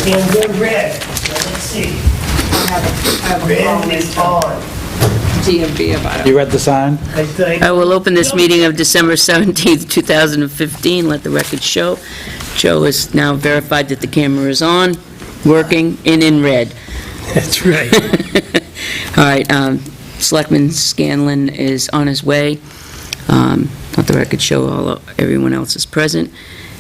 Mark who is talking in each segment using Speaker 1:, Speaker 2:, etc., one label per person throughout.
Speaker 1: And they're red, so let's see.
Speaker 2: I have a call
Speaker 1: Red is
Speaker 2: with
Speaker 1: on.
Speaker 2: DMV about it.
Speaker 3: You read the sign?
Speaker 4: I will open this meeting of December 17th, 2015. Let the record show. Joe is now verified that the camera is on, working, and in red.
Speaker 1: That's right.
Speaker 4: All right, Selectman Scanlon is on his way. Let the record show everyone else is present.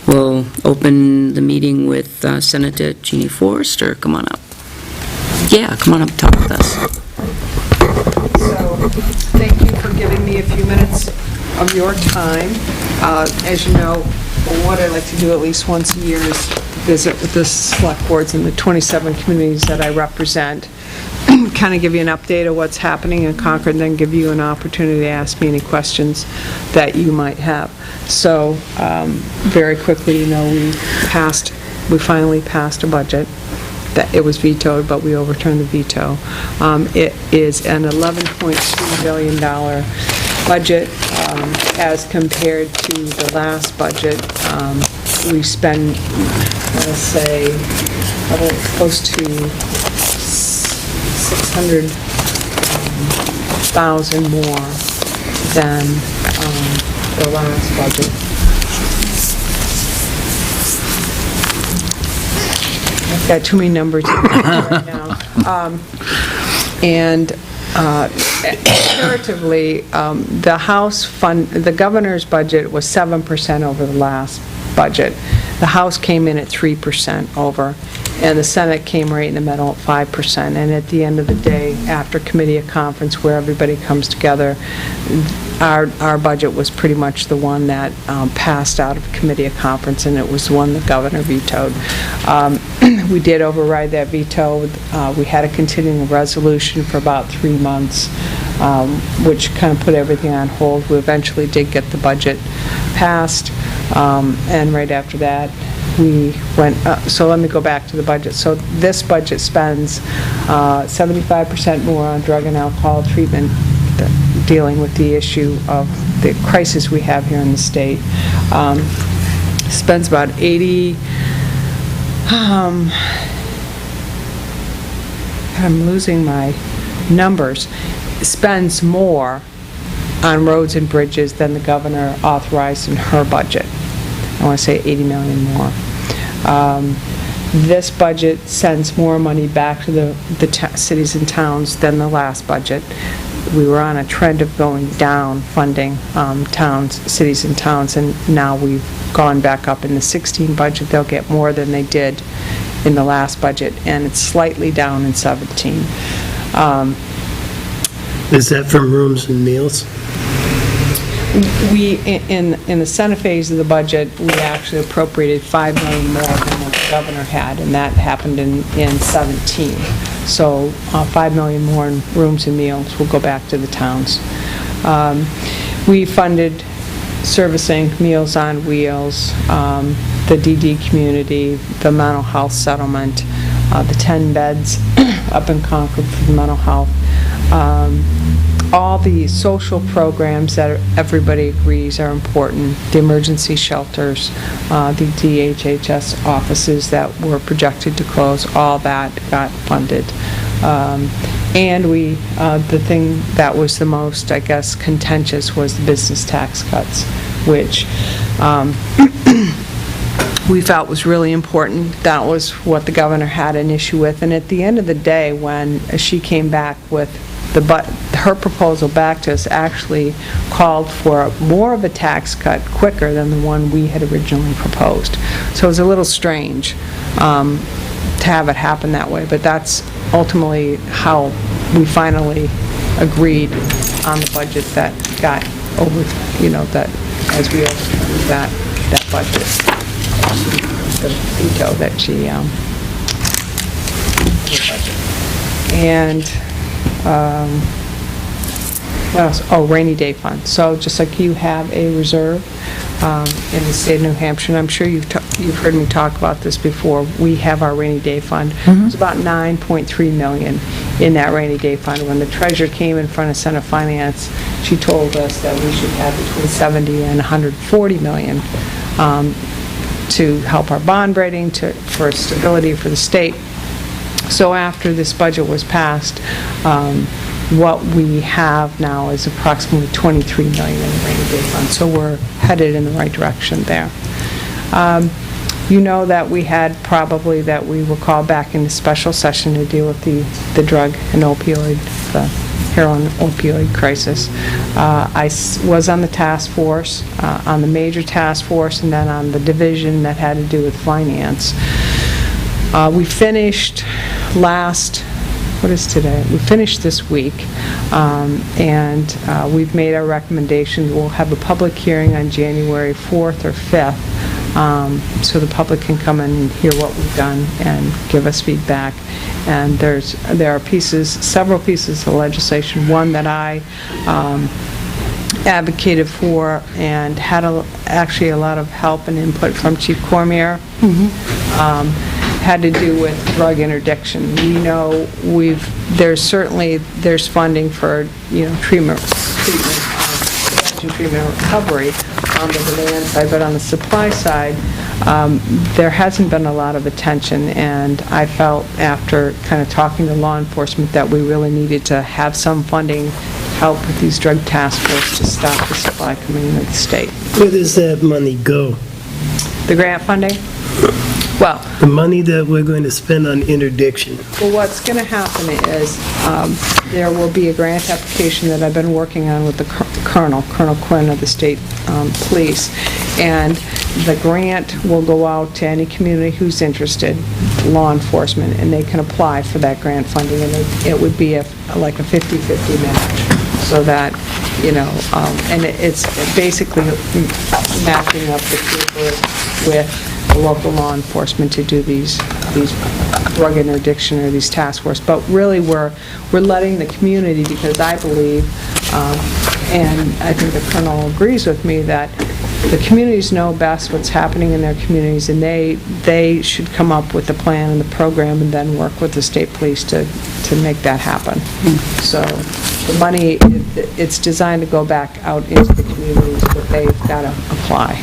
Speaker 4: We'll open the meeting with Senator Jeannie Forrester. Come on up. Yeah, come on up, talk with us.
Speaker 2: So, thank you for giving me a few minutes of your time. As you know, what I like to do at least once a year is visit with the select boards in the 27 communities that I represent, kind of give you an update of what's happening in Concord, and then give you an opportunity to ask me any questions that you might have. So, very quickly, you know, we finally passed a budget. That it was vetoed, but we overturned the veto. It is an $11.2 billion budget as compared to the last budget. We spend, let's say, close to $600,000 more than the last budget. I've got too many numbers in my head right now. Comparatively, the governor's budget was 7% over the last budget. The House came in at 3% over, and the Senate came right in the middle at 5%. And at the end of the day, after committee of conference where everybody comes together, our budget was pretty much the one that passed out of committee of conference, and it was the one the governor vetoed. We did override that veto. We had a continuing resolution for about 3 months, which kind of put everything on hold. We eventually did get the budget passed, and right after that, we went, so let me go back to the budget. So this budget spends 75% more on drug and alcohol treatment, dealing with the issue of the crisis we have here in the state. Spends about 80, I'm losing my numbers, spends more on roads and bridges than the governor authorized in her budget. I want to say 80 million more. This budget sends more money back to the cities and towns than the last budget. We were on a trend of going down funding cities and towns, and now we've gone back up in the 16 budget. They'll get more than they did in the last budget, and it's slightly down in 17.
Speaker 1: Is that from rooms and meals?
Speaker 2: We, in the Senate phase of the budget, we actually appropriated $5 million more than what the governor had, and that happened in 17. So $5 million more in rooms and meals will go back to the towns. We funded servicing Meals on Wheels, the DD community, the mental health settlement, the 10 beds up in Concord for the mental health. All the social programs that everybody agrees are important, the emergency shelters, the DHHS offices that were projected to close, all that got funded. And the thing that was the most, I guess, contentious was the business tax cuts, which we felt was really important. That was what the governor had an issue with. And at the end of the day, when she came back with her proposal back to us, actually called for more of a tax cut quicker than the one we had originally proposed. So it was a little strange to have it happen that way, but that's ultimately how we finally agreed on the budget that got over, that as we overturned that budget, the veto that she and what else? Oh, rainy day fund. So just like you have a reserve in the state of New Hampshire, and I'm sure you've heard me talk about this before, we have our rainy day fund. It's about $9.3 million in that rainy day fund. When the treasurer came in front of Senate Finance, she told us that we should have between $70 and $140 million to help our bond rating, for stability for the state. So after this budget was passed, what we have now is approximately $23 million in the rainy day fund. So we're headed in the right direction there. You know that we had probably that we were called back into special session to deal with the drug and opioid, the heroin opioid crisis. I was on the task force, on the major task force, and then on the division that had to do with finance. We finished what is today? We finished this week, and we've made our recommendation. We'll have a public hearing on January 4th or 5th, so the public can come in and hear what we've done and give us feedback. And there are several pieces of legislation. One that I advocated for and had actually a lot of help and input from Chief Cormier. Had to do with drug interdiction. We know there's funding for, treatment recovery on the demand side, but on the supply side, there hasn't been a lot of attention, and I felt after kind of talking to law enforcement that we really needed to have some funding to help with these drug task forces to stop the supply coming into the state.
Speaker 1: Where does that money go?
Speaker 2: The grant funding? Well,
Speaker 1: The money that we're going to spend on interdiction.
Speaker 2: well, what's going to happen is there will be a grant application that I've been working on with the Colonel Quinn of the state police, and the grant will go out to any community who's interested, law enforcement, and they can apply for that grant funding, and it would be like a 50-50 match, so that, and it's basically matching up the trooper with the local law enforcement to do these drug interdiction or these task force. But really, we're letting the community, because I believe, and I think the Colonel agrees with me, that the communities know best what's happening in their communities, and they should come up with the plan and the program and then work with the state police to make that happen. So the money, it's designed to go back out into the communities, but they've got to apply.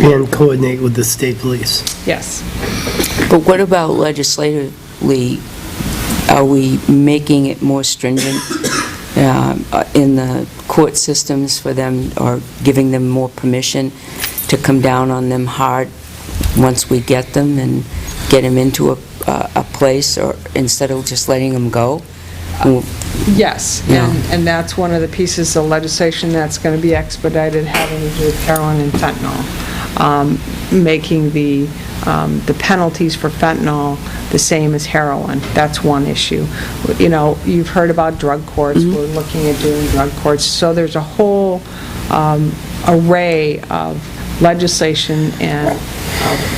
Speaker 1: And coordinate with the state police.
Speaker 2: Yes.
Speaker 4: But what about legislatively? Are we making it more stringent in the court systems for them, or giving them more permission to come down on them hard once we get them and get them into a place, or instead of just letting them go?
Speaker 2: Yes, and that's one of the pieces of legislation that's going to be expedited, having to do with heroin and fentanyl. Making the penalties for fentanyl the same as heroin. That's one issue. You've heard about drug courts. We're looking at doing drug courts. So there's a whole array of legislation and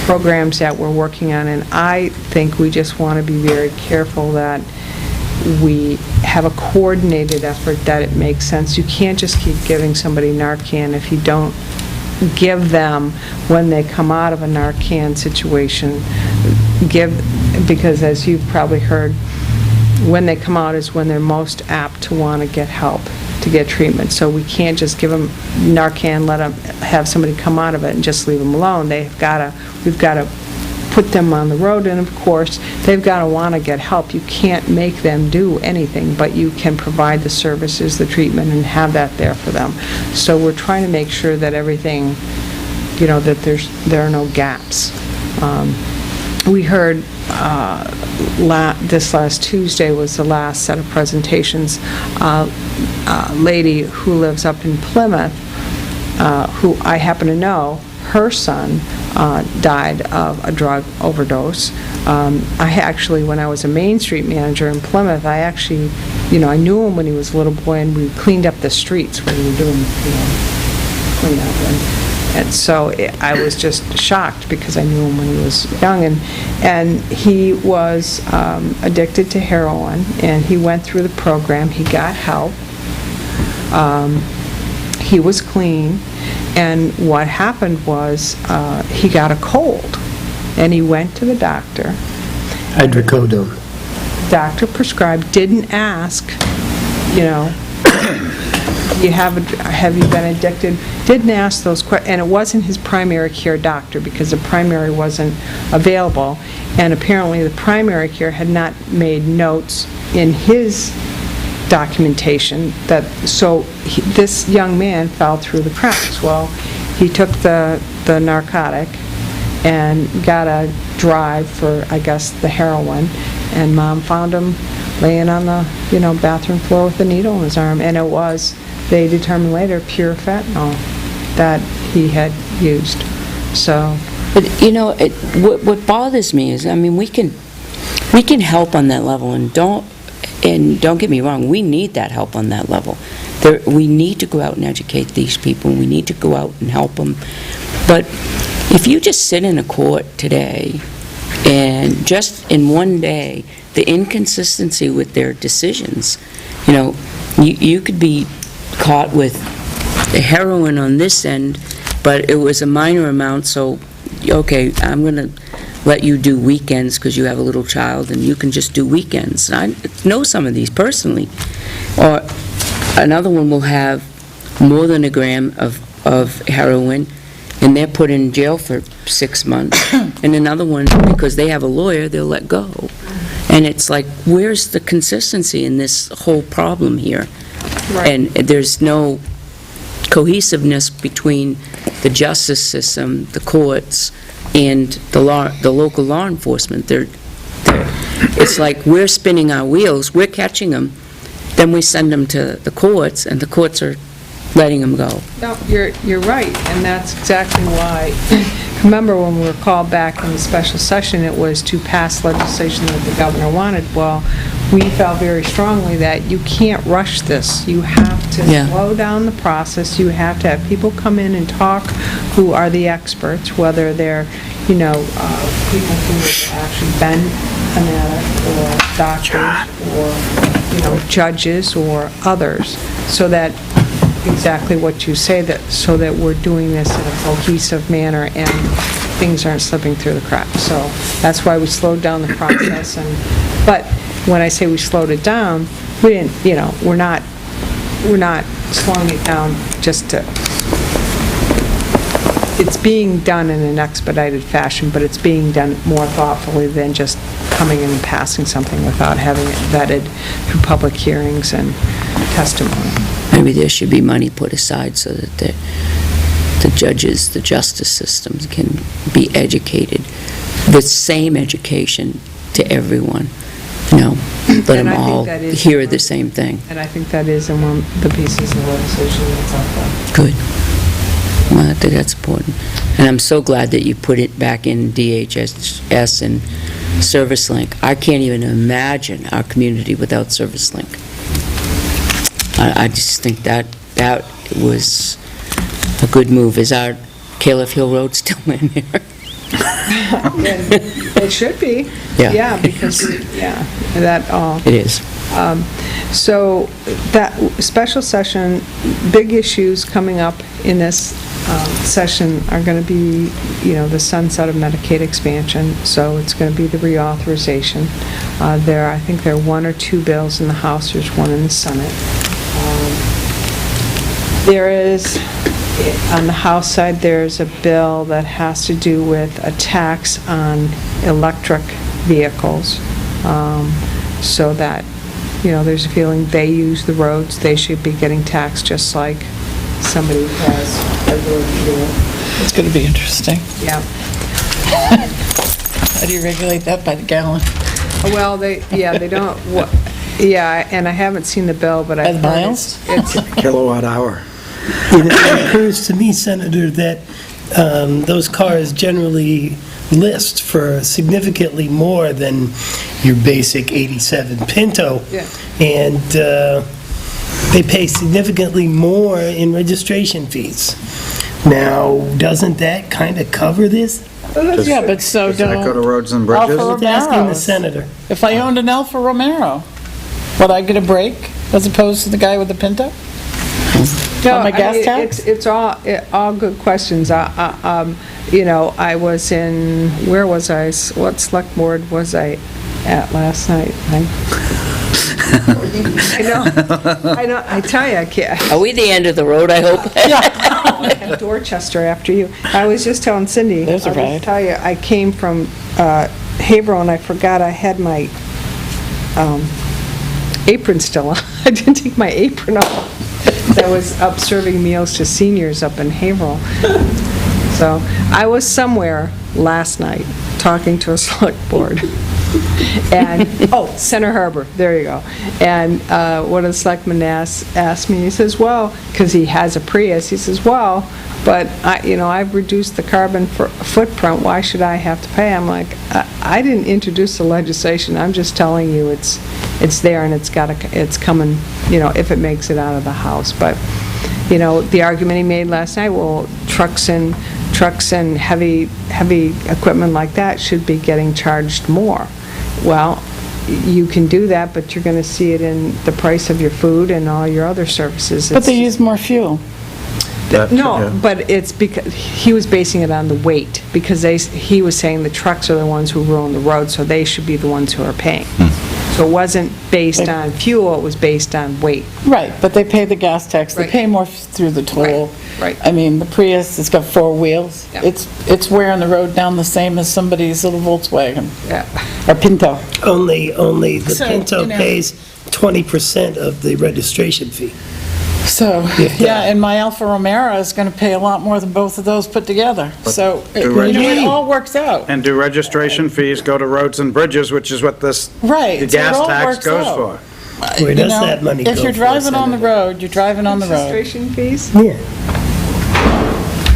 Speaker 2: programs that we're working on, and I think we just want to be very careful that we have a coordinated effort, that it makes sense. You can't just keep giving somebody Narcan if you don't give them, when they come out of a Narcan situation, because as you've probably heard, when they come out is when they're most apt to want to get help, to get treatment. So we can't just give them Narcan, let them have somebody come out of it and just leave them alone. We've got to put them on the road, and of course, they've got to want to get help. You can't make them do anything, but you can provide the services, the treatment, and have that there for them. So we're trying to make sure that everything, that there are no gaps. We heard this last Tuesday was the last set of presentations. A lady who lives up in Plymouth, who I happen to know, her son died of a drug overdose. I actually, when I was a Main Street manager in Plymouth, I knew him when he was a little boy, and we cleaned up the streets when we were doing, cleanup. And so I was just shocked, because I knew him when he was young, and he was addicted to heroin, and he went through the program. He got help. He was clean. And what happened was he got a cold, and he went to the doctor.
Speaker 1: Hydrocodone.
Speaker 2: Doctor prescribed, didn't ask, have you been addicted? Didn't ask those questions, and it wasn't his primary care doctor, because the primary wasn't available, and apparently the primary care had not made notes in his documentation so this young man fell through the cracks. Well, he took the narcotic and got a drive for, I guess, the heroin, and Mom found him laying on the, bathroom floor with a needle in his arm, and it was, they determined later, pure fentanyl that he had used. So,
Speaker 4: But, what bothers me is, we can help on that level, and don't get me wrong, we need that help on that level. We need to go out and educate these people, we need to go out and help them. But if you just sit in a court today, and just in one day, the inconsistency with their decisions, you could be caught with heroin on this end, but it was a minor amount, so, okay, I'm going to let you do weekends because you have a little child, and you can just do weekends. I know some of these personally. Or another one will have more than a gram of heroin, and they're put in jail for 6 months. And another one, because they have a lawyer, they'll let go. And it's like, where's the consistency in this whole problem here?
Speaker 2: right.
Speaker 4: And there's no cohesiveness between the justice system, the courts, and the local law enforcement. It's like we're spinning our wheels, we're catching them, then we send them to the courts, and the courts are letting them go.
Speaker 2: No, you're right, and that's exactly why, remember when we were called back in the special session, it was to pass legislation that the governor wanted. Well, we felt very strongly that you can't rush this. You have to
Speaker 4: Yeah.
Speaker 2: slow down the process. You have to have people come in and talk who are the experts, whether they're, people who have actually been an addict, or doctors, or, judges, or others, so that exactly what you say, so that we're doing this in a cohesive manner and things aren't slipping through the cracks. So that's why we slowed down the process. But when I say we slowed it down, we didn't, we're not slowing it down just to, it's being done in an expedited fashion, but it's being done more thoughtfully than just coming in and passing something without having it vetted through public hearings and testimony.
Speaker 4: Maybe there should be money put aside so that the judges, the justice systems can be educated, the same education to everyone, let
Speaker 2: And
Speaker 4: them
Speaker 2: I think
Speaker 4: all
Speaker 2: that is-
Speaker 4: hear the same thing.
Speaker 2: And I think that is in one of the pieces of legislation that's up there.
Speaker 4: Good. Well, I think that's important. And I'm so glad that you put it back in DHS and ServiceLink. I can't even imagine our community without ServiceLink. I just think that was a good move. Is our Caleb Hill Road still in there?
Speaker 2: It should be.
Speaker 4: Yeah.
Speaker 2: Yeah, because, that all.
Speaker 4: It is.
Speaker 2: So that special session, big issues coming up in this session are going to be, the sunset of Medicaid expansion, so it's going to be the reauthorization. I think there are one or two bills in the House, there's one in the Senate. There is, on the House side, there's a bill that has to do with a tax on electric vehicles, so that, there's a feeling they use the roads, they should be getting taxed just like somebody who has regular fuel.
Speaker 3: It's going to be interesting.
Speaker 2: Yeah.
Speaker 3: How do you regulate that by the gallon?
Speaker 2: Well, they don't, and I haven't seen the bill, but
Speaker 3: By
Speaker 2: I've
Speaker 3: the
Speaker 2: heard
Speaker 3: miles?
Speaker 2: it's
Speaker 5: Kilowatt hour.
Speaker 1: It occurs to me, Senator, that those cars generally list for significantly more than your basic 87 Pinto.
Speaker 2: Yeah.
Speaker 1: And they pay significantly more in registration fees. Now, doesn't that kind of cover this?
Speaker 3: Yeah, but so
Speaker 5: Does that go to
Speaker 3: don't,
Speaker 5: roads and
Speaker 3: Alpha
Speaker 5: bridges?
Speaker 1: Just asking the
Speaker 3: Romero's.
Speaker 1: senator.
Speaker 3: If I owned an Alfa Romero, would I get a break as opposed to the guy with the Pinto?
Speaker 2: No,
Speaker 3: On my
Speaker 2: I
Speaker 3: gas
Speaker 2: mean,
Speaker 3: tax?
Speaker 2: It's all good questions. You know, I was in, where was I? What select board was I at last night? I know, I tell you, I can't.
Speaker 4: Are we the end of the road, I hope?
Speaker 2: Dorchester after you. I was just telling Cindy.
Speaker 3: There's a
Speaker 2: I'll
Speaker 3: ride.
Speaker 2: just tell you, I came from Haverhill and I forgot I had my apron still on. I didn't take my apron off. I was up serving meals to seniors up in Haverhill. So I was somewhere last night talking to a select board. And, Center Harbor, there you go. And one of the selectmen asked me, he says, well, because he has a Prius, he says, well, but I've reduced the carbon footprint, why should I have to pay? I'm like, I didn't introduce the legislation, I'm just telling you it's there and it's coming, if it makes it out of the House. But, the argument he made last night, well, trucks and heavy equipment like that should be getting charged more. Well, you can do that, but you're going to see it in the price of your food and all your other services.
Speaker 3: But they use more fuel.
Speaker 2: No, but it's because, he was basing it on the weight, because he was saying the trucks are the ones who ruin the road, so they should be the ones who are paying. So it wasn't based on fuel, it was based on weight.
Speaker 3: Right, but they pay the gas tax, they
Speaker 2: Right.
Speaker 3: pay more through the toll.
Speaker 2: Right.
Speaker 3: I mean, the Prius, it's got 4 wheels.
Speaker 2: Yeah.
Speaker 3: It's wearing the road down the same as somebody's little Volkswagen,
Speaker 2: Yeah.
Speaker 3: or Pinto.
Speaker 1: Only the
Speaker 3: So,
Speaker 1: Pinto pays 20% of the registration fee.
Speaker 3: So,
Speaker 1: If
Speaker 3: yeah,
Speaker 1: that.
Speaker 3: and my Alfa Romero is gonna pay a lot more than both of those put together. So,
Speaker 5: do
Speaker 3: it all works out.
Speaker 5: And do registration fees go to roads and bridges, which is what this,
Speaker 3: Right.
Speaker 5: the
Speaker 3: so it
Speaker 5: gas
Speaker 3: all
Speaker 5: tax
Speaker 3: works
Speaker 5: goes
Speaker 3: out.
Speaker 5: for?
Speaker 1: Where
Speaker 3: You
Speaker 1: does
Speaker 3: know,
Speaker 1: that money go
Speaker 3: If you're
Speaker 1: for,
Speaker 3: driving on the
Speaker 1: Senator?
Speaker 3: road, you're driving on the road.
Speaker 2: Registration fees?
Speaker 1: Yeah.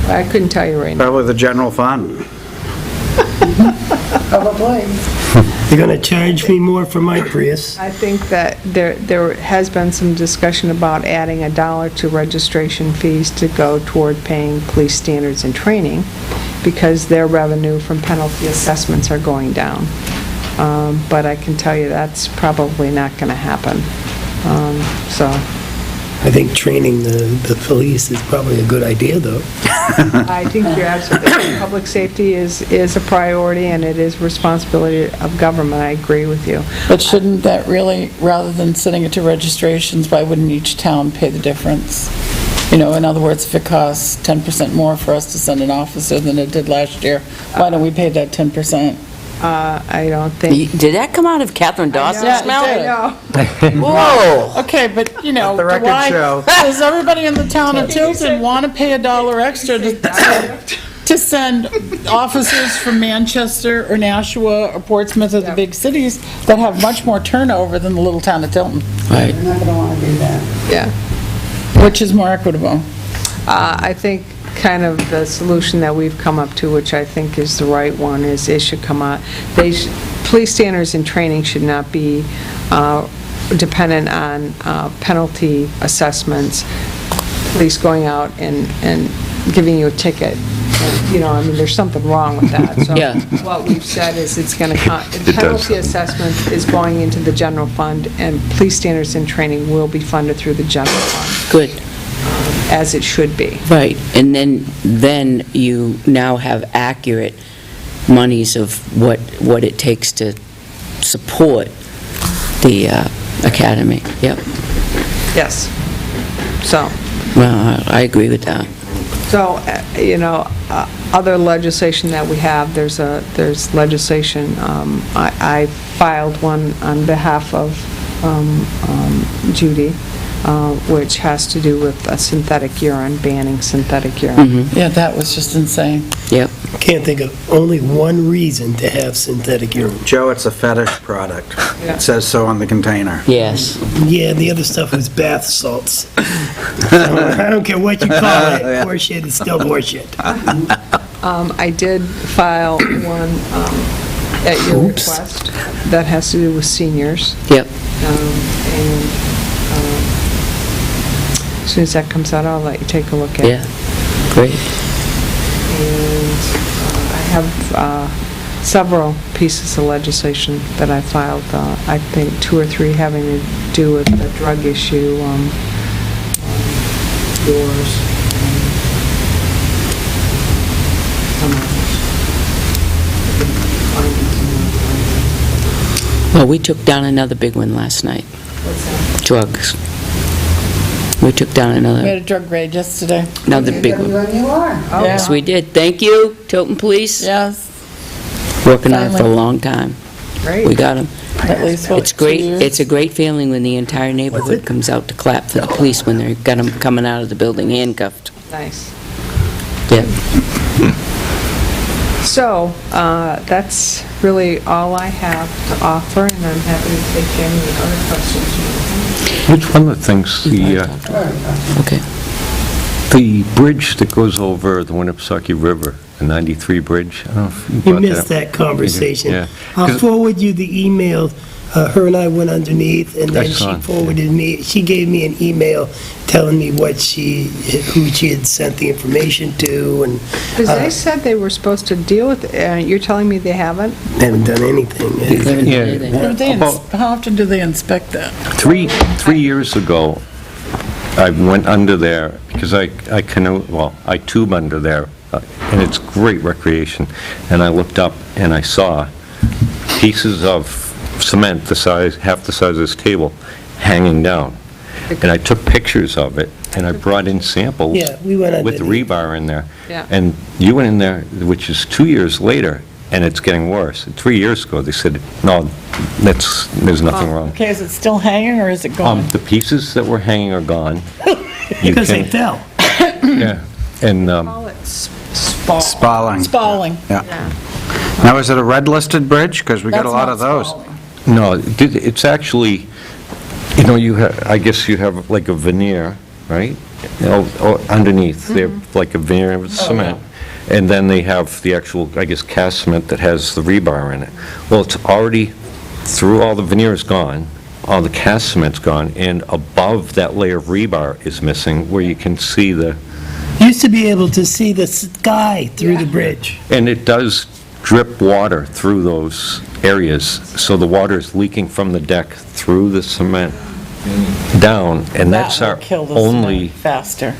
Speaker 2: I couldn't tell you right now.
Speaker 5: Probably the general fund.
Speaker 1: You're going to charge me more for my Prius?
Speaker 2: I think that there has been some discussion about adding $1 to registration fees to go toward paying police standards and training, because their revenue from penalty assessments are going down. But I can tell you that's probably not going to happen. So
Speaker 1: I think training the police is probably a good idea, though.
Speaker 2: I think you're absolutely right. Public safety is a priority, and it is responsibility of government. I agree with you.
Speaker 3: But shouldn't that really, rather than sending it to registrations, why wouldn't each town pay the difference? In other words, if it costs 10% more for us to send an officer than it did last year, why don't we pay that 10%?
Speaker 2: I don't think.
Speaker 4: Did that come out of Catherine Dawson's
Speaker 3: Yeah, it
Speaker 4: mouth?
Speaker 3: did.
Speaker 2: No.
Speaker 4: Whoa!
Speaker 3: Okay, but,
Speaker 5: the record
Speaker 3: why,
Speaker 5: show.
Speaker 3: does everybody in the town of Tilton want to pay $1 extra to send officers from Manchester or Nashua or Portsmouth or the
Speaker 2: Yeah.
Speaker 3: big cities that have much more turnover than the little town of Tilton?
Speaker 4: Right.
Speaker 3: They're not going to want to do that.
Speaker 2: Yeah.
Speaker 3: Which is more equitable.
Speaker 2: I think kind of the solution that we've come up to, which I think is the right one, is it should come out, police standards and training should not be dependent on penalty assessments, police going out and giving you a ticket. There's something wrong with that. So
Speaker 4: Yeah.
Speaker 2: what we've said is it's going to, penalty assessment is going into the general fund, and police standards and training will be funded through the general fund,
Speaker 4: Good.
Speaker 2: as it should be.
Speaker 4: Right, and then you now have accurate monies of what it takes to support the academy. Yep.
Speaker 2: Yes. So,
Speaker 4: Well, I agree with that.
Speaker 2: other legislation that we have, there's legislation, I filed one on behalf of Judy, which has to do with synthetic urine, banning synthetic urine.
Speaker 3: Yeah, that was just insane.
Speaker 4: Yep.
Speaker 1: Can't think of only one reason to have synthetic urine.
Speaker 5: Joe, it's a fetish product.
Speaker 2: Yeah.
Speaker 5: It says so on the container.
Speaker 4: Yes.
Speaker 1: Yeah, the other stuff was bath salts. So, I don't care what you call it, horseshit is still horseshit.
Speaker 2: I did file one at your request that has to do with seniors.
Speaker 4: Yep.
Speaker 2: And as soon as that comes out, I'll let you take a look at it.
Speaker 4: Yeah. Great.
Speaker 2: And I have several pieces of legislation that I filed, I think 2 or 3 having to do with the drug issue, yours, and some others. I can find some more.
Speaker 4: Well, we took down another big one last night,
Speaker 2: What's that?
Speaker 4: drugs. We took down
Speaker 3: We had
Speaker 4: another
Speaker 3: a drug raid yesterday.
Speaker 4: big one.
Speaker 2: You are?
Speaker 4: Yes, we did. Thank you, Tilton Police.
Speaker 3: Yes,
Speaker 4: Working on it for a
Speaker 3: Finally.
Speaker 4: long time.
Speaker 2: Great.
Speaker 4: We got them.
Speaker 3: at least, what,
Speaker 4: It's
Speaker 3: 2
Speaker 4: great,
Speaker 3: years?
Speaker 4: it's a great feeling when the entire neighborhood comes out to clap for the police when they've got them coming out of the building handcuffed.
Speaker 2: Nice.
Speaker 4: Yeah.
Speaker 2: So, that's really all I have to offer, and I'm happy to take any other questions you have.
Speaker 6: It's one of the things,
Speaker 4: Okay.
Speaker 6: the bridge that goes over the Winnipesaukee River, the 93 bridge, I don't know if you
Speaker 1: You
Speaker 6: brought that
Speaker 1: missed
Speaker 6: up.
Speaker 1: that conversation.
Speaker 6: Yeah.
Speaker 1: I'll
Speaker 6: 'Cause-
Speaker 1: forward you the email. Her and I went underneath, and then
Speaker 6: I
Speaker 1: she
Speaker 6: saw it,
Speaker 1: forwarded me, she gave me an email telling me who she had sent the information to, and
Speaker 2: Because they said they were supposed to deal with it, you're telling me they haven't?
Speaker 1: haven't done anything.
Speaker 3: How often do they inspect that?
Speaker 6: Three years ago, I went under there, because I canoe, well, I tube under there, and it's great recreation, and I looked up and I saw pieces of cement half the size of this table, hanging down. And I took pictures of it, and I brought in samples
Speaker 1: Yeah, we went
Speaker 6: with the
Speaker 1: underneath.
Speaker 6: rebar in there.
Speaker 2: Yeah.
Speaker 6: And you went in there, which is 2 years later, and it's getting worse. 3 years ago, they said, no, there's nothing wrong.
Speaker 3: Okay, is it still hanging, or is it gone?
Speaker 6: The pieces that were hanging are gone. You
Speaker 1: Because they
Speaker 6: can-
Speaker 1: fell.
Speaker 6: Yeah, and,
Speaker 2: Call it spall.
Speaker 5: Spalling.
Speaker 3: Spalling.
Speaker 5: Yeah.
Speaker 2: Yeah.
Speaker 5: Now, is it a red-listed bridge? Because we got a
Speaker 3: That's
Speaker 5: lot
Speaker 3: not
Speaker 5: of those.
Speaker 3: spalling.
Speaker 6: no, it's actually, I guess you have like a veneer, right? Underneath, they have like a veneer of cement. And then they have the actual, I guess, cast cement that has the rebar in it. Well, it's already, through all the veneer is gone, all the cast cement's gone, and above that layer of rebar is missing, where you can see
Speaker 1: Used to be able to see the sky through the bridge.
Speaker 6: and it does drip water through those areas, so the water is leaking from the deck through the cement down, and that's
Speaker 3: That
Speaker 6: our
Speaker 3: will kill the
Speaker 6: only,
Speaker 3: cement faster.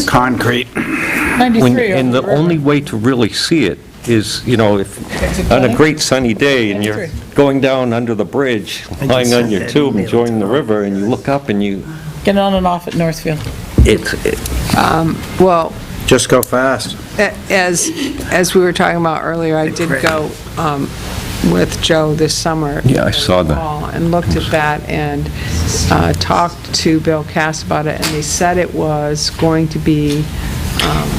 Speaker 5: Concrete.
Speaker 3: 93
Speaker 6: and the
Speaker 3: over the river.
Speaker 6: only way to really see it is, if, on a great sunny day, and you're
Speaker 3: 93.
Speaker 6: going down under the bridge,
Speaker 1: I just
Speaker 6: lying on
Speaker 1: sent
Speaker 6: your
Speaker 1: that
Speaker 6: tube,
Speaker 1: email
Speaker 6: enjoying the
Speaker 1: to
Speaker 6: river, and you look up and
Speaker 3: Get on and off at Northfield.
Speaker 2: Well,
Speaker 5: Just go fast.
Speaker 2: as we were talking about earlier, I did go with Joe this summer.
Speaker 6: Yeah, I saw that.
Speaker 2: And looked at that and talked to Bill Cass about it, and they said it was going to be,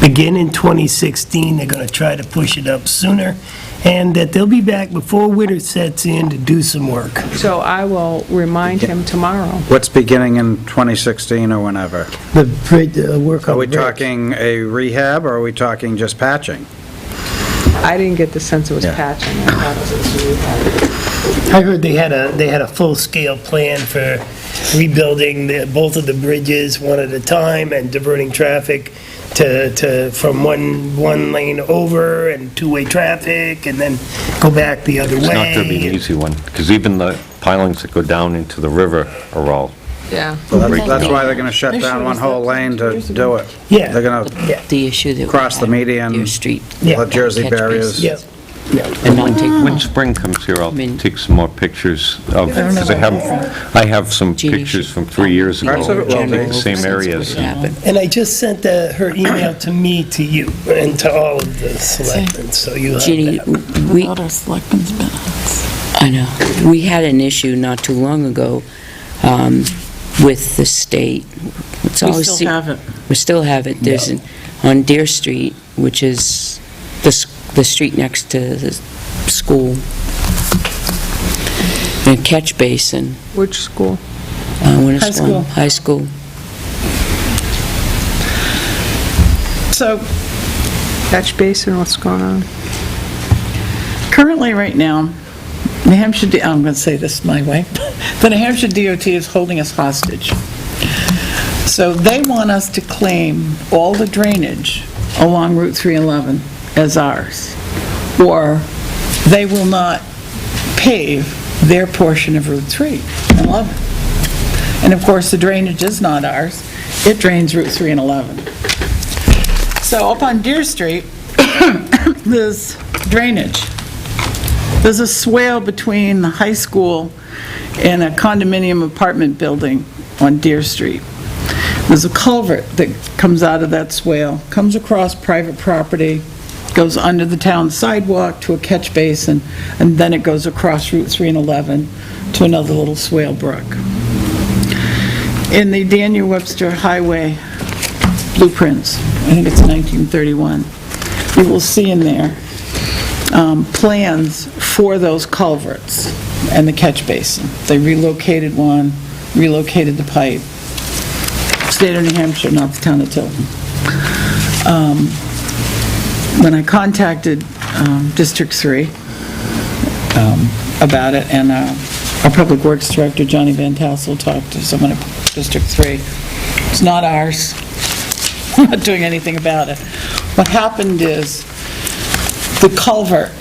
Speaker 1: Begin in 2016, they're going to try to push it up sooner, and that they'll be back before winter sets in to do some work.
Speaker 2: so I will remind him tomorrow.
Speaker 5: What's beginning in 2016 or whenever?
Speaker 1: The bridge, work on
Speaker 5: Are we
Speaker 1: the bridge.
Speaker 5: talking a rehab, or are we talking just patching?
Speaker 2: I didn't get the sense it was
Speaker 5: Yeah.
Speaker 2: patching. I thought it was rehab.
Speaker 1: I heard they had a full-scale plan for rebuilding both of the bridges one at a time and diverting traffic from one lane over and two-way traffic, and then go back the other way.
Speaker 6: it's not going to be an easy one, because even the pilings that go down into the river are all,
Speaker 2: Yeah.
Speaker 5: So that's why they're going to shut
Speaker 3: They
Speaker 5: down
Speaker 3: showed
Speaker 5: one
Speaker 3: us
Speaker 5: whole
Speaker 3: that
Speaker 5: lane to
Speaker 3: 2 years
Speaker 5: do
Speaker 3: ago.
Speaker 5: it.
Speaker 1: Yeah.
Speaker 5: They're going to
Speaker 1: Yeah.
Speaker 4: The issue that we
Speaker 5: cross the
Speaker 4: had,
Speaker 5: median.
Speaker 4: Deer Street.
Speaker 1: Yeah.
Speaker 5: Jersey
Speaker 4: Catch
Speaker 5: barriers.
Speaker 4: basins.
Speaker 1: Yeah.
Speaker 4: And not take,
Speaker 6: when spring comes here, I'll
Speaker 4: mean-
Speaker 6: take some more pictures of, because I have some
Speaker 4: Jeannie
Speaker 6: pictures
Speaker 4: should-
Speaker 6: from 3 years ago,
Speaker 5: Parts of it will
Speaker 6: of
Speaker 5: be.
Speaker 6: the same areas.
Speaker 4: What happened.
Speaker 1: And I just sent her email to me, to you, and to all of the selectmen, so you have
Speaker 4: Ginny,
Speaker 1: that.
Speaker 4: we,
Speaker 3: Without our selectmen's minutes.
Speaker 4: I know, we had an issue not too long ago with the state. It's
Speaker 3: We
Speaker 4: always
Speaker 3: still have it.
Speaker 4: We still have it. There's, on Deer Street, which is the street next to the school, a catch basin.
Speaker 2: Which school?
Speaker 4: High
Speaker 3: school.
Speaker 4: High school.
Speaker 3: So
Speaker 2: Catch basin, what's going on?
Speaker 3: currently, right now, New Hampshire, I'm going to say this my way, the New Hampshire DOT is holding us hostage. So they want us to claim all the drainage along Route 311 as ours, or they will not pave their portion of Route 311. And of course, the drainage is not ours, it drains Route 3 and 11. So up on Deer Street, there's drainage. There's a swale between the high school and a condominium apartment building on Deer Street. There's a culvert that comes out of that swale, comes across private property, goes under the town sidewalk to a catch basin, and then it goes across Route 3 and 11 to another little swale brook. In the Daniel Webster Highway blueprints, I think it's 1931, you will see in there plans for those culverts and the catch basin. They relocated one, relocated the pipe. State of New Hampshire, not the town of Tilton. When I contacted District 3 about it, and our Public Works Director, Johnny Van Tassel, talked to someone at District 3. It's not ours. We're not doing anything about it. What happened is the culvert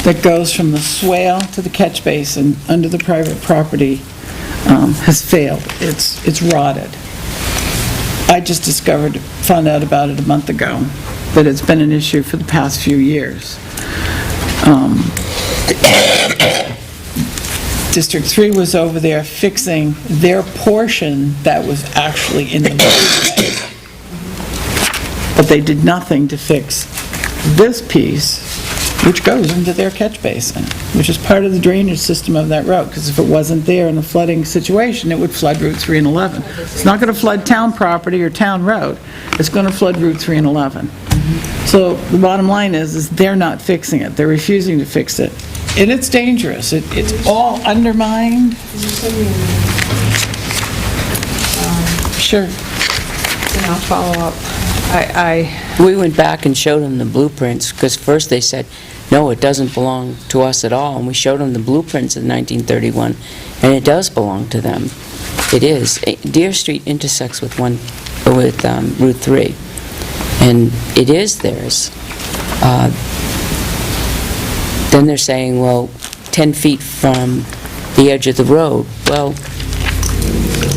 Speaker 3: that goes from the swale to the catch basin under the private property has failed. It's rotted. I just found out about it a month ago, that it's been an issue for the past few years. District 3 was over there fixing their portion that was actually in the roadway. But they did nothing to fix this piece, which goes into their catch basin, which is part of the drainage system of that road, because if it wasn't there in a flooding situation, it would flood Route 3 and 11. It's not going to flood town property or town road. It's going to flood Route 3 and 11. So the bottom line is they're not fixing it. They're refusing to fix it. And it's dangerous. It's all undermined. Sure.
Speaker 2: And I'll follow up.
Speaker 4: We went back and showed them the blueprints, because first they said, no, it doesn't belong to us at all, and we showed them the blueprints in 1931, and it does belong to them. It is. Deer Street intersects with Route 3, and it is theirs. Then they're saying, well, 10 feet from the edge of the road. Well,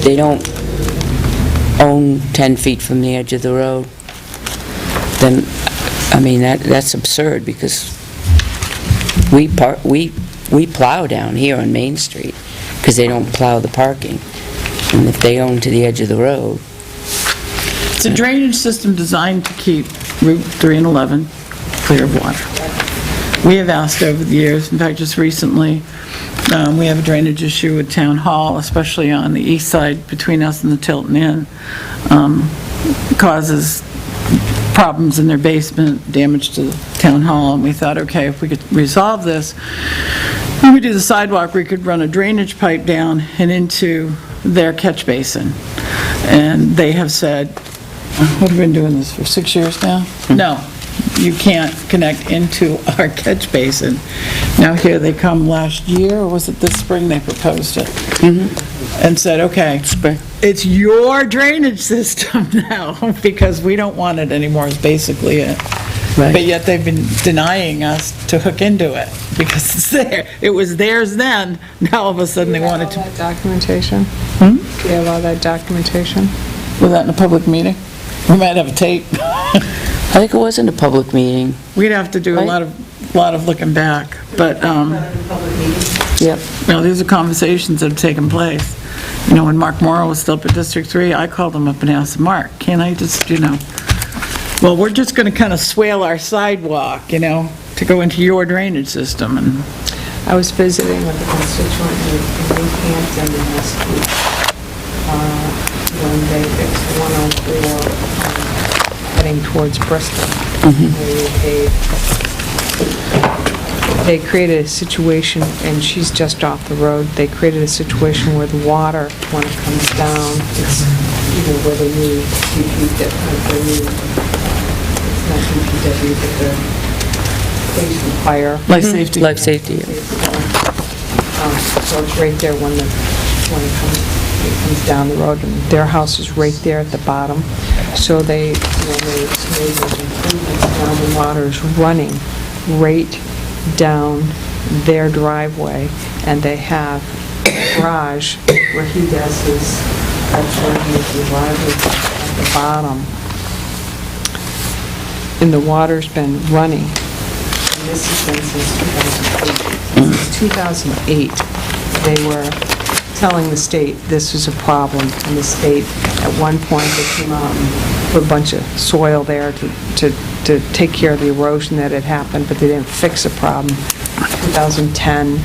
Speaker 4: they don't own 10 feet from the edge of the road. Then, I mean, that's absurd, because we plow down here on Main Street, because they don't plow the parking. And if they own to the edge of the road...
Speaker 3: It's a drainage system designed to keep Route 3 and 11 clear of water. We have asked over the years, in fact, just recently, we have a drainage issue with Town Hall, especially on the east side between us and the Tilton Inn. It causes problems in their basement, damage to the Town Hall, and we thought, okay, if we could resolve this, when we do the sidewalk, we could run a drainage pipe down and into their catch basin. And they have said, what have we been doing this for, 6 years now? No. You can't connect into our catch basin. Now here they come last year, or was it this spring they proposed it? And said, okay, it's your drainage system now, because we don't want it anymore, is basically it.
Speaker 4: Right.
Speaker 3: But yet they've been denying us to hook into it, because it's there. It was theirs then, now all of a sudden they wanted to.
Speaker 2: That documentation? Do you have all that documentation?
Speaker 3: Was that in a public meeting? We might have a tape.
Speaker 4: I think it wasn't a public meeting.
Speaker 3: We'd have to do a lot of looking back, but,
Speaker 4: Yep.
Speaker 3: these are conversations that have taken place. When Mark Morrow was still up at District 3, I called him up and asked him, Mark, can I just, well, we're just going to kind of swale our sidewalk, to go into your drainage system, and
Speaker 2: I was visiting with a constituent in Newhampton last week, when they fixed 104, heading towards Bristol. They created a situation, and she's just off the road, they created a situation where the water, when it comes down, it's where the new it's not DPW, but the police and fire.
Speaker 3: life safety.
Speaker 4: Life safety.
Speaker 2: So it's right there when it comes down the road, and their house is right there at the bottom. So when they made those improvements, now the water is running right down their driveway, and they have a garage where he does that's where he is the driveway. the bottom, and the water's been running, and this has been since 2008. They were telling the state this was a problem, and the state, at one point, they came out and put a bunch of soil there to take care of the erosion that had happened, but they didn't fix the problem. 2010,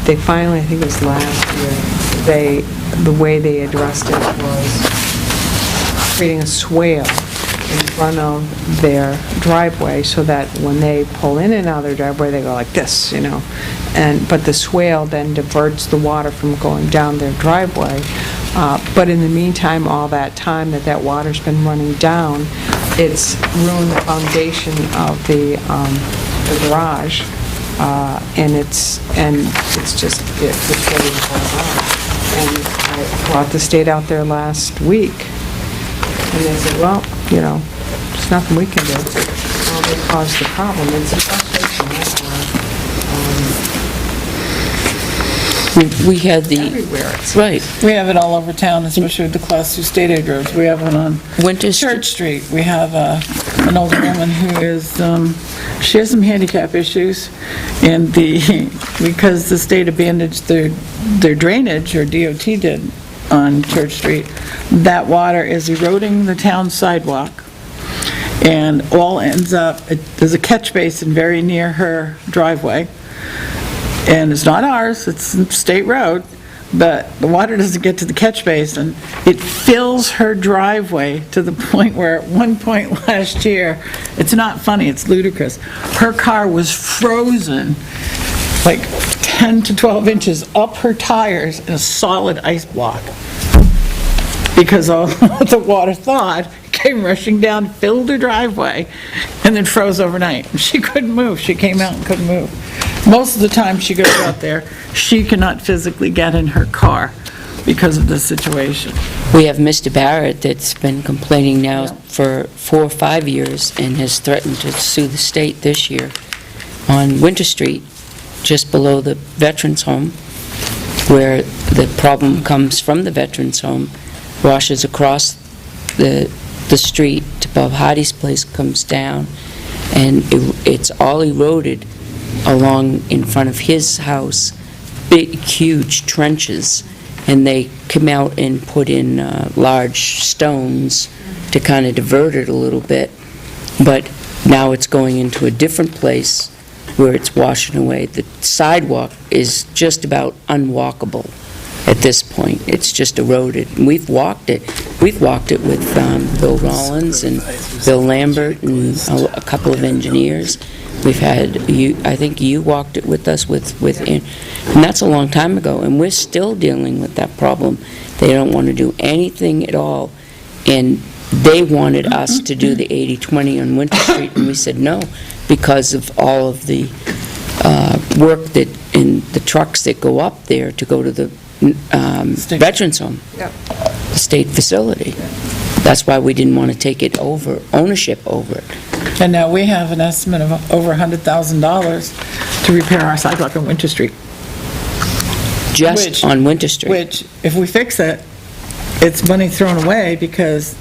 Speaker 2: they finally, I think it was last year, the way they addressed it was creating a swale in front of their driveway so that when they pull in and out of their driveway, they go like this, you know. But the swale then diverts the water from going down their driveway. But in the meantime, all that time that water's been running down, it's ruined the foundation of the garage, and it's just, it's ready to fall down. And I brought the state out there last week, and they said, well, you know, there's nothing we can do. Well, they caused the problem. It's a frustration, that's why.
Speaker 4: We had the,
Speaker 2: Everywhere it's.
Speaker 4: right,
Speaker 3: We have it all over town, especially with the Class 2 state aid roads. We have one on
Speaker 4: Winter
Speaker 3: Church Street. We have an older woman who is, she has some handicap issues, and because the state abandoned their drainage, or DOT did, on Church Street, that water is eroding the town sidewalk, and all ends up, there's a catch basin very near her driveway, and it's not ours, it's a state road, but the water doesn't get to the catch basin. It fills her driveway to the point where at one point last year, it's not funny, it's ludicrous, her car was frozen like 10 to 12 inches up her tires in a solid ice block. Because all the water thawed, came rushing down, filled her driveway, and then froze overnight. She couldn't move. She came out and couldn't move. Most of the time she goes out there, she cannot physically get in her car because of the situation.
Speaker 4: we have Mr. Barrett that's been complaining now for 4 or 5 years and has threatened to sue the state this year on Winter Street, just below the Veterans Home, where the problem comes from the Veterans Home, washes across the street to Bob Hardy's place, comes down, and it's all eroded along in front of his house, big, huge trenches, and they come out and put in large stones to kind of divert it a little bit, but now it's going into a different place where it's washing away. The sidewalk is just about unwalkable at this point. It's just eroded. And we've walked it. We've walked it with Bill Rollins and Bill Lambert and a couple of engineers. We've had, I think you walked it with us and that's a long time ago, and we're still dealing with that problem. They don't want to do anything at all, and they wanted us to do the 80/20 on Winter Street, and we said no, because of all of the work that, in the trucks that go up there to go to the Veterans Home,
Speaker 2: Yep.
Speaker 4: the state facility. That's why we didn't want to take it over, ownership over it.
Speaker 3: And now we have an estimate of over $100,000 to repair our sidewalk on Winter Street,
Speaker 4: Just on Winter Street.
Speaker 3: which, if we fix it, it's money thrown away because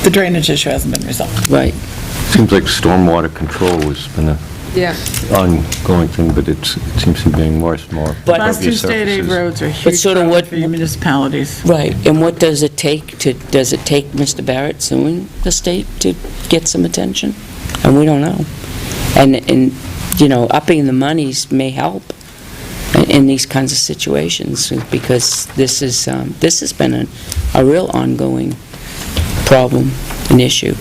Speaker 3: the drainage issue hasn't been resolved.
Speaker 4: Right.
Speaker 6: Seems like stormwater control has been an
Speaker 2: Yeah.
Speaker 6: ongoing thing, but it seems to be getting worse and more.
Speaker 4: But-
Speaker 3: Class 2 state aid
Speaker 6: Surfaces.
Speaker 3: roads are a huge
Speaker 4: sort of
Speaker 3: problem
Speaker 4: what-
Speaker 3: for your municipalities.
Speaker 4: Right, and what does it take does it take Mr. Barrett suing the state to get some attention? And we don't know. And you know, upping the monies may help in these kinds of situations, because this has been a real ongoing problem, an issue.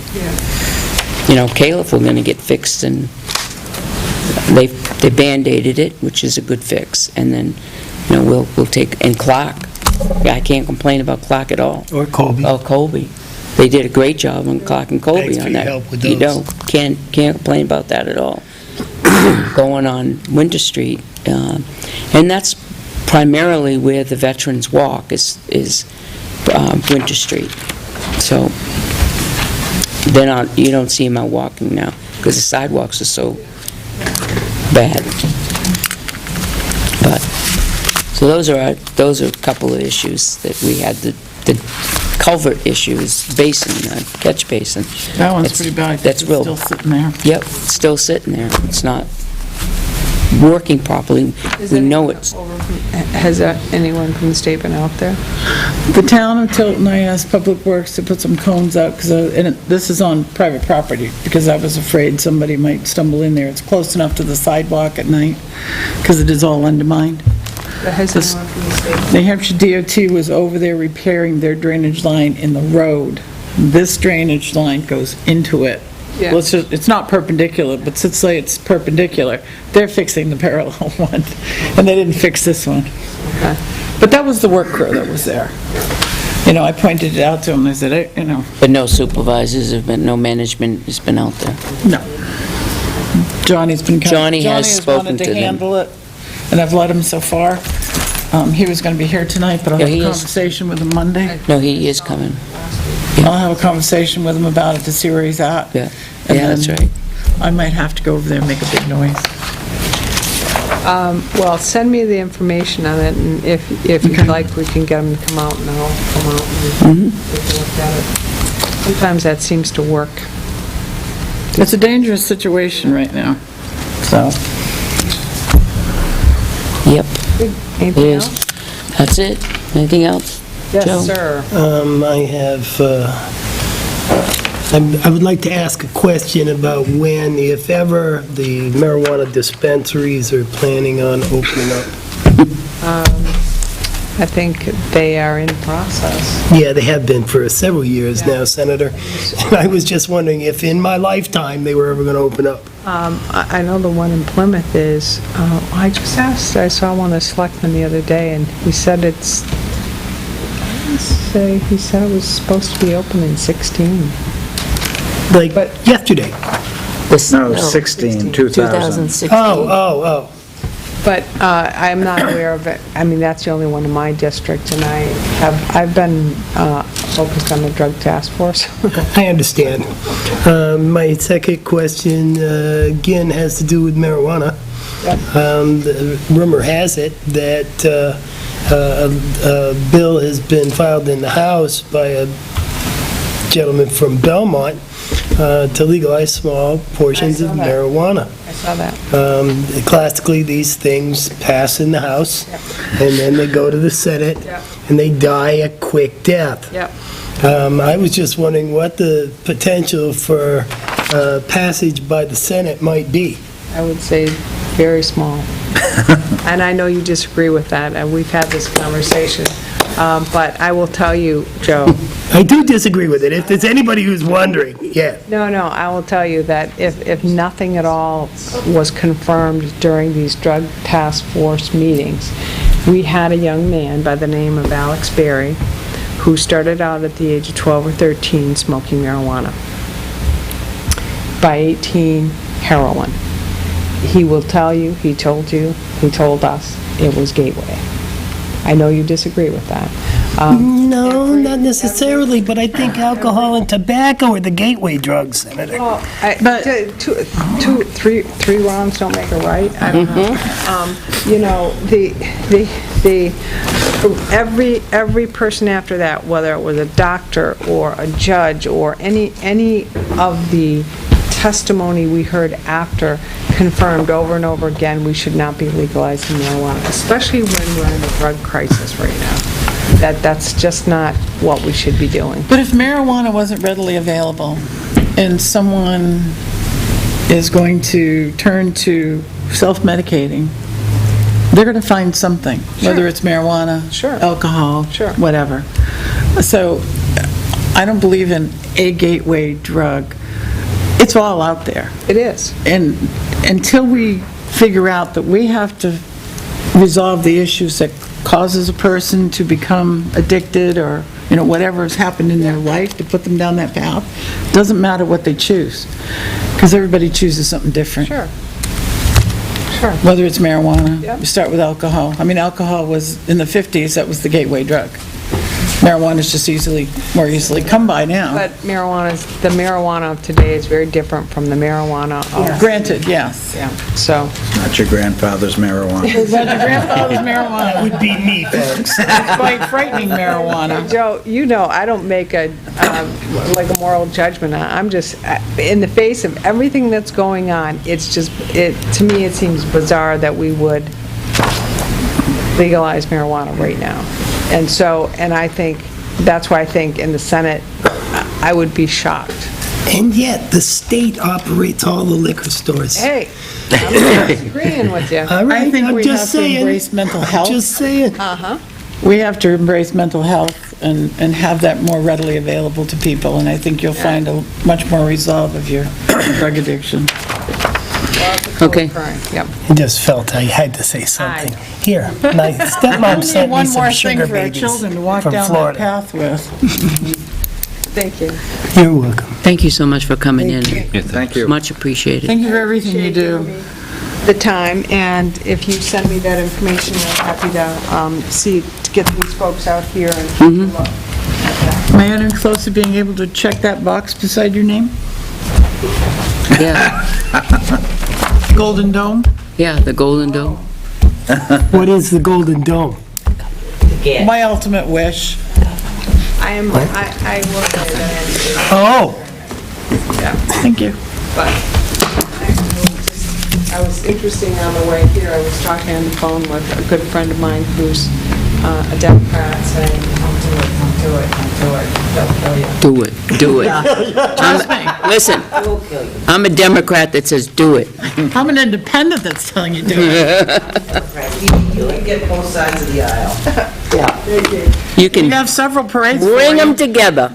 Speaker 4: You know, Caleb, we're gonna get fixed, and they Band-Aided it, which is a good fix, and then, you know, we'll take, and Clark, I can't complain about Clark at all.
Speaker 1: Or Colby.
Speaker 4: Oh, Colby. They did a great job on Clark and Colby
Speaker 1: Thanks for
Speaker 4: on
Speaker 1: your
Speaker 4: that.
Speaker 1: help with
Speaker 4: You
Speaker 1: those.
Speaker 4: don't, can't complain about that at all. Going on Winter Street, and that's primarily where the Veterans Walk is Winter Street. So, you don't see them out walking now, because the sidewalks are so bad. But, so those are a couple of issues that we had, the culvert issue is basin, catch basin.
Speaker 3: That one's
Speaker 4: It's-
Speaker 3: pretty bad.
Speaker 4: That's
Speaker 3: It's
Speaker 4: real.
Speaker 3: still sitting there.
Speaker 4: Yep, it's still sitting there. It's not working properly. We know it's,
Speaker 2: Has anyone from the state been out there?
Speaker 3: The town of Tilton, I asked Public Works to put some cones out, this is on private property, because I was afraid somebody might stumble in there. It's close enough to the sidewalk at night, because it is all undermined.
Speaker 2: Has anyone from the state?
Speaker 3: New Hampshire DOT was over there repairing their drainage line in the road. This drainage line goes into it.
Speaker 2: Yeah.
Speaker 3: Well, it's not perpendicular, but let's say it's perpendicular. They're fixing the parallel one, and they didn't fix this one.
Speaker 2: Okay.
Speaker 3: But that was the work crew that was there. I pointed it out to them, I said,
Speaker 4: but no supervisors have been, no management has been out there.
Speaker 3: no. Johnny's been
Speaker 4: Johnny has spoken
Speaker 3: wanted
Speaker 4: to
Speaker 3: to
Speaker 4: them.
Speaker 3: handle it, and I've let him so far. He was going to be here tonight, but I'll
Speaker 4: Yeah,
Speaker 3: have
Speaker 4: he
Speaker 3: a
Speaker 4: is.
Speaker 3: conversation with him Monday.
Speaker 4: No, he is coming.
Speaker 3: I'll have a conversation with him about it to see where he's at.
Speaker 4: Yeah,
Speaker 3: And
Speaker 4: yeah, that's
Speaker 3: then
Speaker 4: right.
Speaker 3: I might have to go over there and make a big noise.
Speaker 2: Well, send me the information on it, and if you'd like, we can get them to come out, and I'll come out and take a look at it. Sometimes that seems to work.
Speaker 3: It's a dangerous situation right now, so.
Speaker 4: Yep, it
Speaker 2: Anything
Speaker 4: is.
Speaker 2: else?
Speaker 4: That's it. Anything else? Joe?
Speaker 2: Yes, sir.
Speaker 1: I have, I would like to ask a question about when, if ever, the marijuana dispensaries are planning on opening up.
Speaker 2: I think they are in process.
Speaker 1: Yeah, they have been for several years now, Senator. And I was just wondering if in my lifetime they were ever going to open up.
Speaker 2: I know the one in Plymouth is, I just asked, I saw one of the selectmen the other day, and he said he said it was supposed to be open in 16.
Speaker 1: Like,
Speaker 2: But-
Speaker 1: yesterday.
Speaker 5: No, 16, 2000.
Speaker 4: 2016.
Speaker 1: Oh.
Speaker 2: But I'm not aware of it. I mean, that's the only one in my district, and I've been focused on the drug task force.
Speaker 1: I understand. My second question, again, has to do with marijuana. The rumor has it that a bill has been filed in the House by a gentleman from Belmont to legalize small portions of
Speaker 2: I saw that.
Speaker 1: marijuana.
Speaker 2: I saw that.
Speaker 1: Classically, these things pass in the House, and then they go to the Senate,
Speaker 2: Yep.
Speaker 1: and they die a quick death.
Speaker 2: Yep.
Speaker 1: I was just wondering what the potential for passage by the Senate might be.
Speaker 2: I would say very small. And I know you disagree with that, and we've had this conversation. But I will tell you, Joe,
Speaker 1: I do disagree with it, if there's anybody who's wondering, yeah.
Speaker 2: no, I will tell you that if nothing at all was confirmed during these drug task force meetings, we had a young man by the name of Alex Berry who started out at the age of 12 or 13 smoking marijuana. By 18, heroin. He will tell you, he told us, it was Gateway. I know you disagree with that.
Speaker 1: No, not necessarily, but I think alcohol and tobacco are the gateway drugs, Senator.
Speaker 2: But three wrongs don't make a right. I don't know. You know, every person after that, whether it was a doctor or a judge or any of the testimony we heard after, confirmed over and over again, we should not be legalizing marijuana, especially when we're in a drug crisis right now. That's just not what we should be doing.
Speaker 3: But if marijuana wasn't readily available, and someone is going to turn to self-medicating, they're going to find something, whether it's marijuana,
Speaker 2: Sure.
Speaker 3: alcohol,
Speaker 2: Sure.
Speaker 3: whatever. So I don't believe in a gateway drug. It's all out there.
Speaker 2: It is.
Speaker 3: And until we figure out that we have to resolve the issues that causes a person to become addicted or, whatever has happened in their life to put them down that path, doesn't matter what they choose, because everybody chooses something different.
Speaker 2: Sure.
Speaker 3: Whether it's marijuana,
Speaker 2: Yep.
Speaker 3: you start with alcohol. I mean, alcohol was, in the 50s, that was the gateway drug. Marijuana's just more easily come by now.
Speaker 2: But the marijuana of today is very different from the marijuana of...
Speaker 3: Granted, yes.
Speaker 2: Yeah, so,
Speaker 5: Not your grandfather's marijuana.
Speaker 3: Is that your grandfather's marijuana?
Speaker 1: Would be me, folks.
Speaker 3: It's quite frightening marijuana.
Speaker 2: Joe, you know, I don't make a moral judgment. I'm just, in the face of everything that's going on, it's just, to me, it seems bizarre that we would legalize marijuana right now. And so, and I think, that's why I think in the Senate, I would be shocked.
Speaker 1: And yet, the state operates all the liquor stores.
Speaker 2: Hey, I'm not disagreeing with you.
Speaker 1: All right,
Speaker 3: I think
Speaker 1: I'm
Speaker 3: we
Speaker 1: just
Speaker 3: have to
Speaker 1: saying.
Speaker 3: embrace mental health.
Speaker 1: Just saying.
Speaker 3: We have to embrace mental health and have that more readily available to people, and I think you'll find a much more resolve of your drug addiction.
Speaker 4: Okay.
Speaker 2: Yep.
Speaker 1: I just felt I had to say something. Here, my stepmom sent me
Speaker 3: One more
Speaker 1: some
Speaker 3: thing
Speaker 1: sugar
Speaker 3: for our
Speaker 1: babies
Speaker 3: children to walk
Speaker 1: from
Speaker 3: down that
Speaker 1: Florida.
Speaker 3: path with.
Speaker 2: Thank you.
Speaker 1: You're welcome.
Speaker 4: Thank you so much for coming in.
Speaker 5: Thank you.
Speaker 4: Much appreciated.
Speaker 3: Thank you for everything you do.
Speaker 2: The time, and if you send me that information, I'm happy to get these folks out here and take a look.
Speaker 3: Am I getting close to being able to check that box beside your name?
Speaker 4: Yeah,
Speaker 3: Golden Dome?
Speaker 4: yeah, the Golden Dome.
Speaker 1: What is the Golden Dome?
Speaker 3: My ultimate wish.
Speaker 2: I will say that,
Speaker 1: Oh,
Speaker 3: Thank you.
Speaker 2: but I was interesting on the way here, I was talking on the phone with a good friend of mine who's a Democrat saying, don't do it, they'll kill you.
Speaker 4: Do it, do it. Listen, I'm a Democrat that says do it.
Speaker 3: I'm an independent that's telling you to do it.
Speaker 7: You can get both sides of the aisle.
Speaker 4: You
Speaker 3: You
Speaker 4: can
Speaker 3: have several parades for
Speaker 4: bring
Speaker 3: you.
Speaker 4: them together.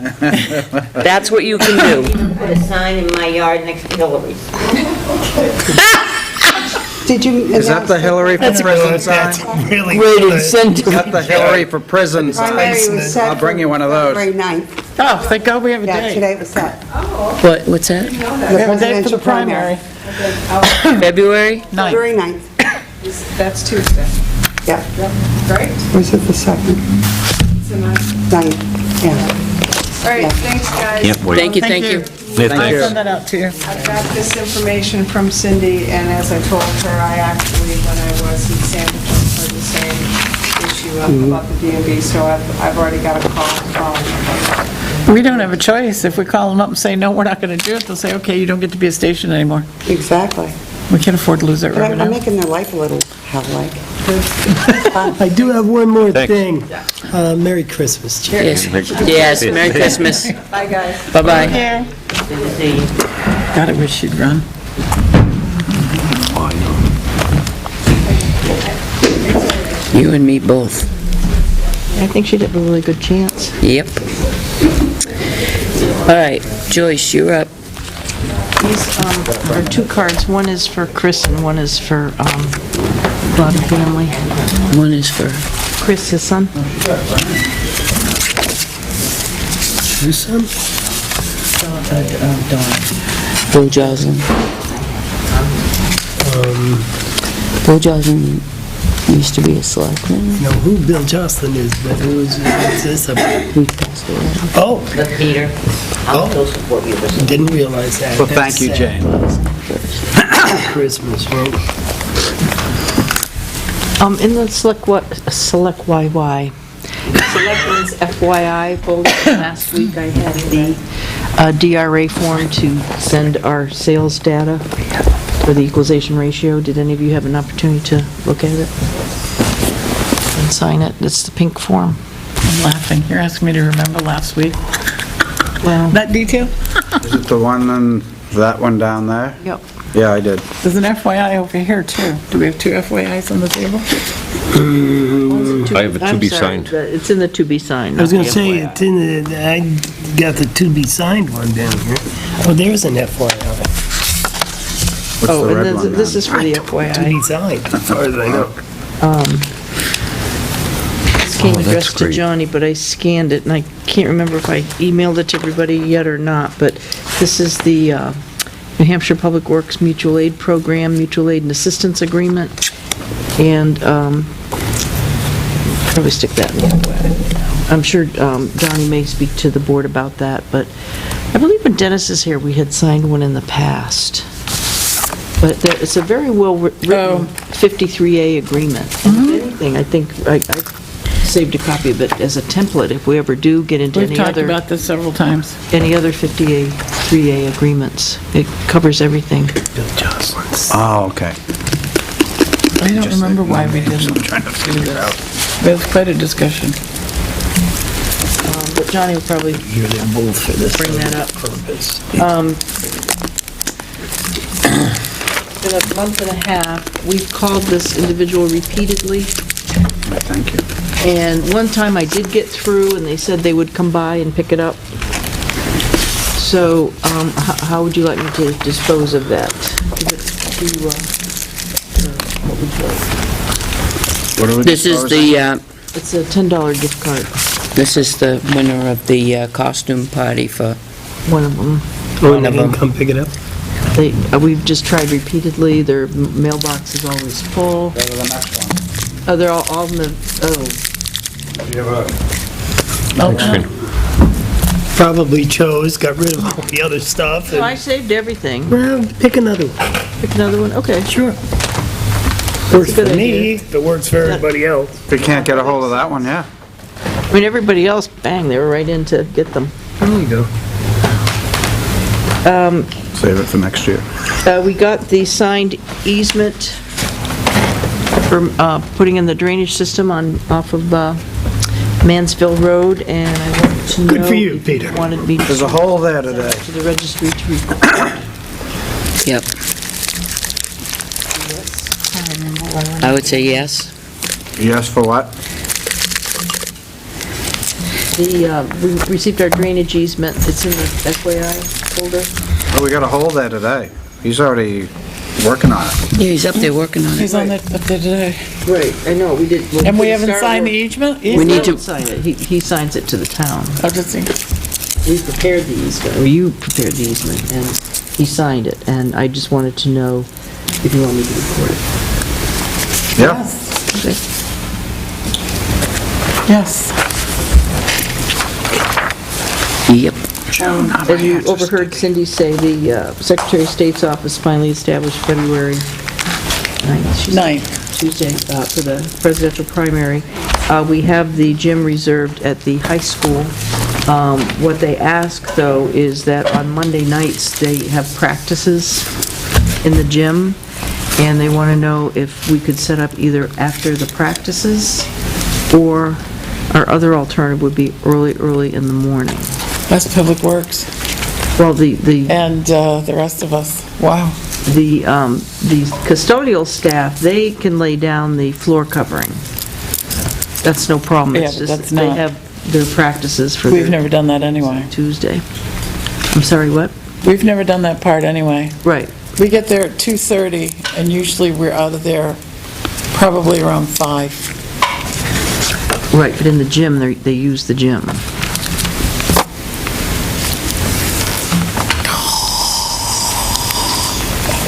Speaker 4: That's what you can do.
Speaker 7: Put a sign in my yard next to Hillary's.
Speaker 8: Did you
Speaker 5: Is that the Hillary for prison sign?
Speaker 1: that's really
Speaker 4: Ready to
Speaker 1: good.
Speaker 4: send
Speaker 5: Is that the Hillary for prison
Speaker 8: primary
Speaker 5: sign?
Speaker 8: was set
Speaker 5: I'll bring you one of those.
Speaker 8: February 9th.
Speaker 3: Oh, thank God we have a
Speaker 8: Yeah,
Speaker 3: day.
Speaker 8: today was set.
Speaker 4: What's that?
Speaker 8: The
Speaker 3: We have a day for
Speaker 8: presidential
Speaker 3: the primary.
Speaker 4: February?
Speaker 3: Ninth.
Speaker 8: February 9th.
Speaker 2: That's Tuesday,
Speaker 8: Yeah.
Speaker 2: right?
Speaker 8: Was it the 2nd?
Speaker 2: It's a nice-
Speaker 8: 9th, yeah.
Speaker 2: All right, thanks, guys.
Speaker 6: Can't wait.
Speaker 4: Thank you, thank you.
Speaker 6: Yeah,
Speaker 3: I'll
Speaker 6: thanks.
Speaker 3: send that out to you.
Speaker 2: I got this information from Cindy, and as I told her, I actually, when I was in Sanderson, heard the same issue about the DMV, so I've already got a call from
Speaker 3: We don't have a choice. If we call them up and say, no, we're not going to do it, they'll say, okay, you don't get to be a station anymore.
Speaker 8: Exactly.
Speaker 3: We can't afford to lose that
Speaker 8: But I'm
Speaker 3: revenue.
Speaker 8: making their life a little hell-like.
Speaker 1: I do have one more
Speaker 6: Thanks.
Speaker 1: thing. Merry Christmas, Chief.
Speaker 4: Yes, yes, Merry Christmas.
Speaker 2: Bye, guys.
Speaker 4: Bye-bye.
Speaker 3: Yeah.
Speaker 7: Good to see you.
Speaker 3: God, I wish she'd run.
Speaker 4: You and me both.
Speaker 9: I think she'd have a really good chance.
Speaker 4: Yep. All right, Joyce, you're up.
Speaker 9: These are two cards. One is for Chris and one is for Blood Family.
Speaker 4: One is for,
Speaker 9: Chris, his son.
Speaker 1: Who's son?
Speaker 4: Bill Joslin. Bill Joslin used to be a selectman.
Speaker 1: Know who Bill Jocelyn is, but what's this about?
Speaker 4: He passed away.
Speaker 1: Oh,
Speaker 7: But Peter, I'll still support you. Listen.
Speaker 1: didn't realize that.
Speaker 5: Well, thank you,
Speaker 1: That's
Speaker 5: Jane.
Speaker 1: sad. Christmas, right?
Speaker 9: In the Select YY, Selectmen's FYI bulletin last week, I had the DRA form to send our sales data for the equalization ratio. Did any of you have an opportunity to look at it and sign it? It's the pink form.
Speaker 3: I'm laughing. You're asking me to remember last week.
Speaker 9: Well,
Speaker 3: That detail?
Speaker 5: Is it the one and that one down there?
Speaker 9: yep.
Speaker 5: Yeah, I did.
Speaker 3: There's an FYI over here, too. Do we have two FYIs on the table?
Speaker 6: I have a to
Speaker 9: I'm
Speaker 6: be
Speaker 9: sorry,
Speaker 6: signed.
Speaker 9: It's in the to be signed.
Speaker 1: I was
Speaker 9: not
Speaker 1: gonna
Speaker 9: the
Speaker 1: say,
Speaker 9: FYI.
Speaker 1: it's in the, I got the to-be signed one down here. Oh, there's an FYI.
Speaker 5: What's
Speaker 9: Oh,
Speaker 5: the red
Speaker 9: and
Speaker 5: one
Speaker 9: then this
Speaker 5: then?
Speaker 9: is for the
Speaker 1: To
Speaker 9: FYI.
Speaker 1: be signed, as far as I know.
Speaker 9: This came
Speaker 6: Oh, that's
Speaker 9: addressed to
Speaker 6: great.
Speaker 9: Johnny, but I scanned it, and I can't remember if I emailed it to everybody yet or not, but this is the New Hampshire Public Works Mutual Aid Program, Mutual Aid and Assistance Agreement, and Probably stick that in the I'm sure Donnie may speak to the board about that, but I believe when Dennis is here, we had signed one in the past. But it's a very well-written 53A agreement. And if anything, I think, I saved a copy of it as a template if we ever do get into
Speaker 3: We've
Speaker 9: any
Speaker 3: talked
Speaker 9: other
Speaker 3: about this several times.
Speaker 9: 53A agreements. It covers everything.
Speaker 5: Oh, okay.
Speaker 3: I don't remember why we didn't.
Speaker 5: I'm trying to figure it out.
Speaker 3: It was quite a discussion.
Speaker 9: But Johnny will probably
Speaker 1: You're both for this
Speaker 9: bring that up.
Speaker 1: purpose.
Speaker 9: In a month and a half, we've called this individual repeatedly,
Speaker 5: Thank you.
Speaker 9: and one time I did get through, and they said they would come by and pick it up. So, how would you like me to dispose of that? Give it to, what would you like?
Speaker 5: What are we
Speaker 4: This is
Speaker 5: disposing?
Speaker 9: It's a $10 gift card,
Speaker 4: this is the winner of the costume party for,
Speaker 9: one of them.
Speaker 1: When they didn't come pick it up?
Speaker 9: We've just tried repeatedly, their mailbox is always full.
Speaker 5: Go to the next one.
Speaker 9: Oh, they're all in the,
Speaker 5: Do you have
Speaker 1: Probably chose, got rid of all the other stuff.
Speaker 9: so I saved everything.
Speaker 1: Well, pick another one.
Speaker 9: Pick another one, okay.
Speaker 1: Sure. Works
Speaker 9: good
Speaker 1: for me,
Speaker 9: idea.
Speaker 1: if it works for everybody else.
Speaker 5: If you can't get a hold of that one, yeah.
Speaker 9: I mean, everybody else, bang, they were right in to get them.
Speaker 1: There you go.
Speaker 5: Save it for next year.
Speaker 9: We got the signed easement for putting in the drainage system off of Mansfield Road, and I wanted to know...
Speaker 1: Good for you,
Speaker 9: if
Speaker 1: Peter.
Speaker 9: Wanted me to...
Speaker 5: There's a hole there today.
Speaker 9: To the registry to record.
Speaker 4: yep, I would say yes.
Speaker 5: Yes for what?
Speaker 9: We received our drainage easement, it's in the FYI folder.
Speaker 5: Oh, we got a hole there today. He's already working on it.
Speaker 4: Yeah, he's up there working on
Speaker 3: He's
Speaker 4: it.
Speaker 3: on it up there today.
Speaker 9: Right, I know, we did...
Speaker 3: And we haven't signed the easement?
Speaker 4: We need to-
Speaker 9: Sign it, he signs it to the town.
Speaker 3: I'll just think.
Speaker 9: We prepared the easement, or you prepared the easement, and he signed it, and I just wanted to know if you want me to record it.
Speaker 5: Yeah.
Speaker 9: Okay.
Speaker 3: Yes.
Speaker 4: Yep.
Speaker 9: As you overheard Cindy say, the Secretary of State's office finally established February 9th. she said,
Speaker 3: 9th.
Speaker 9: Tuesday, for the presidential primary. We have the gym reserved at the high school. What they ask, though, is that on Monday nights, they have practices in the gym, and they want to know if we could set up either after the practices, or our other alternative would be early in the morning.
Speaker 3: That's Public Works.
Speaker 9: Well, the
Speaker 3: And the rest of us. Wow.
Speaker 9: the custodial staff, they can lay down the floor covering. That's no problem.
Speaker 3: Yeah,
Speaker 9: It's
Speaker 3: but
Speaker 9: just
Speaker 3: that's
Speaker 9: they
Speaker 3: not-
Speaker 9: have their practices for
Speaker 3: We've
Speaker 9: their
Speaker 3: never done that anyway.
Speaker 9: Tuesday. I'm sorry, what?
Speaker 3: We've never done that part anyway.
Speaker 9: Right.
Speaker 3: We get there at 2:30, and usually we're out of there probably around 5.
Speaker 9: Right, but in the gym, they use the gym.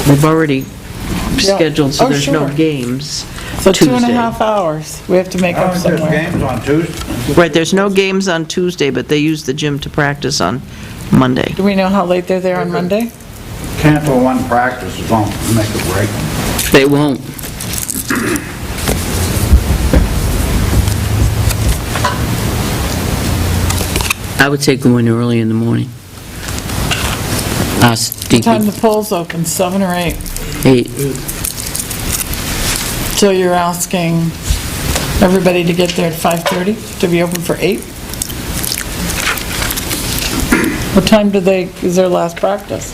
Speaker 9: They've already scheduled, so
Speaker 3: Oh,
Speaker 9: there's no
Speaker 3: sure.
Speaker 9: games
Speaker 3: So
Speaker 9: Tuesday.
Speaker 3: 2.5 hours we have to make up somewhere.
Speaker 5: games on Tuesday.
Speaker 9: Right, there's no games on Tuesday, but they use the gym to practice on Monday.
Speaker 3: Do we know how late they're there on Monday?
Speaker 5: Cancel one practice, it won't make a break.
Speaker 4: They won't. I would say go in early in the morning. Ask
Speaker 3: What time
Speaker 4: DP,
Speaker 3: the polls open, 7 or 8?
Speaker 4: 8,
Speaker 3: So you're asking everybody to get there at 5:30 to be open for 8? What time is their last practice?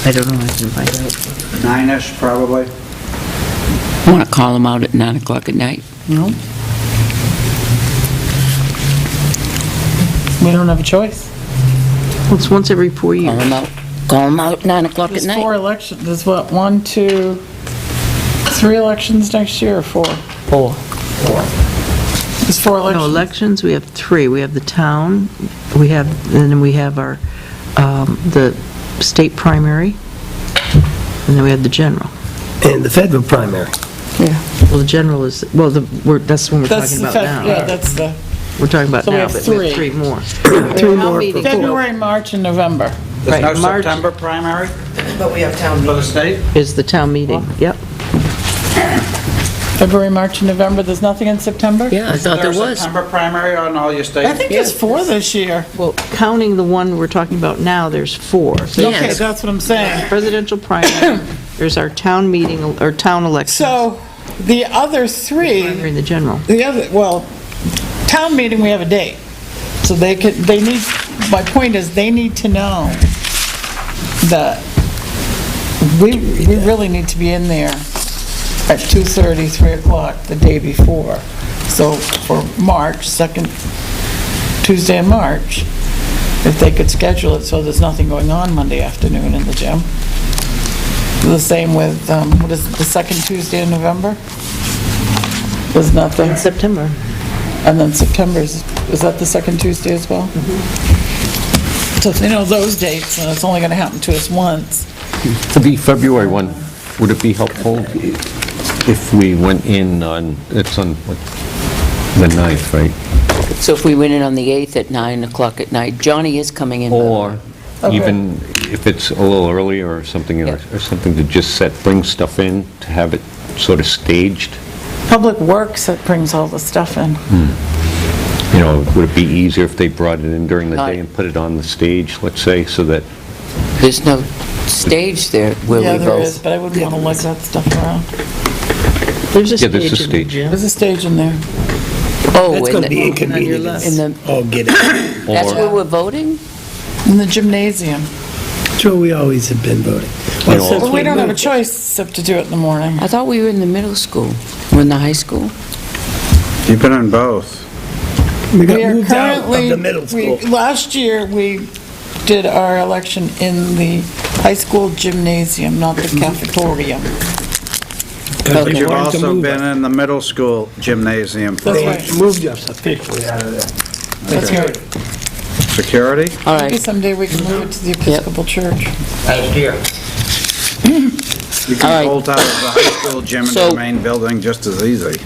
Speaker 9: I don't know, I can find out.
Speaker 5: 9-ish, probably.
Speaker 4: I want to call them out at 9 o'clock at night.
Speaker 3: No. We don't have a choice.
Speaker 9: Well, it's once every 4
Speaker 4: Call
Speaker 9: years.
Speaker 4: them out. Call them out at 9 o'clock at
Speaker 3: There's 4
Speaker 4: night.
Speaker 3: elections, there's what, 1, 2, 3 elections next year or 4?
Speaker 9: 4.
Speaker 3: There's 4
Speaker 9: No,
Speaker 3: elections.
Speaker 9: elections, we have 3. We have the town, and then we have our, the state primary, and then we have the general.
Speaker 1: And the federal primary.
Speaker 3: Yeah.
Speaker 9: Well, the general is, well, that's what we're
Speaker 3: That's
Speaker 9: talking
Speaker 3: the,
Speaker 9: about now.
Speaker 3: yeah, that's the
Speaker 9: We're talking about
Speaker 3: So we
Speaker 9: now,
Speaker 3: have
Speaker 9: but we have
Speaker 3: three.
Speaker 9: 3 more.
Speaker 1: Three
Speaker 9: Town
Speaker 1: more.
Speaker 9: meeting.
Speaker 3: February, March, and November.
Speaker 5: There's no
Speaker 9: Right, March-
Speaker 5: September primary
Speaker 7: But we have town
Speaker 5: for the state?
Speaker 9: Is the town meeting, yep.
Speaker 3: February, March, and November, there's nothing in September?
Speaker 4: Yeah, I thought there
Speaker 5: Is there a
Speaker 4: was.
Speaker 5: September primary on all your state?
Speaker 3: I think there's 4 this year.
Speaker 9: Well, counting the one we're talking about now, there's 4. So
Speaker 3: Okay,
Speaker 4: Yes.
Speaker 3: that's what I'm saying.
Speaker 9: presidential primary, there's our town meeting, or town elections,
Speaker 3: So, the other 3,
Speaker 9: primary and the general.
Speaker 3: town meeting, we have a date. So they need, my point is, they need to know that we really need to be in there at 2:30, 3 o'clock the day before. So for March, second Tuesday in March, if they could schedule it so there's nothing going on Monday afternoon in the gym. The same with, what is it, the second Tuesday in November? There's nothing.
Speaker 9: In September.
Speaker 3: And then September's, is that the second Tuesday as well? So if they know those dates, and it's only going to happen to us once.
Speaker 6: For the February one, would it be helpful if we went in on, it's on what, the 9th, right?
Speaker 4: So if we went in on the 8th at 9 o'clock at night, Johnny is coming in. by the way.
Speaker 6: Or even if it's a little earlier or something, or something to just bring stuff in, to have it sort of staged.
Speaker 3: Public Works that brings all the stuff in.
Speaker 6: You know, would it be easier if they brought it in during the
Speaker 4: Not-
Speaker 6: day and put it on the stage, let's say, so that,
Speaker 4: There's no stage there where
Speaker 3: Yeah,
Speaker 4: we
Speaker 3: there is,
Speaker 4: both.
Speaker 3: but I wouldn't want to lug that stuff around.
Speaker 9: There's a
Speaker 6: Yeah, there's a
Speaker 9: stage in the
Speaker 6: stage.
Speaker 9: gym.
Speaker 3: There's a stage in there.
Speaker 4: Oh,
Speaker 1: That's
Speaker 4: in
Speaker 1: gonna be
Speaker 4: the,
Speaker 1: inconvenient.
Speaker 4: in the,
Speaker 1: Oh, get it.
Speaker 4: that's
Speaker 6: or,
Speaker 4: where we're voting?
Speaker 3: In the gymnasium.
Speaker 1: That's where we always have been voting.
Speaker 6: You know,
Speaker 1: since
Speaker 3: Well, we don't have a
Speaker 1: moved it.
Speaker 3: choice except to do it in the morning.
Speaker 4: I thought we were in the middle school. We're in the high school?
Speaker 5: You've been in both.
Speaker 1: We got
Speaker 3: We are
Speaker 1: moved out of
Speaker 3: currently,
Speaker 1: the middle school.
Speaker 3: last year, we did our election in the high school gymnasium, not the cafetorium.
Speaker 1: Because
Speaker 5: But
Speaker 1: they
Speaker 5: you've
Speaker 1: wanted to
Speaker 5: also
Speaker 1: move
Speaker 5: been
Speaker 1: us.
Speaker 5: in the middle school gymnasium for
Speaker 3: That's
Speaker 1: They
Speaker 3: right.
Speaker 1: moved us officially out of there.
Speaker 3: That's right.
Speaker 5: security?
Speaker 4: All
Speaker 3: Maybe
Speaker 4: right,
Speaker 3: someday we can move it to the Episcopal Church.
Speaker 5: You
Speaker 4: All right.
Speaker 5: can bolt out of the high school gym into
Speaker 4: So-
Speaker 5: the main building just as easy.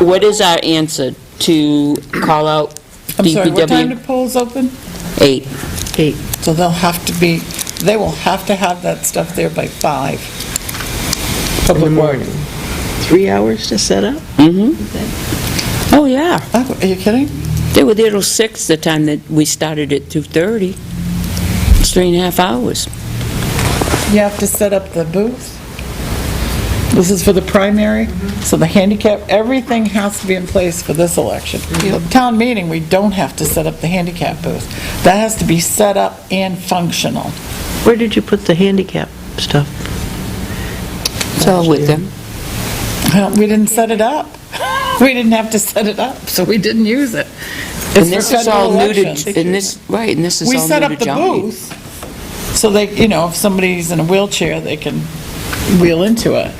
Speaker 4: what is our answer to call out
Speaker 3: I'm sorry, what time do
Speaker 4: DPW?
Speaker 3: polls open?
Speaker 4: 8.
Speaker 9: 8.
Speaker 3: So they'll have to be, they will have to have that stuff there by 5.
Speaker 9: In the
Speaker 3: Public
Speaker 9: morning.
Speaker 3: Works.
Speaker 9: 3 hours to set up?
Speaker 4: Oh, yeah.
Speaker 3: Oh, are you kidding?
Speaker 4: They were there till 6 the time that we started at 2:30. It's 3.5 hours.
Speaker 3: You have to set up the booth. This is for the primary, so the handicap, everything has to be in place for this election. The town meeting, we don't have to set up the handicap booth. That has to be set up and functional.
Speaker 9: Where did you put the handicap stuff?
Speaker 4: It's all with them.
Speaker 3: Well, we didn't set it up. We didn't have to set it up, so we didn't use it. It's
Speaker 4: And
Speaker 3: for
Speaker 4: this is
Speaker 3: federal
Speaker 4: all new
Speaker 3: elections.
Speaker 4: to, and this, right, and this is
Speaker 3: We
Speaker 4: all
Speaker 3: set
Speaker 4: new
Speaker 3: up
Speaker 4: to
Speaker 3: the
Speaker 4: Johnny.
Speaker 3: booth, so they, if somebody's in a wheelchair, they can wheel into it.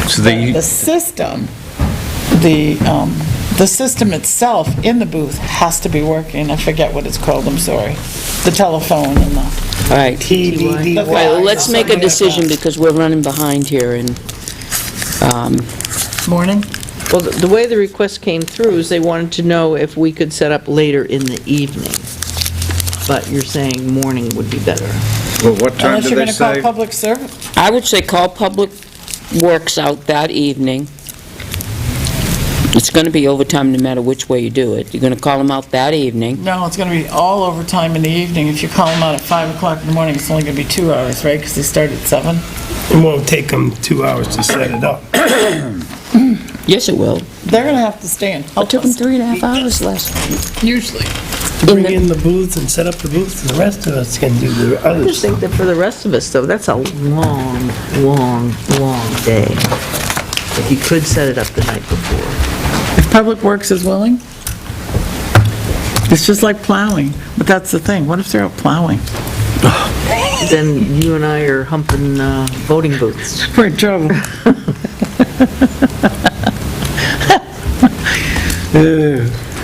Speaker 6: so they,
Speaker 3: The system, the system itself in the booth has to be working. I forget what it's called, I'm sorry. The telephone and the,
Speaker 4: All right.
Speaker 1: TBD.
Speaker 4: All right, well, let's make a decision because we're running behind here and,
Speaker 3: morning?
Speaker 9: Well, the way the request came through is they wanted to know if we could set up later in the evening. But you're saying morning would be better.
Speaker 5: Well, what time
Speaker 3: Unless
Speaker 5: did
Speaker 3: you're
Speaker 5: they
Speaker 3: going to call
Speaker 5: say?
Speaker 3: public service.
Speaker 4: I would say call Public Works out that evening. It's gonna be overtime no matter which way you do it. You're gonna call them out that evening.
Speaker 3: No, it's going to be all overtime in the evening. If you call them out at 5 o'clock in the morning, it's only going to be 2 hours, right? Because they start at 7.
Speaker 1: It won't take them 2 hours to set it up.
Speaker 4: Yes, it will.
Speaker 3: They're going to have to stay and
Speaker 4: It
Speaker 3: help
Speaker 4: took them
Speaker 3: us,
Speaker 4: 3.5 hours last.
Speaker 3: usually.
Speaker 1: Bring in the booths and set up the booths, and the rest of us can do the
Speaker 9: I
Speaker 1: other
Speaker 9: just think
Speaker 1: stuff.
Speaker 9: that for the rest of us, though, that's a long, long, long day. If you could set it up the night before.
Speaker 3: If Public Works is willing, it's just like plowing. But that's the thing. What if they're out plowing?
Speaker 9: Then you and I are humping voting booths.
Speaker 3: We're in trouble.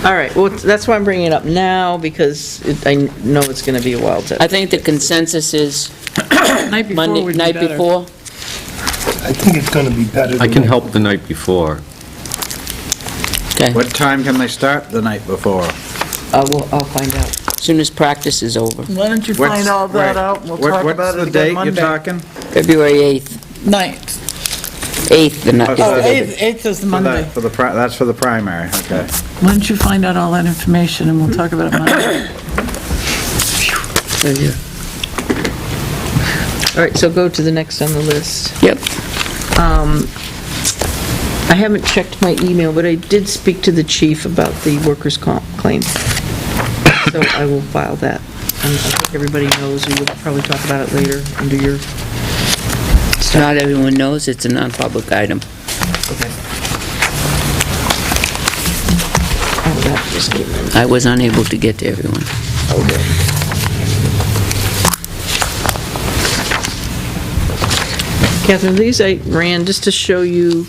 Speaker 9: All right, well, that's why I'm bringing it up now, because I know it's going to be a while to...
Speaker 4: I think the consensus is
Speaker 3: Night before
Speaker 4: Monday,
Speaker 3: would be
Speaker 4: night
Speaker 3: better.
Speaker 4: before.
Speaker 1: I think it's gonna be better.
Speaker 6: I
Speaker 1: than
Speaker 6: can
Speaker 1: that.
Speaker 6: help the night before.
Speaker 4: Okay,
Speaker 5: What time can they start the night before?
Speaker 9: I'll find out.
Speaker 4: as soon as practice is over.
Speaker 3: Why don't you
Speaker 5: What's-
Speaker 3: find all that
Speaker 5: right.
Speaker 3: out, and we'll
Speaker 5: What-
Speaker 3: talk about it
Speaker 5: What's the
Speaker 3: again
Speaker 5: date
Speaker 3: Monday.
Speaker 5: you're talking?
Speaker 4: February 8th.
Speaker 3: 9th.
Speaker 4: 8th, the night.
Speaker 5: Oh,
Speaker 3: Oh, 8th is the Monday.
Speaker 5: For the, that's for the primary, okay.
Speaker 3: Why don't you find out all that information, and we'll talk about it Monday.
Speaker 9: All right, so go to the next on the list.
Speaker 4: Yep.
Speaker 9: I haven't checked my email, but I did speak to the chief about the workers' comp claim. So I will file that. And I think everybody knows, we will probably talk about it later under your,
Speaker 4: Not everyone knows it's a non-public item.
Speaker 9: okay. Oh, that just came in.
Speaker 4: I was unable to get to everyone.
Speaker 9: Okay. Catherine, these I ran just to show you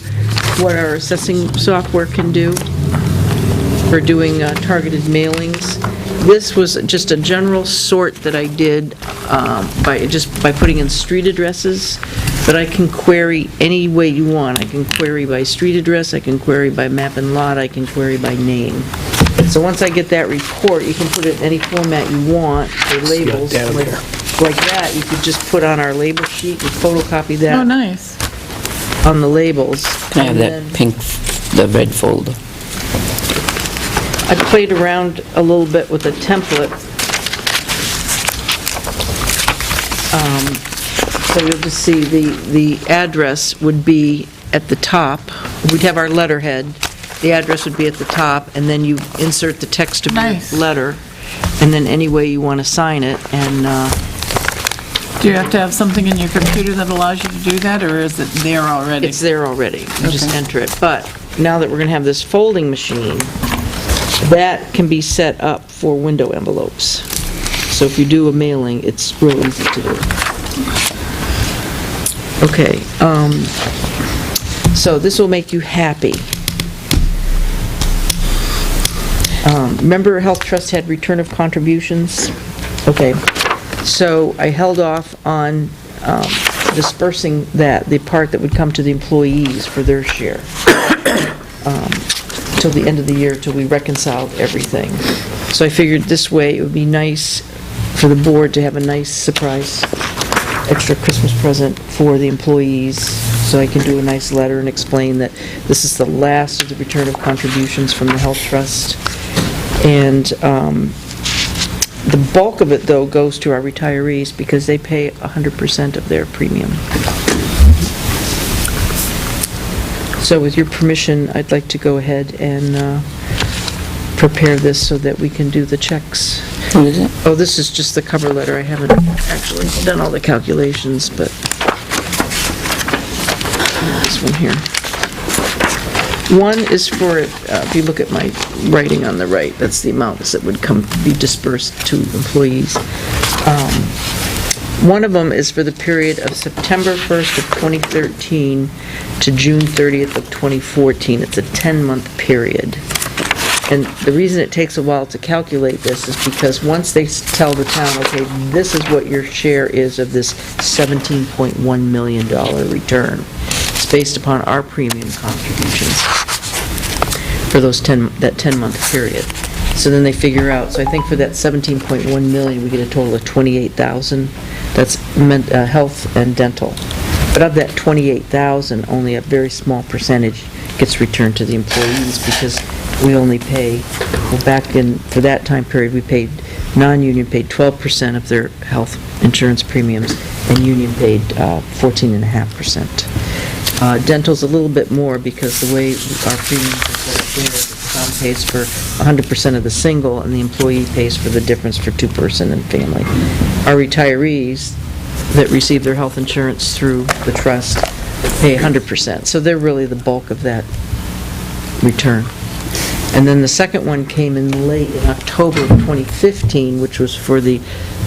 Speaker 9: what our assessing software can do for doing targeted mailings. This was just a general sort that I did by putting in street addresses, but I can query any way you want. I can query by street address, I can query by map and lot, I can query by name. So once I get that report, you can put it in any format you want, for labels.
Speaker 1: down there.
Speaker 9: Like that, you could just put on our label sheet, and photocopy
Speaker 3: Oh,
Speaker 9: that
Speaker 3: nice.
Speaker 9: on the labels.
Speaker 4: Can I have
Speaker 9: And
Speaker 4: that
Speaker 9: then
Speaker 4: pink, the red folder?
Speaker 9: I played around a little bit with a template. So you'll just see the address would be at the top. We'd have our letterhead. The address would be at the top, and then you insert the text of
Speaker 3: Nice.
Speaker 9: your letter, and then any way you want to sign it, and
Speaker 3: Do you have to have something in your computer that allows you to do that, or is it there already?
Speaker 9: it's there already. You just
Speaker 3: Okay.
Speaker 9: enter it. But now that we're going to have this folding machine, that can be set up for window envelopes. So if you do a mailing, it's real easy to do. Okay, so this will make you happy. Remember Health Trust had return of contributions? Okay, so I held off on dispersing that, the part that would come to the employees for their share, till the end of the year, till we reconciled everything. So I figured this way it would be nice for the board to have a nice surprise extra Christmas present for the employees, so I can do a nice letter and explain that this is the last of the return of contributions from the Health Trust. And the bulk of it, though, goes to our retirees because they pay 100% of their premium. So with your permission, I'd like to go ahead and prepare this so that we can do the checks.
Speaker 4: What is it?
Speaker 9: Oh, this is just the cover letter. I haven't actually done all the calculations, but this one here. One is for, if you look at my writing on the right, that's the amounts that would be dispersed to employees. One of them is for the period of September 1st of 2013 to June 30th of 2014. It's a 10-month period. And the reason it takes a while to calculate this is because once they tell the town, okay, this is what your share is of this $17.1 million return, it's based upon our premium contributions for that 10-month period. So then they figure out, so I think for that 17.1 million, we get a total of 28,000. That's health and dental. But of that 28,000, only a very small percentage gets returned to the employees because we only pay, well, back in, for that time period, we paid, non-union paid 12% of their health insurance premiums, and union paid 14.5%. Dental's a little bit more because the way our premiums are set up there, the town pays for 100% of the single, and the employee pays for the difference for two-person and family. Our retirees that receive their health insurance through the trust pay 100%, so they're really the bulk of that return. And then the second one came in late in October of 2015, which was for the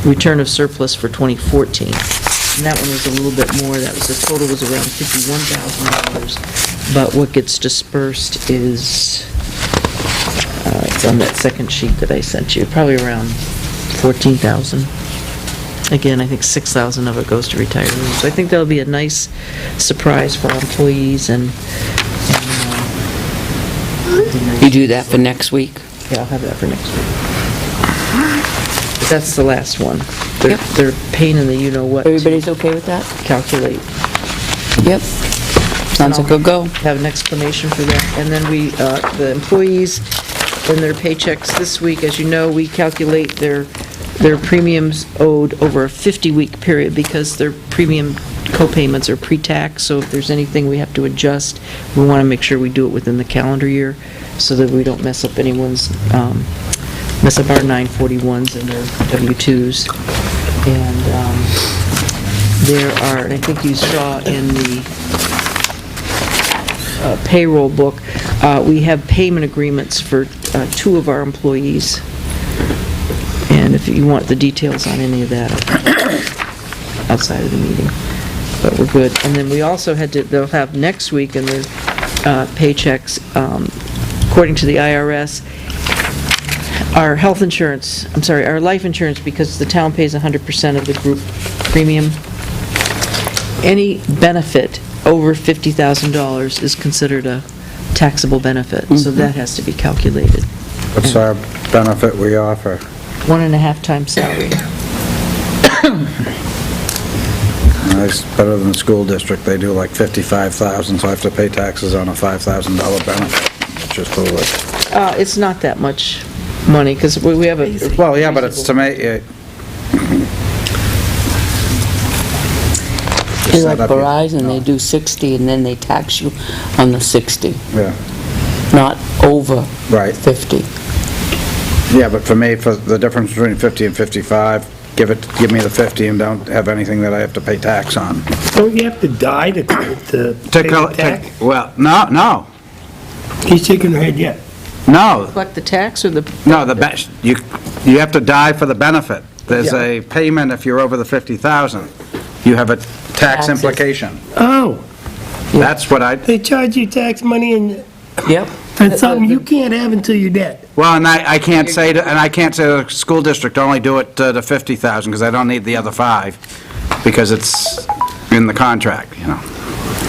Speaker 9: return of surplus for 2014. And that one was a little bit more. That was, the total was around $51,000. But what gets dispersed is, it's on that second sheet that I sent you, probably around $14,000. Again, I think 6,000 of it goes to retirees. So I think that'll be a nice surprise for our employees and
Speaker 4: You do that for next week?
Speaker 9: yeah, I'll have that for next week. That's the last one. They're,
Speaker 4: Yep.
Speaker 9: they're pain in the you-know-what to
Speaker 4: Everybody's okay with that?
Speaker 9: calculate.
Speaker 4: Yep. Sounds like a go.
Speaker 9: Have an explanation for that. And then the employees and their paychecks this week, as you know, we calculate their premiums owed over a 50-week period because their premium co-payments are pre-tax, so if there's anything we have to adjust, we want to make sure we do it within the calendar year so that we don't mess up our 941s and their W-2s. And there are, and I think you saw in the payroll book, we have payment agreements for 2 of our employees. And if you want the details on any of that, outside of the meeting, but we're good. And then we also they'll have next week in their paychecks, according to the IRS, our health insurance, our life insurance, because the town pays 100% of the group premium. Any benefit over $50,000 is considered a taxable benefit, so that has to be calculated.
Speaker 5: What's our benefit we offer?
Speaker 9: 1.5 times salary.
Speaker 5: It's better than the school district. They do like 55,000, so I have to pay taxes on a $5,000 benefit, which is foolish.
Speaker 9: It's not that much money, because we have a...
Speaker 5: Well, yeah, but it's to make it...
Speaker 4: It's like Verizon, they do 60 and then they tax you on the 60,
Speaker 5: Yeah,
Speaker 4: not over
Speaker 5: right.
Speaker 4: 50.
Speaker 5: Yeah, but for me, for the difference between 50 and 55, give me the 50 and don't have anything that I have to pay tax on.
Speaker 1: Don't you have to die to pay the tax?
Speaker 5: Well, no,
Speaker 1: He's shaking her head, yeah.
Speaker 5: no,
Speaker 9: Collect the tax or the...
Speaker 5: no, you have to die for the benefit. There's a payment if you're over the 50,000. You have a tax
Speaker 4: Taxes.
Speaker 5: implication.
Speaker 1: Oh,
Speaker 5: That's what
Speaker 1: they charge you tax money and
Speaker 4: Yep.
Speaker 1: that's something you can't have until you're dead.
Speaker 5: well, and I can't say to the school district, only do it to 50,000, because I don't need the other 5, because it's in the contract, you know.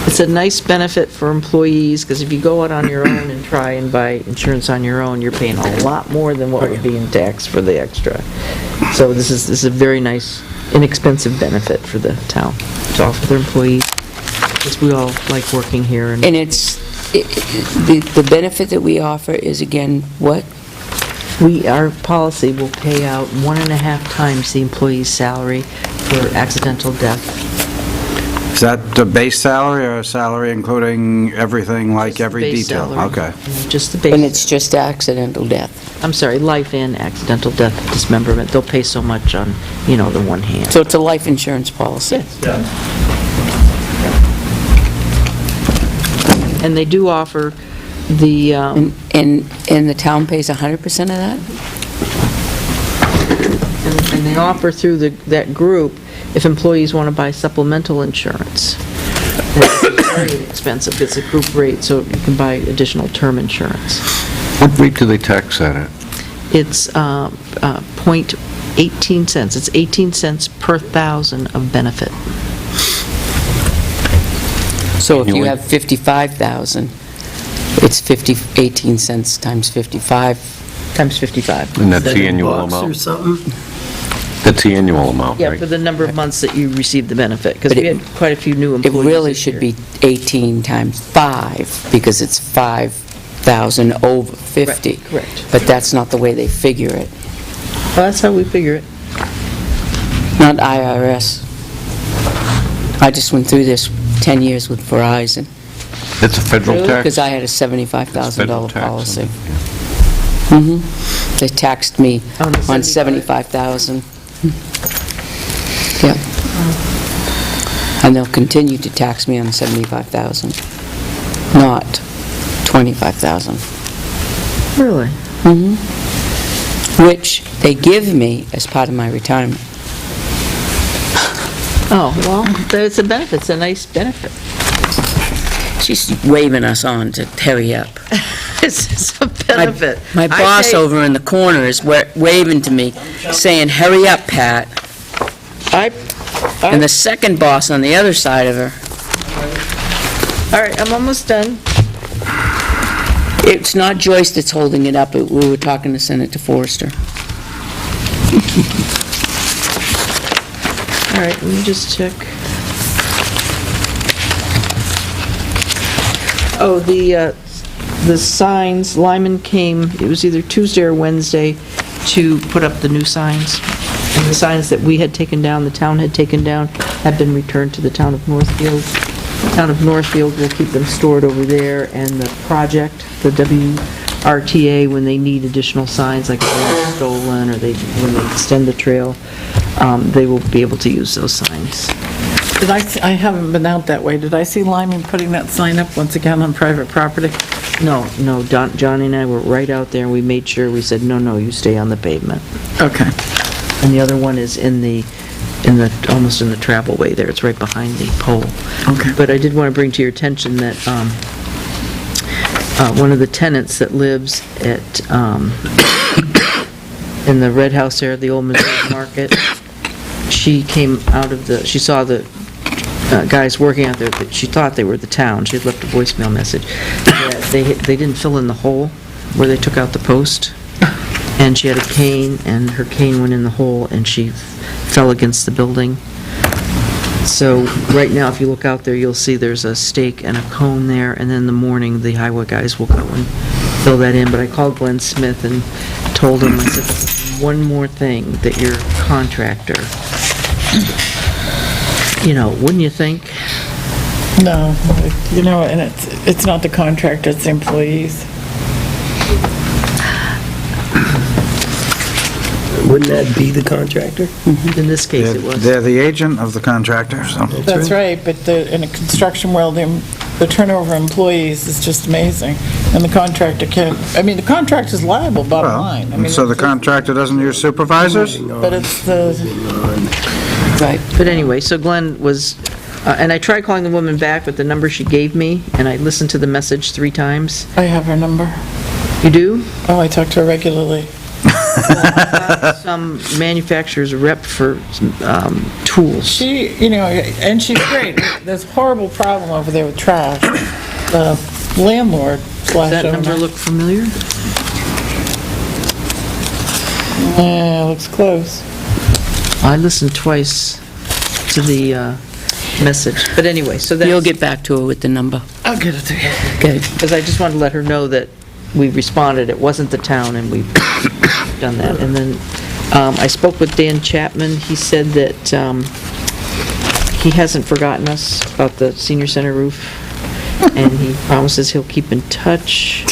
Speaker 9: It's a nice benefit for employees, because if you go out on your own and try and buy insurance on your own, you're paying a lot more than what would be in tax for the extra. So this is a very nice, inexpensive benefit for the town to offer their employees, because we all like working here.
Speaker 4: And it's, the benefit that we offer is, again, what?
Speaker 9: Our policy will pay out 1.5 times the employee's salary for accidental death.
Speaker 5: Is that the base salary or a salary including everything, like
Speaker 9: Just the
Speaker 5: every
Speaker 9: base
Speaker 5: detail?
Speaker 9: salary.
Speaker 5: Okay.
Speaker 9: Just the base.
Speaker 4: And it's just accidental death.
Speaker 9: I'm sorry, life and accidental death dismemberment. They'll pay so much on, the one hand.
Speaker 4: So it's a life insurance policy.
Speaker 9: And they do offer the,
Speaker 4: And the town pays 100% of that?
Speaker 9: and they offer through that group, if employees want to buy supplemental insurance. It's very expensive, it's a group rate, so you can buy additional term insurance.
Speaker 6: What rate do they tax that at?
Speaker 9: It's .18 cents. It's 18 cents per thousand of benefit.
Speaker 4: So if you
Speaker 6: Annually?
Speaker 4: have 55,000, it's 18 cents times 55.
Speaker 9: Times 55.
Speaker 6: And that's the annual
Speaker 1: Bucks or
Speaker 6: amount?
Speaker 1: something?
Speaker 6: That's the annual amount,
Speaker 9: Yeah,
Speaker 6: right?
Speaker 9: for the number of months that you receive the benefit, because
Speaker 4: But
Speaker 9: we
Speaker 4: it-
Speaker 9: had quite a few new
Speaker 4: It
Speaker 9: employees.
Speaker 4: really
Speaker 9: this
Speaker 4: should
Speaker 9: year.
Speaker 4: be 18 times 5, because it's 5,000 over 50.
Speaker 9: Right, correct.
Speaker 4: But that's not the way they figure it.
Speaker 9: Well, that's how we figure it.
Speaker 4: Not IRS. I just went through this 10 years with Verizon,
Speaker 6: That's a federal tax?
Speaker 4: because I had a $75,000
Speaker 6: Federal tax,
Speaker 4: policy.
Speaker 6: yeah.
Speaker 4: They taxed me
Speaker 9: On the
Speaker 4: on
Speaker 9: 75.
Speaker 4: $75,000. Yep. And they'll continue to tax me on $75,000, not $25,000,
Speaker 9: Really?
Speaker 4: which they give me as part of my retirement.
Speaker 9: Oh, well, it's a benefit, it's a nice benefit.
Speaker 4: She's waving us on to hurry up.
Speaker 9: It's a benefit.
Speaker 4: My
Speaker 9: I
Speaker 4: boss
Speaker 9: pay-
Speaker 4: over in the corner is waving to me, saying, "Hurry up, Pat." And the second boss on the other side of her.
Speaker 3: All right, I'm almost done.
Speaker 4: It's not Joyce that's holding it up. We were talking to Senator Forrester.
Speaker 9: All right, let me just check. Oh, the signs, Lyman came, it was either Tuesday or Wednesday, to put up the new signs. And the signs that we had taken down, the town had taken down, have been returned to the town of Northfield. Town of Northfield will keep them stored over there, and the project, the WRTA, when they need additional signs, like if they're stolen or when they extend the trail, they will be able to use those signs.
Speaker 3: I haven't been out that way. Did I see Lyman putting that sign up once again on private property?
Speaker 9: No, Johnny and I were right out there, and we made sure, we said, no, you stay on the pavement.
Speaker 3: Okay.
Speaker 9: And the other one is almost in the travel way there, it's right behind the pole.
Speaker 3: Okay.
Speaker 9: But I did want to bring to your attention that one of the tenants that lives at, in the red house there, the old Missouri Market, she came out of she saw the guys working out there, but she thought they were the town. She had left a voicemail message. That they didn't fill in the hole where they took out the post, and she had a cane, and her cane went in the hole, and she fell against the building. So right now, if you look out there, you'll see there's a stake and a cone there, and then in the morning, the highway guys will go and fill that in. But I called Glenn Smith and told him, I said, one more thing, that your contractor, wouldn't you think?
Speaker 3: No, and it's not the contractor, it's the employees.
Speaker 1: Wouldn't that be the contractor?
Speaker 9: In this case, it was.
Speaker 5: They're the agent of the contractor, so.
Speaker 3: That's right, but in a construction world, the turnover of employees is just amazing. And the contractor the contractor's liable, bottom line. I mean,
Speaker 5: So the contractor doesn't use supervisors?
Speaker 3: But it's the,
Speaker 9: Right. But anyway, so Glenn was, and I tried calling the woman back with the number she gave me, and I listened to the message 3 times.
Speaker 3: I have her number.
Speaker 9: You do?
Speaker 3: Oh, I talk to her regularly.
Speaker 9: Some manufacturer's rep for tools.
Speaker 3: She, and she's great. There's a horrible problem over there with trash. The landlord
Speaker 9: Does that number
Speaker 3: /owner.
Speaker 9: look familiar?
Speaker 3: Yeah, looks close.
Speaker 9: I listened twice to the message, but anyway, so that's...
Speaker 4: You'll get back to her with the number.
Speaker 3: I'll get it to you.
Speaker 4: Good.
Speaker 9: Because I just wanted to let her know that we responded, it wasn't the town, and we've done that. And then I spoke with Dan Chapman. He said that he hasn't forgotten us about the senior center roof, and he promises he'll keep in touch.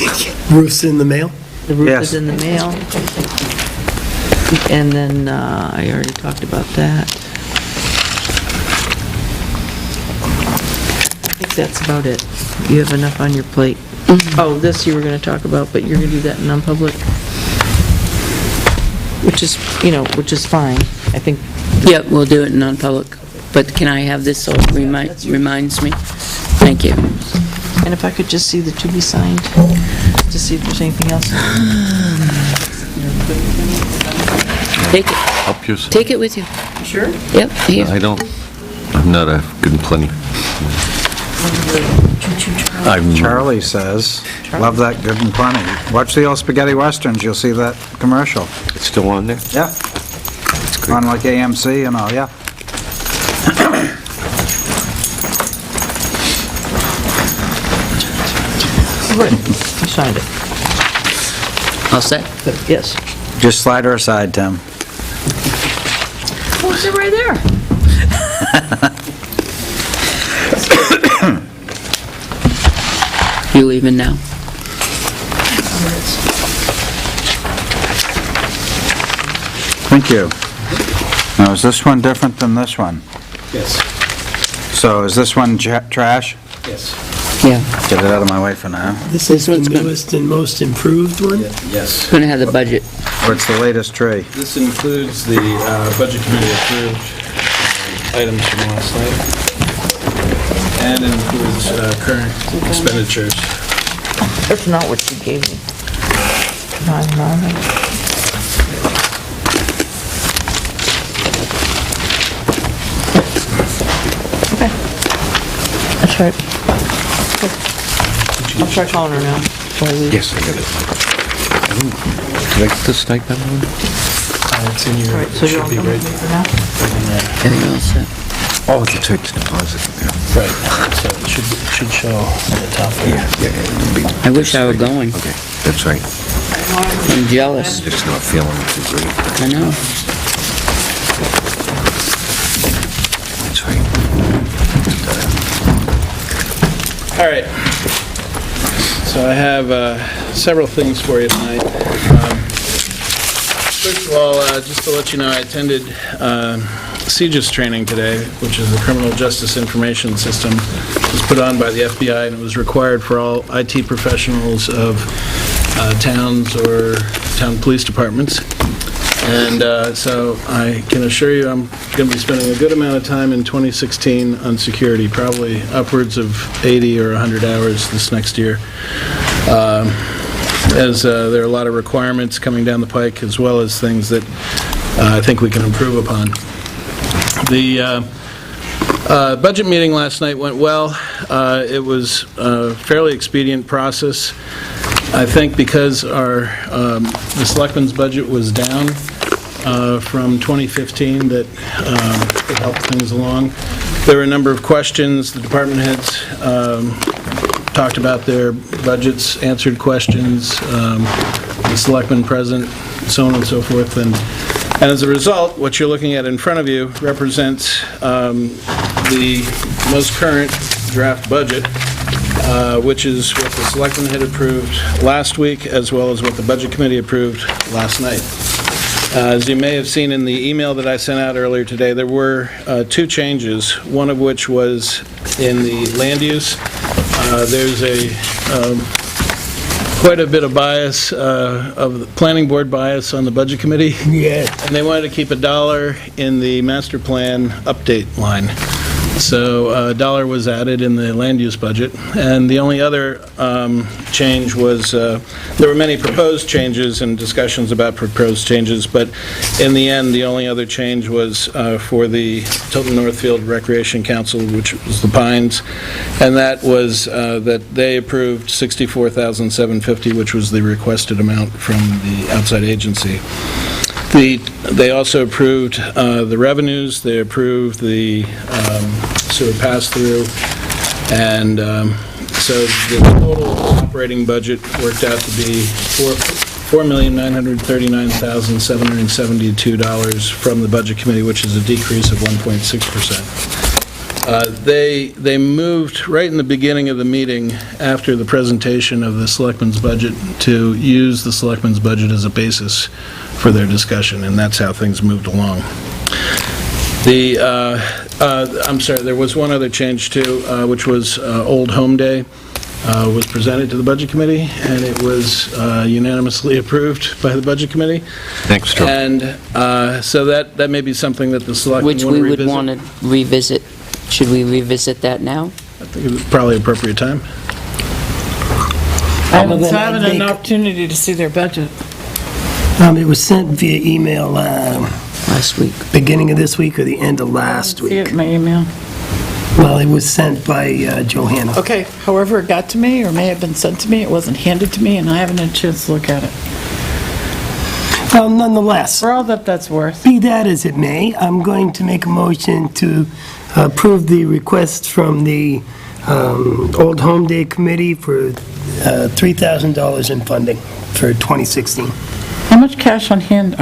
Speaker 1: Roof's in the mail?
Speaker 9: The roof
Speaker 5: Yes.
Speaker 9: is in the mail. And then, I already talked about that. I think that's about it. You have enough on your plate. Oh, this you were gonna talk about, but you're gonna do that in non-public? Which is fine, I think.
Speaker 4: Yep, we'll do it in non-public. But can I have this so it reminds me? Thank you.
Speaker 9: And if I could just see the to be signed, to see if there's anything else.
Speaker 4: Take it.
Speaker 6: Help yourself.
Speaker 4: Take it with you.
Speaker 9: Sure?
Speaker 4: Yep, here.
Speaker 6: I'm not a good and plenty.
Speaker 5: Charlie says, love that good and plenty. Watch the old spaghetti westerns, you'll see that commercial.
Speaker 6: It's still on there?
Speaker 5: Yeah. On like AMC and all, yeah.
Speaker 9: Good, you signed it.
Speaker 4: All set?
Speaker 9: Yes.
Speaker 5: Just slide her aside, Tim.
Speaker 9: Oh, sit right there.
Speaker 4: You leaving now?
Speaker 5: Thank you. Now, is this one different than this one?
Speaker 10: Yes,
Speaker 5: So is this one trash?
Speaker 10: yes,
Speaker 4: Yeah.
Speaker 5: Get it out of my way for now.
Speaker 1: This is the newest and most improved one?
Speaker 10: yes.
Speaker 4: Gonna have the budget.
Speaker 5: Or it's the latest tree?
Speaker 10: This includes the Budget Committee approved items from last night, and it includes current expenditures.
Speaker 9: That's not what she gave me. right. I'll try calling her now. before I leave.
Speaker 6: Yes, I got it. Did I get the stipend one?
Speaker 10: It's in
Speaker 9: All
Speaker 10: your,
Speaker 9: right, so you're all
Speaker 10: should be
Speaker 9: done
Speaker 10: right
Speaker 9: with me for now?
Speaker 4: Everything else set?
Speaker 6: Oh, the fixed deposit.
Speaker 10: right. So it should show on the top there.
Speaker 6: Yeah.
Speaker 4: I wish I were going.
Speaker 6: Okay, that's right.
Speaker 4: I'm jealous.
Speaker 6: Just not feeling too great.
Speaker 4: I know.
Speaker 6: That's right.
Speaker 10: All right. So I have several things for you tonight. First of all, just to let you know, I attended CJIS training today, which is the Criminal Justice Information System. It was put on by the FBI, and it was required for all IT professionals of towns or town police departments. And so I can assure you I'm going to be spending a good amount of time in 2016 on security, probably upwards of 80 or 100 hours this next year, as there are a lot of requirements coming down the pike, as well as things that I think we can improve upon. The budget meeting last night went well. It was a fairly expedient process. I think because the selectmen's budget was down from 2015, that it helped things along. There were a number of questions. The department heads talked about their budgets, answered questions, the selectmen present, so on and so forth. And as a result, what you're looking at in front of you represents the most current draft budget, which is what the selectmen had approved last week, as well as what the budget committee approved last night. As you may have seen in the email that I sent out earlier today, there were two changes, one of which was in the land use. There's quite a bit of bias, of the planning board bias on the budget committee.
Speaker 1: Yeah.
Speaker 10: And they wanted to keep $1 in the master plan update line. So $1 was added in the land use budget. And the only other change was, there were many proposed changes and discussions about proposed changes, but in the end, the only other change was for the Tilton Northfield Recreation Council, which was the Pines, and that was that they approved $64,750, which was the requested amount from the outside agency. They also approved the revenues, they approved the sewer pass-through, and so the total operating budget worked out to be $4,939,772 from the Budget Committee, which is a decrease of 1.6%. They moved right in the beginning of the meeting, after the presentation of the Selectmen's budget, to use the Selectmen's budget as a basis for their discussion, and that's how things moved along. I'm sorry, there was one other change too, which was Old Home Day was presented to the Budget Committee, and it was unanimously approved by the Budget Committee.
Speaker 6: Thanks, Joe.
Speaker 10: And so that may be something that the Selectmen
Speaker 4: Which
Speaker 10: want to
Speaker 4: we
Speaker 10: revisit.
Speaker 4: would want to revisit. Should we revisit that now?
Speaker 10: I think it's probably appropriate time.
Speaker 3: I haven't
Speaker 1: then
Speaker 3: having
Speaker 1: I'd
Speaker 3: an
Speaker 1: make-
Speaker 3: opportunity to see their budget.
Speaker 1: It was sent via email
Speaker 4: Last week.
Speaker 1: beginning of this week or the end of last
Speaker 3: See it
Speaker 1: week.
Speaker 3: in my email.
Speaker 1: Well, it was sent by Johanna.
Speaker 3: Okay, however it got to me, or may have been sent to me, it wasn't handed to me, and I haven't had a chance to look at it.
Speaker 1: Well, nonetheless,
Speaker 3: For all that that's worth.
Speaker 1: be that as it may, I'm going to make a motion to approve the request from the Old Home Day Committee for $3,000 in funding for 2016.
Speaker 3: How much cash on hand,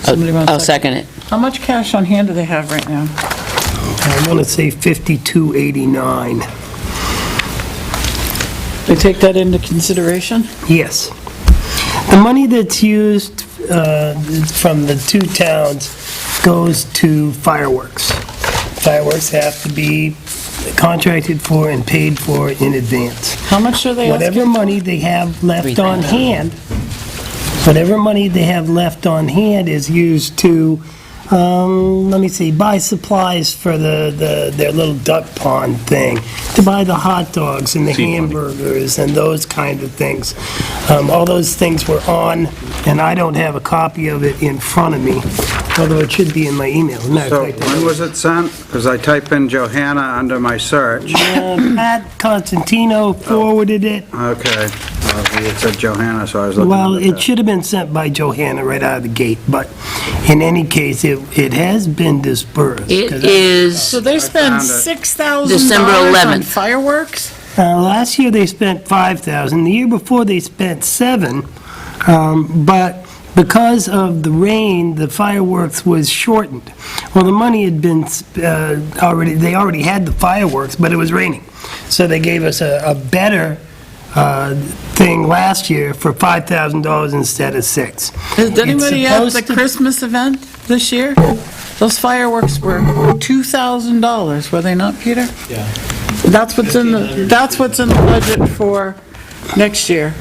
Speaker 3: somebody wants to...
Speaker 4: I'll second it.
Speaker 3: How much cash on hand do they have right now?
Speaker 1: I want to say $52.89.
Speaker 3: They take that into consideration?
Speaker 1: Yes. The money that's used from the two towns goes to fireworks. Fireworks have to be contracted for and paid for in advance.
Speaker 3: How much are they
Speaker 1: Whatever
Speaker 3: asking?
Speaker 1: money they have left on hand, whatever money they have left on hand is used to let me see, buy supplies for their little duck pond thing, to buy the hot dogs and the
Speaker 6: Seed money.
Speaker 1: hamburgers and those kind of things. All those things were on, and I don't have a copy of it in front of me, although it should be in my email. As a matter
Speaker 5: So
Speaker 1: of fact,
Speaker 5: when was it sent? Because I type in Johanna under my search.
Speaker 1: Pat Constantino forwarded it.
Speaker 5: Okay. It said Johanna, so I was looking
Speaker 1: Well,
Speaker 5: at
Speaker 1: it should have been sent by Johanna right out of the gate, but in any case, it has been dispersed.
Speaker 4: It
Speaker 1: 'Cause
Speaker 4: is,
Speaker 3: So they spent
Speaker 5: found it.
Speaker 3: $6,000
Speaker 4: December
Speaker 3: on
Speaker 4: 11th.
Speaker 3: fireworks?
Speaker 1: Last year, they spent 5,000. The year before, they spent 7. But because of the rain, the fireworks was shortened. Well, the money had been they already had the fireworks, but it was raining. So they gave us a better thing last year for $5,000 instead of 6.
Speaker 3: Did anybody at the
Speaker 1: supposed to-
Speaker 3: Christmas event this year? Those fireworks were $2,000, were they not, Peter?
Speaker 10: Yeah.
Speaker 3: That's what's in the budget for next year.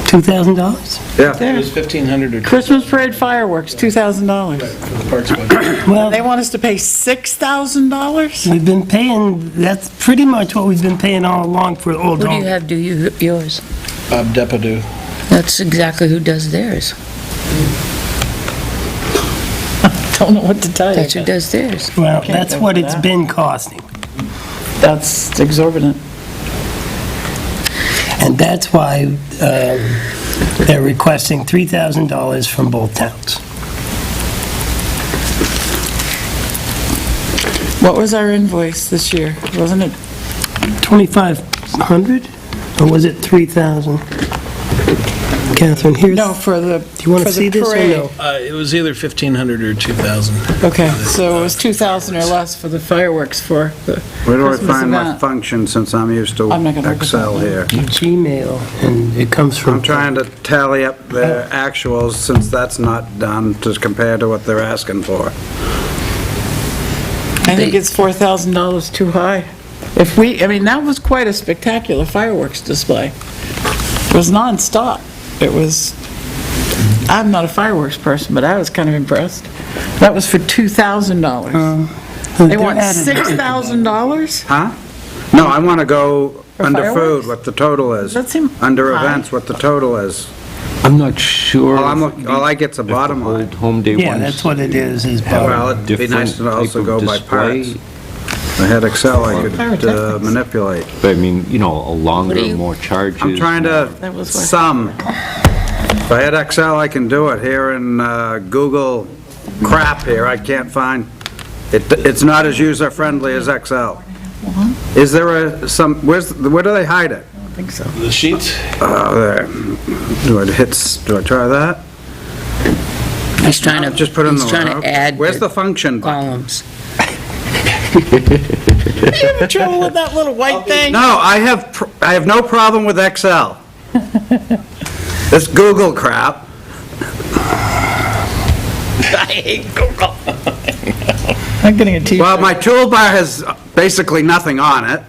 Speaker 1: $2,000?
Speaker 5: Yeah.
Speaker 10: It was 1,500 or
Speaker 3: Christmas parade fireworks, $2,000.
Speaker 10: for the parks budget.
Speaker 1: Well,
Speaker 3: They want us to pay $6,000?
Speaker 1: we've been paying, that's pretty much what we've been paying all along for Old
Speaker 4: who do you
Speaker 1: Home.
Speaker 4: have do yours?
Speaker 10: Bob Depadue.
Speaker 4: That's exactly who does theirs.
Speaker 3: Don't know what to tell you.
Speaker 4: That's who does theirs.
Speaker 1: Well,
Speaker 3: Can't
Speaker 1: that's
Speaker 3: go
Speaker 1: what
Speaker 3: for
Speaker 1: it's
Speaker 3: that.
Speaker 1: been costing.
Speaker 3: That's exorbitant.
Speaker 1: And that's why they're requesting $3,000 from both towns.
Speaker 3: What was our invoice this year? Wasn't it?
Speaker 1: 2,500? Or was it 3,000? Catherine, here's...
Speaker 3: No, for the
Speaker 1: Do you want
Speaker 3: for
Speaker 1: to
Speaker 3: the
Speaker 1: see this or
Speaker 3: parade.
Speaker 1: no?
Speaker 10: It was either 1,500 or 2,000.
Speaker 3: Okay, so it was 2,000 or less for the fireworks for the
Speaker 5: Where do I
Speaker 3: Christmas
Speaker 5: find my
Speaker 3: event.
Speaker 5: function since I'm used to
Speaker 3: I'm not gonna look at
Speaker 5: Excel
Speaker 3: that.
Speaker 5: here?
Speaker 1: Gmail, and it comes from...
Speaker 5: I'm trying to tally up their actuals since that's not done to compare to what they're asking for.
Speaker 3: I think it's $4,000 too high. I mean, that was quite a spectacular fireworks display. It was nonstop. It was, I'm not a fireworks person, but I was kind of impressed. That was for $2,000. They want $6,000?
Speaker 5: Huh? No, I want to go
Speaker 3: For
Speaker 5: under
Speaker 3: fireworks?
Speaker 5: food, what the total is.
Speaker 3: That seem
Speaker 5: Under
Speaker 3: high.
Speaker 5: events, what the total is.
Speaker 6: I'm not sure.
Speaker 5: All I get's a bottom line.
Speaker 6: Old Home Day
Speaker 1: Yeah,
Speaker 6: ones
Speaker 1: that's what it is
Speaker 6: have
Speaker 5: Well,
Speaker 6: a
Speaker 5: it'd be nice
Speaker 6: different
Speaker 5: to also
Speaker 6: type of
Speaker 5: go by
Speaker 6: display.
Speaker 5: parts. If I had Excel, I could
Speaker 3: Pyrotechnics.
Speaker 5: manipulate.
Speaker 6: But I mean, a longer,
Speaker 4: What do you-
Speaker 6: more charges.
Speaker 5: I'm trying
Speaker 3: That
Speaker 5: to
Speaker 3: was what-
Speaker 5: sum. If I had Excel, I can do it. Here in Google crap here, I can't find, it's not as user-friendly as Excel. Is there where do they hide it?
Speaker 3: I think so.
Speaker 10: The sheets?
Speaker 5: There. Do I try that?
Speaker 4: He's trying to,
Speaker 5: Just put in the...
Speaker 4: he's trying to
Speaker 5: okay.
Speaker 4: add
Speaker 5: Where's the function button?
Speaker 4: columns.
Speaker 3: You having trouble with that little white thing?
Speaker 5: No, I have no problem with Excel. This Google crap.
Speaker 3: I hate Google. I'm getting a t-shirt.
Speaker 5: Well, my toolbar has basically nothing on it.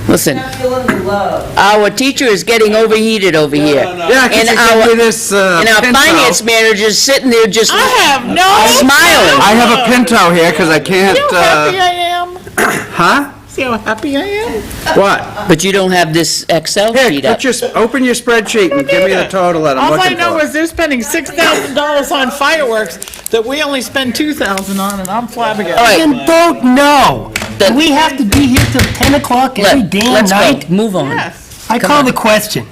Speaker 4: Listen,
Speaker 7: Feeling the love.
Speaker 4: our teacher is getting overheated over here.
Speaker 5: Yeah,
Speaker 4: And
Speaker 5: because
Speaker 4: our,
Speaker 5: me this
Speaker 4: and our
Speaker 5: Pinto.
Speaker 4: finance manager's sitting there just
Speaker 3: I have no...
Speaker 4: smiling.
Speaker 5: I have a Pinto here because I can't,
Speaker 3: See how happy I am?
Speaker 5: huh?
Speaker 3: See how happy I am?
Speaker 5: What?
Speaker 4: But you don't have this Excel
Speaker 5: Here,
Speaker 4: sheet up.
Speaker 5: open your spreadsheet and give me the total that I'm
Speaker 3: All I
Speaker 5: looking
Speaker 3: know
Speaker 5: for.
Speaker 3: is they're spending $6,000 on fireworks that we only spend $2,000 on, and I'm flabbergasted.
Speaker 4: All right,
Speaker 1: And don't know.
Speaker 4: Then-
Speaker 1: We have to be here till 10 o'clock every damn
Speaker 4: let's
Speaker 1: night.
Speaker 4: go, move on.
Speaker 3: Yes.
Speaker 1: I
Speaker 4: Come
Speaker 1: call
Speaker 4: on.
Speaker 1: the question.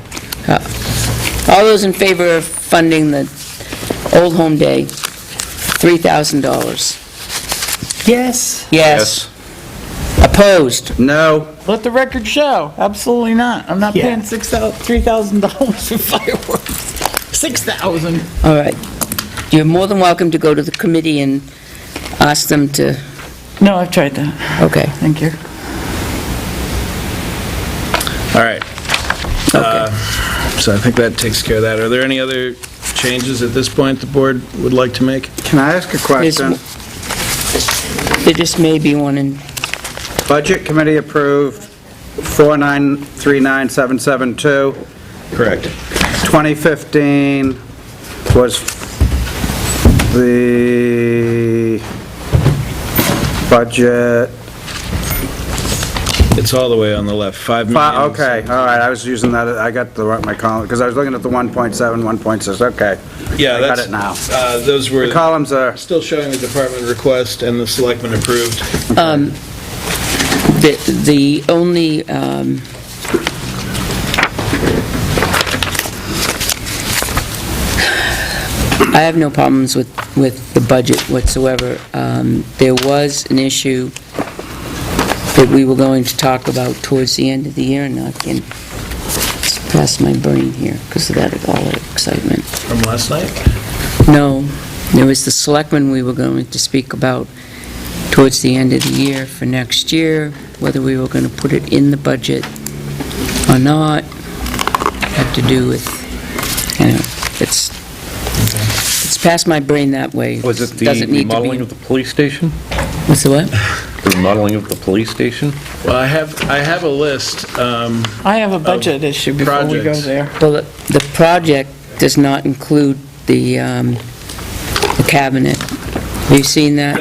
Speaker 4: All those in favor of funding the Old Home Day, $3,000?
Speaker 1: Yes.
Speaker 4: Yes. Opposed?
Speaker 5: No,
Speaker 3: Let the record show, absolutely not. I'm not
Speaker 1: Yeah.
Speaker 3: paying $3,000 for fireworks. $6,000.
Speaker 4: All right. You're more than welcome to go to the committee and ask them to,
Speaker 3: No, I've tried that.
Speaker 4: okay.
Speaker 3: Thank you.
Speaker 10: All right. So I think that takes care of that. Are there any other changes at this point the board would like to make?
Speaker 5: can I ask a question?
Speaker 4: There just may be one in,
Speaker 5: Budget Committee approved 4939772.
Speaker 10: Correct.
Speaker 5: 2015 was the budget.
Speaker 10: It's all the way on the left, 5 million.
Speaker 5: Okay, all right, I was using that, I got my column, because I was looking at the 1.7, 1.6, okay.
Speaker 10: Yeah,
Speaker 5: I got
Speaker 10: that's...
Speaker 5: it now.
Speaker 10: Those were
Speaker 5: The columns are,
Speaker 10: still showing the department request and the selectmen approved.
Speaker 4: The only, I have no problems with the budget whatsoever. There was an issue that we were going to talk about towards the end of the year, and I can pass my brain here because of all that excitement.
Speaker 10: From last night?
Speaker 4: No, there was the selectmen we were going to speak about towards the end of the year for next year, whether we were going to put it in the budget or not. Had to do with, it's past my brain that way.
Speaker 6: Was it the
Speaker 4: Doesn't need to be-
Speaker 6: remodeling of the police station?
Speaker 4: What's the what?
Speaker 6: The remodeling of the police station?
Speaker 10: Well, I have a list.
Speaker 3: I have a budget issue before we go
Speaker 10: projects.
Speaker 3: there.
Speaker 4: Well, the project does not include the cabinet. Have you seen that?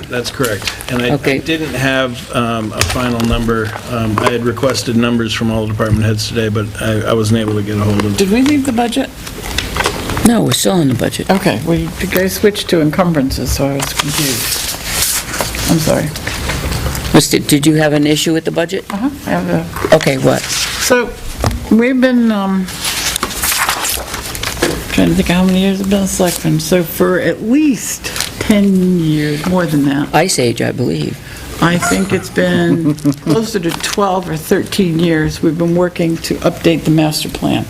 Speaker 10: That's correct. And I
Speaker 4: Okay.
Speaker 10: didn't have a final number. I had requested numbers from all the department heads today, but I wasn't able to get a hold of.
Speaker 3: Did we leave the budget?
Speaker 4: No, we're still in the budget.
Speaker 3: Okay, well, you guys switched to encumbrances, so I was confused. I'm sorry.
Speaker 4: Did you have an issue with the budget?
Speaker 3: I have a...
Speaker 4: Okay, what?
Speaker 3: So, we've been, trying to think of how many years I've been a selectman. So for at least 10 years, more than that.
Speaker 4: Ice Age, I believe.
Speaker 3: I think it's been closer to 12 or 13 years we've been working to update the master plan.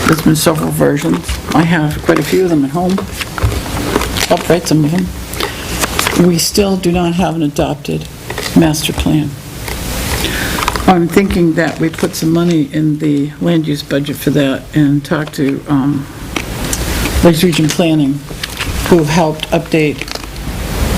Speaker 3: There's been several versions. I have quite a few of them at home. Helped write some of them. We still do not have an adopted master plan. I'm thinking that we put some money in the land use budget for that and talk to Lakes Region Planning, who helped update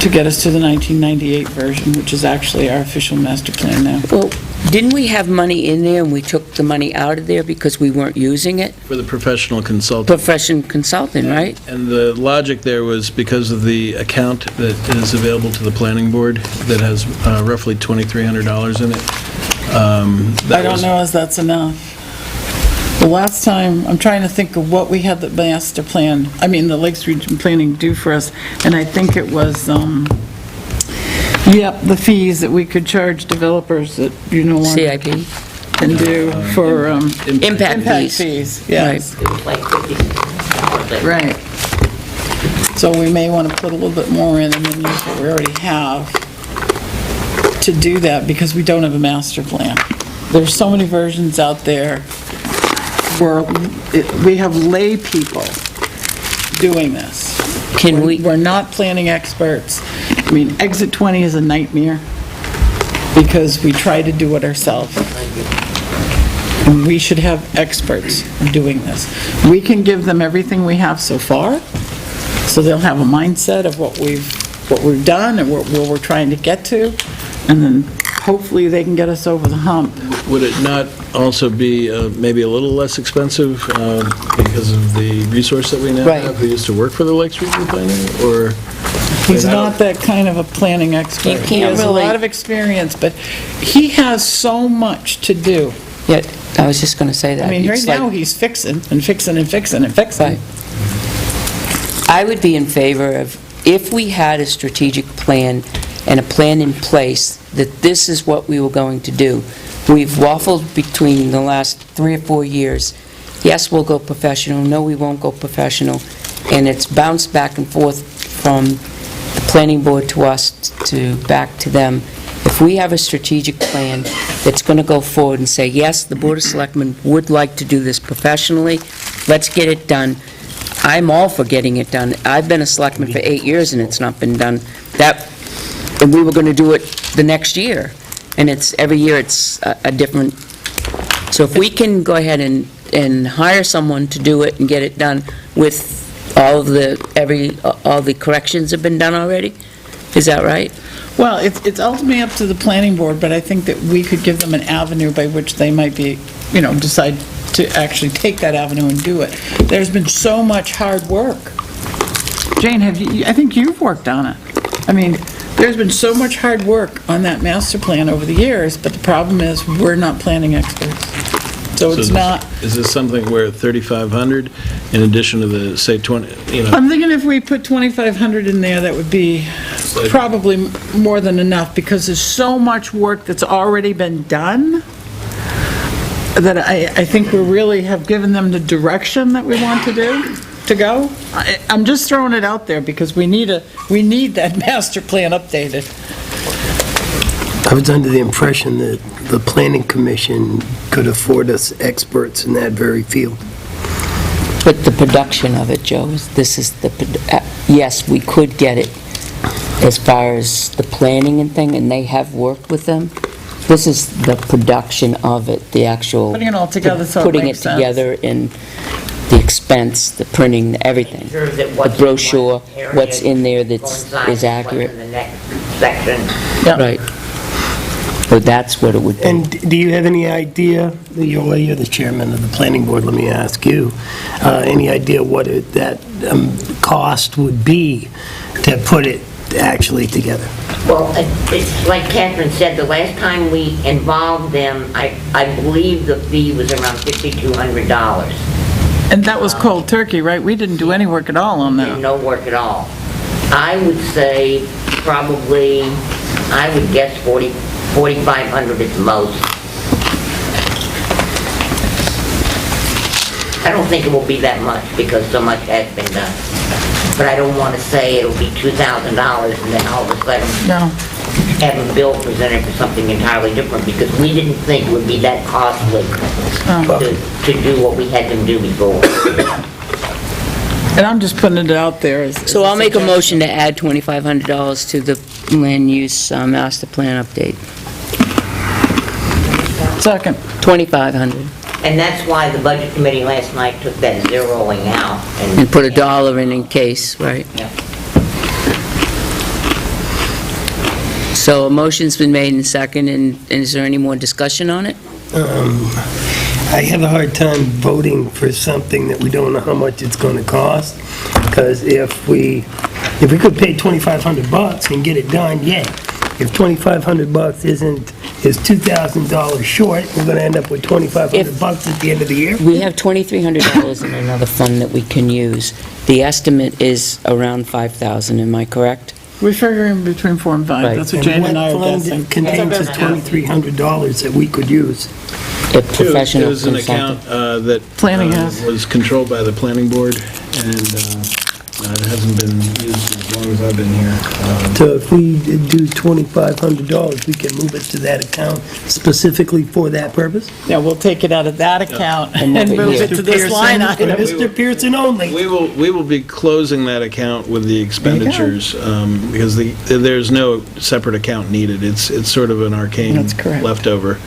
Speaker 3: to get us to the 1998 version, which is actually our official master plan now.
Speaker 4: Well, didn't we have money in there and we took the money out of there because we weren't using it?
Speaker 10: For the professional consultant.
Speaker 4: Profession consulting, right?
Speaker 10: And the logic there was because of the account that is available to the planning board that has roughly $2,300 in it.
Speaker 3: I don't know if that's enough. The last time, I'm trying to think of what we had the master plan, the Lakes Region Planning do for us, and I think it was, the fees that we could charge developers that you no longer
Speaker 4: CIP?
Speaker 3: can do for
Speaker 4: Impact
Speaker 3: impact
Speaker 4: fees.
Speaker 3: fees. Yes,
Speaker 7: It was like $56.
Speaker 3: right. So we may want to put a little bit more in and then use what we already have to do that, because we don't have a master plan. There's so many versions out there where we have lay people doing this.
Speaker 4: Can we,
Speaker 3: We're not planning experts. Exit 20 is a nightmare because we try to do it ourselves. And we should have experts doing this. We can give them everything we have so far, so they'll have a mindset of what we've done and where we're trying to get to, and then hopefully they can get us over the hump.
Speaker 10: Would it not also be maybe a little less expensive because of the resource that we now
Speaker 4: Right.
Speaker 10: have who used to work for the Lakes Region Planning, or?
Speaker 3: He's not that kind of a planning expert.
Speaker 4: You
Speaker 3: He
Speaker 4: can't
Speaker 3: has a
Speaker 4: really-
Speaker 3: lot of experience, but he has so much to do.
Speaker 4: yeah, I was just going to say that.
Speaker 3: Right
Speaker 4: It's like-
Speaker 3: now, he's fixing and fixing and fixing and fixing.
Speaker 4: Right. I would be in favor of, if we had a strategic plan and a plan in place, that this is what we were going to do. We've waffled between the last 3 or 4 years. Yes, we'll go professional, no, we won't go professional, and it's bounced back and forth from the planning board to us, to back to them. If we have a strategic plan that's going to go forward and say, yes, the Board of Selectmen would like to do this professionally, let's get it done. I'm all for getting it done. I've been a selectman for 8 years and it's not been done. And we were going to do it the next year. And every year it's a different, so if we can go ahead and hire someone to do it and get it done with all the corrections have been done already, is that right?
Speaker 3: Well, it's ultimately up to the planning board, but I think that we could give them an avenue by which they might be, decide to actually take that avenue and do it. There's been so much hard work Jane, I think you've worked on it. I mean, there's been so much hard work on that master plan over the years, but the problem is, we're not planning experts. So it's not,
Speaker 10: Is this something where 3,500 in addition to the, say, 20, you know?
Speaker 3: I'm thinking if we put 2,500 in there, that would be probably more than enough, because there's so much work that's already been done that I think we really have given them the direction that we want to go. I'm just throwing it out there because we need that master plan updated.
Speaker 1: I was under the impression that the planning commission could afford us experts in that very field.
Speaker 4: But the production of it, Joe, this is yes, we could get it as far as the planning and thing, and they have worked with them. This is the production of it, the actual...
Speaker 3: Putting it all together so it makes sense.
Speaker 4: Putting it together in the expense, the printing, everything.
Speaker 7: Sure that
Speaker 4: The
Speaker 7: what's in
Speaker 4: brochure,
Speaker 7: one area
Speaker 4: what's in there that
Speaker 7: coincides
Speaker 4: is
Speaker 7: with
Speaker 4: accurate.
Speaker 7: what's in the next section.
Speaker 4: Right. But that's what it would be.
Speaker 1: And do you have any idea, you're the chairman of the planning board, let me ask you, any idea what that cost would be to put it actually together?
Speaker 7: Well, it's like Catherine said, the last time we involved them, I believe the fee was around $5,200.
Speaker 3: And that was cold turkey, right? We didn't do any work at all on that.
Speaker 7: No work at all. I would say probably, I would guess $4,500 at the most. I don't think it will be that much because so much has been done. But I don't want to say it'll be $2,000 and then all of a sudden
Speaker 3: No.
Speaker 7: have a bill presented for something entirely different because we didn't think it would be that costly to do what we had them do before.
Speaker 3: And I'm just putting it out there as...
Speaker 4: So I'll make a motion to add $2,500 to the land use master plan update.
Speaker 3: Second.
Speaker 4: 2,500.
Speaker 7: And that's why the budget committee last night took that zeroing out.
Speaker 4: And put $1 in case, right?
Speaker 7: Yeah.
Speaker 4: So a motion's been made and second, and is there any more discussion on it?
Speaker 1: I have a hard time voting for something that we don't know how much it's going to cost, because if we could pay $2,500 and get it done, yay. If $2,500 is $2,000 short, we're going to end up with $2,500 at the end of the year.
Speaker 4: We have $2,300 in another fund that we can use. The estimate is around $5,000, am I correct?
Speaker 3: We're figuring between 4 and 5.
Speaker 4: Right.
Speaker 3: That's what Jane and I are guessing.
Speaker 1: And what fund contains the $2,300 that we could use?
Speaker 4: A professional
Speaker 10: It was an
Speaker 4: consultant.
Speaker 10: account that
Speaker 3: Planning has.
Speaker 10: was controlled by the planning board, and it hasn't been used as long as I've been here.
Speaker 1: So if we do $2,500, we can move it to that account specifically for that purpose?
Speaker 3: Yeah, we'll take it out of that account
Speaker 4: And
Speaker 3: and
Speaker 4: move it
Speaker 3: move
Speaker 4: here.
Speaker 3: it to this line item.
Speaker 1: Mr. Pearson only.
Speaker 10: We will be closing that account with the expenditures, because there's no separate account needed. It's sort of an arcane
Speaker 3: That's correct.
Speaker 10: leftover.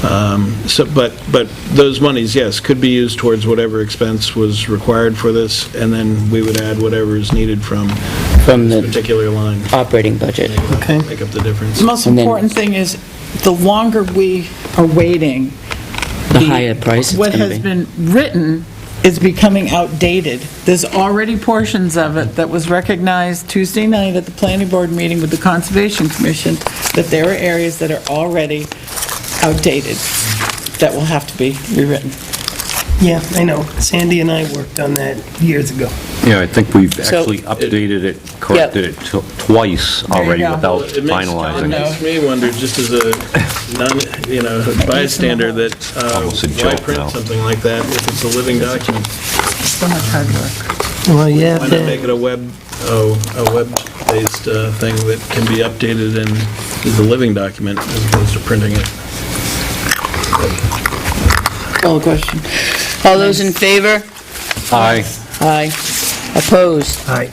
Speaker 10: But those monies, yes, could be used towards whatever expense was required for this, and then we would add whatever is needed from
Speaker 4: From
Speaker 10: this
Speaker 4: the
Speaker 10: particular line.
Speaker 4: operating budget.
Speaker 1: Okay.
Speaker 10: Make up the difference.
Speaker 3: The most
Speaker 4: And then-
Speaker 3: important thing is, the longer we are waiting,
Speaker 4: The higher price it's
Speaker 3: what
Speaker 4: going to
Speaker 3: has
Speaker 4: be.
Speaker 3: been written is becoming outdated. There's already portions of it that was recognized Tuesday night at the planning board meeting with the Conservation Commission, that there are areas that are already outdated, that will have to be rewritten.
Speaker 1: Yeah, I know. Sandy and I worked on that years ago.
Speaker 6: Yeah, I think we've
Speaker 4: So-
Speaker 6: actually updated it, corrected it twice already
Speaker 3: go.
Speaker 6: without
Speaker 10: It
Speaker 6: finalizing.
Speaker 10: makes me wonder, just as a bystander, that
Speaker 6: Almost a
Speaker 10: why
Speaker 6: joke now.
Speaker 10: print something like that if it's a living document?
Speaker 3: So much hard work.
Speaker 1: Well, yeah,
Speaker 10: Why not make it a web-based thing that can be updated and is a living document as opposed to printing it?
Speaker 3: Call the question.
Speaker 4: All those in favor?
Speaker 6: Aye.
Speaker 4: Aye. Opposed?
Speaker 1: all right.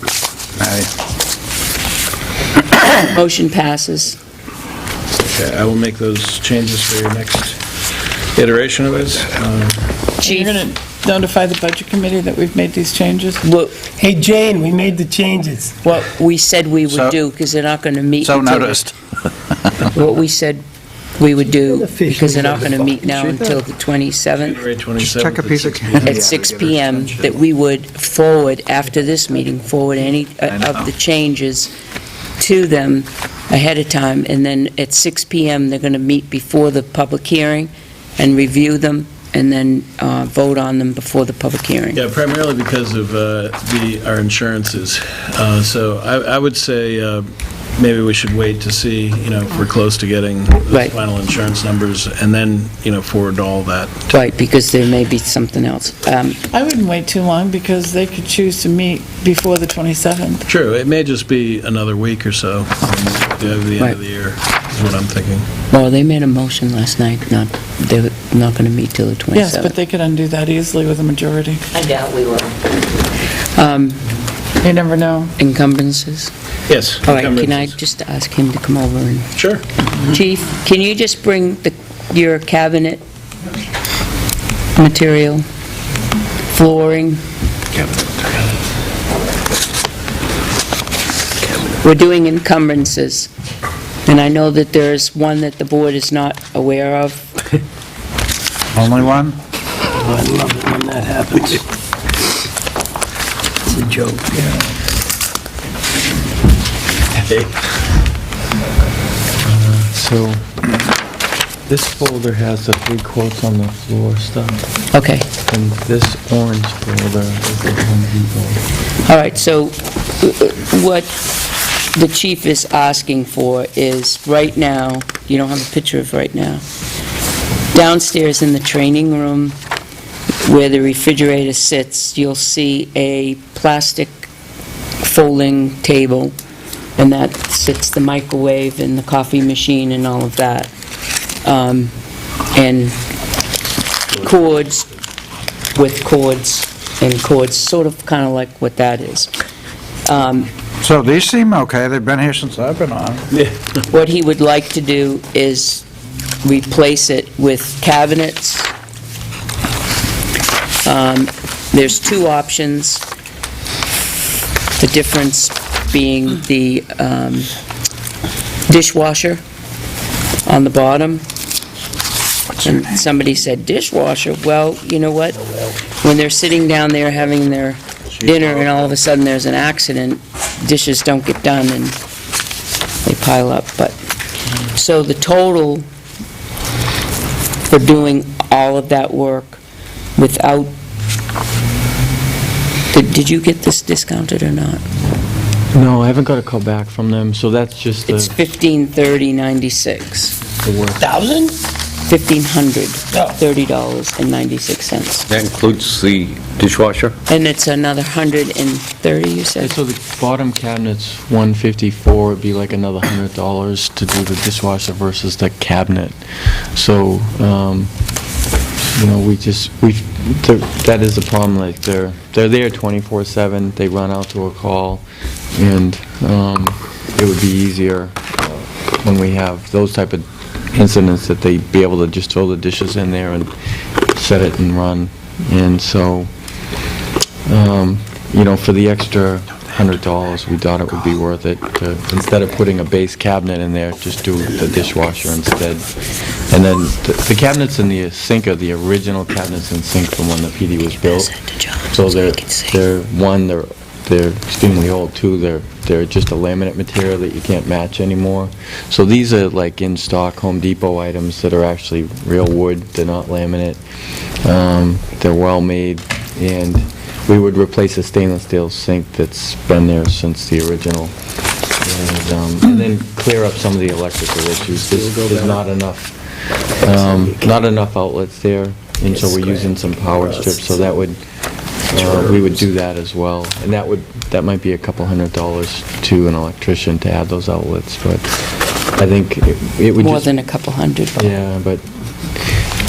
Speaker 4: Motion passes.
Speaker 10: Okay, I will make those changes for your next iteration of this.
Speaker 3: You're
Speaker 4: Chief,
Speaker 3: going to notify the budget committee that we've made these changes?
Speaker 1: Hey, Jane, we made the changes.
Speaker 4: what we said we would
Speaker 11: So-
Speaker 4: do, because they're not going to meet.
Speaker 11: So
Speaker 4: until-
Speaker 11: noticed.
Speaker 4: What we said we would do,
Speaker 1: Officially
Speaker 4: because they're not going to
Speaker 1: never
Speaker 4: meet now until the 27th,
Speaker 10: January 27th.
Speaker 5: check a piece of
Speaker 10: at 6 p.m.
Speaker 4: at 6 PM, that we would forward, after this meeting, forward any of the changes to them ahead of time, and then at 6 PM, they're going to meet before the public hearing and review them, and then vote on them before the public hearing.
Speaker 10: Yeah, primarily because of our insurances. So I would say maybe we should wait to see, if we're close to getting the
Speaker 4: Right.
Speaker 10: final insurance numbers, and then, forward all that.
Speaker 4: Right, because there may be something else.
Speaker 3: I wouldn't wait too long, because they could choose to meet before the 27th.
Speaker 10: True, it may just be another week or so, the end
Speaker 4: Right.
Speaker 10: of the year, is what I'm thinking.
Speaker 4: Well, they made a motion last night, they're not going to meet till the 27th.
Speaker 3: Yes, but they could undo that easily with a majority.
Speaker 7: I doubt we will.
Speaker 3: You never know.
Speaker 10: Yes.
Speaker 4: Encumbrances? All right, can I
Speaker 10: encumbrances.
Speaker 4: just ask him to come over and...
Speaker 10: Sure.
Speaker 4: Chief, can you just bring your cabinet material, flooring? We're doing encumbrances, and I know that there's one that the board is not aware of.
Speaker 5: Only one?
Speaker 1: I love it when that happens. It's a joke.
Speaker 11: So, this folder has the 3 quotes on the floor stuff,
Speaker 4: Okay,
Speaker 11: and this orange folder is the Home Depot.
Speaker 4: all right, so what the chief is asking for is, right now, you don't have a picture of right now, downstairs in the training room, where the refrigerator sits, you'll see a plastic folding table, and that sits the microwave and the coffee machine and all of that. And cords with cords and cords, sort of kind of like what that is.
Speaker 5: So these seem okay, they've been here since I've been on.
Speaker 4: What he would like to do is replace it with cabinets. There's 2 options. The difference being the dishwasher on the bottom. And somebody said, dishwasher? Well, you know what? When they're sitting down there having their dinner and all of a sudden there's an accident, dishes don't get done and they pile up. But, so the total for doing all of that work without, did you get this discounted or not?
Speaker 11: No, I haven't got a call back from them, so that's just
Speaker 4: It's
Speaker 11: the
Speaker 4: $1,530.96.
Speaker 11: work.
Speaker 1: 1,000?
Speaker 4: $1,530.96.
Speaker 6: That includes the dishwasher?
Speaker 4: And it's another 130, you said?
Speaker 11: So the bottom cabinet's $154, it'd be like another $100 to do the dishwasher versus the cabinet. So, that is the problem, like, they're there 24/7, they run out to a call, and it would be easier when we have those type of incidents that they'd be able to just throw the dishes in there and set it and run. And so, for the extra $100, we thought it would be worth it to, instead of putting a base cabinet in there, just do the dishwasher instead. And then the cabinets in the sink are the original cabinets and sink from when the PD was built. So they're extremely old too. They're just a laminate material that you can't match anymore. So these are like in stock Home Depot items that are actually real wood. They're not laminate. They're well made, and we would replace a stainless steel sink that's been there since the original. And then clear up some of the electrical issues. There's not enough outlets there, and so we're using some power strips, so that would, we would do that as well. And that might be a couple $100 to an electrician to add those outlets, but I think it would just...
Speaker 4: More than a couple hundred.
Speaker 11: Yeah, but
Speaker 4: I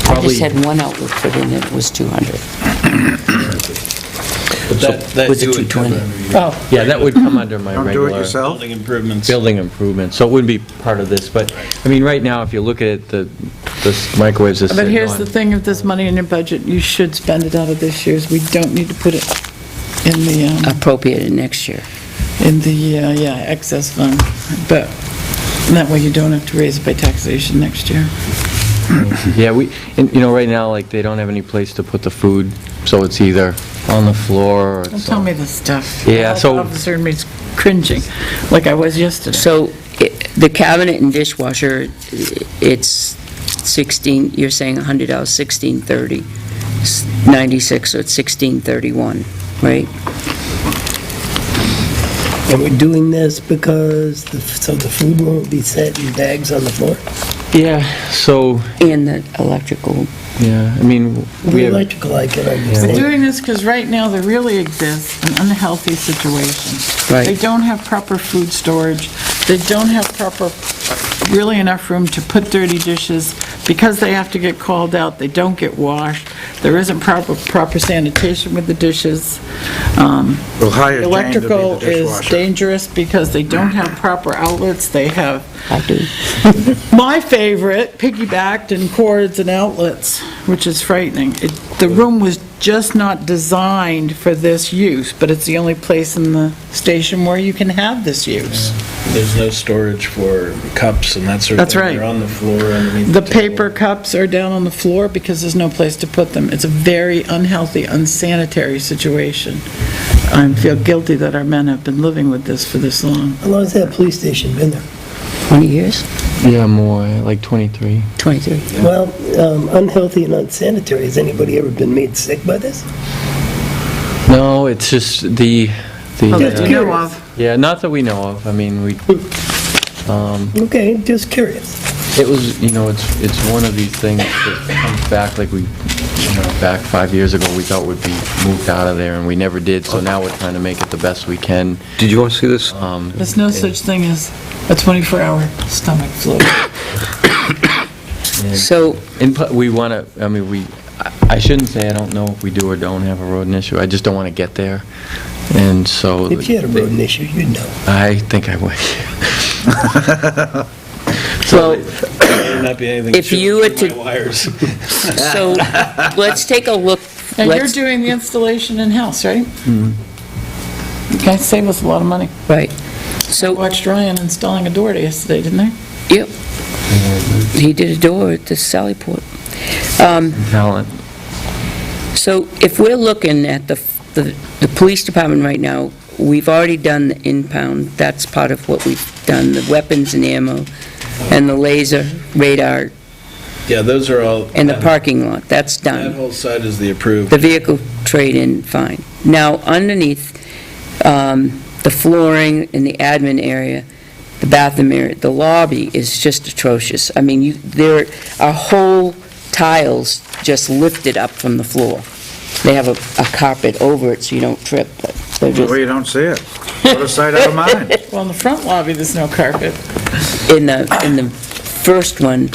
Speaker 11: probably...
Speaker 4: just had one outlet put in, it was 200.
Speaker 10: But that
Speaker 4: Was it
Speaker 10: you would cover
Speaker 4: 220?
Speaker 10: every year.
Speaker 11: Yeah, that would come under my
Speaker 5: Don't
Speaker 11: regular...
Speaker 5: do it yourself?
Speaker 10: Building improvements.
Speaker 11: Building improvements, so it wouldn't be part of this, but, I mean, right now, if you look at it, the microwaves are
Speaker 3: But
Speaker 11: sitting
Speaker 3: here's
Speaker 11: on-
Speaker 3: the thing, if there's money in your budget, you should spend it out of this year's. We don't need to put it in the,
Speaker 4: Appropriated next year.
Speaker 3: excess fund. But And that way you don't have to raise it by taxation next year.
Speaker 11: Yeah, and, right now, like, they don't have any place to put the food, so it's either on the floor or
Speaker 3: Don't
Speaker 11: it's
Speaker 3: tell
Speaker 11: on-
Speaker 3: me this stuff.
Speaker 11: Yeah,
Speaker 3: The
Speaker 11: so-
Speaker 3: health officer in me's cringing, like I was yesterday.
Speaker 4: So the cabinet and dishwasher, it's 16, you're saying $100, 1630, 96, so it's 1631, right?
Speaker 1: And we're doing this because, so the food won't be set in bags on the floor?
Speaker 11: Yeah, so,
Speaker 4: And the electrical.
Speaker 11: yeah, I mean, we
Speaker 1: The
Speaker 11: have,
Speaker 1: electrical, I can
Speaker 3: We're
Speaker 1: understand.
Speaker 3: doing this because right now there really exists an unhealthy situation.
Speaker 4: Right.
Speaker 3: They don't have proper food storage. They don't have really enough room to put dirty dishes. Because they have to get called out, they don't get washed. There isn't proper sanitation with the dishes.
Speaker 5: We'll hire Jane to be
Speaker 3: Electrical
Speaker 5: the
Speaker 3: is
Speaker 5: dishwasher.
Speaker 3: dangerous because they don't have proper outlets. They have,
Speaker 4: I do.
Speaker 3: my favorite, piggybacked and cords and outlets, which is frightening. The room was just not designed for this use, but it's the only place in the station where you can have this use.
Speaker 10: There's no storage for cups and that sort of
Speaker 3: That's
Speaker 10: thing.
Speaker 3: right.
Speaker 10: They're on the floor underneath
Speaker 3: The
Speaker 10: the table.
Speaker 3: paper cups are down on the floor because there's no place to put them. It's a very unhealthy, unsanitary situation. I feel guilty that our men have been living with this for this long.
Speaker 1: How long has that police station been there?
Speaker 4: 20 years?
Speaker 11: yeah, more, like 23.
Speaker 4: 23.
Speaker 1: Well, unhealthy and unsanitary, has anybody ever been made sick by this?
Speaker 11: No, it's just the,
Speaker 1: Just
Speaker 3: You know of.
Speaker 11: yeah, not that we know of. I mean,
Speaker 1: Okay, just curious.
Speaker 11: it was, it's one of these things that comes back, like back 5 years ago, we thought would be moved out of there, and we never did, so now we're trying to make it the best we can.
Speaker 6: Did you want to see this?
Speaker 3: There's no such thing as a 24-hour stomach flu.
Speaker 4: So,
Speaker 11: And we want to, I mean, I shouldn't say I don't know if we do or don't have a rodent issue, I just don't want to get there, and so...
Speaker 1: If you had a rodent issue, you'd know.
Speaker 11: I think I would.
Speaker 4: well,
Speaker 10: There'd not be anything
Speaker 4: If you were
Speaker 10: through
Speaker 4: to-
Speaker 10: my wires.
Speaker 4: so let's take a look.
Speaker 3: And you're
Speaker 4: Let's-
Speaker 3: doing the installation in-house, right? You guys save us a lot of money.
Speaker 4: Right.
Speaker 3: I
Speaker 4: So,
Speaker 3: watched Ryan installing a door yesterday, didn't I?
Speaker 4: yep. He did a door at the Sallyport.
Speaker 11: Talent.
Speaker 4: So if we're looking at the police department right now, we've already done the impound, that's part of what we've done, the weapons and ammo, and the laser radar,
Speaker 10: Yeah, those are all...
Speaker 4: and the parking lot, that's
Speaker 10: That
Speaker 4: done.
Speaker 10: whole side is the approved.
Speaker 4: The vehicle trade-in, fine. Now, underneath, the flooring in the admin area, the bathroom area, the lobby is just atrocious. I mean, there are whole tiles just lifted up from the floor. They have a carpet over it so you don't trip, but they're
Speaker 5: Well,
Speaker 4: just,
Speaker 5: you don't see it. Out of sight, out of mind.
Speaker 3: Well, in the front lobby, there's no carpet.
Speaker 4: in the first one,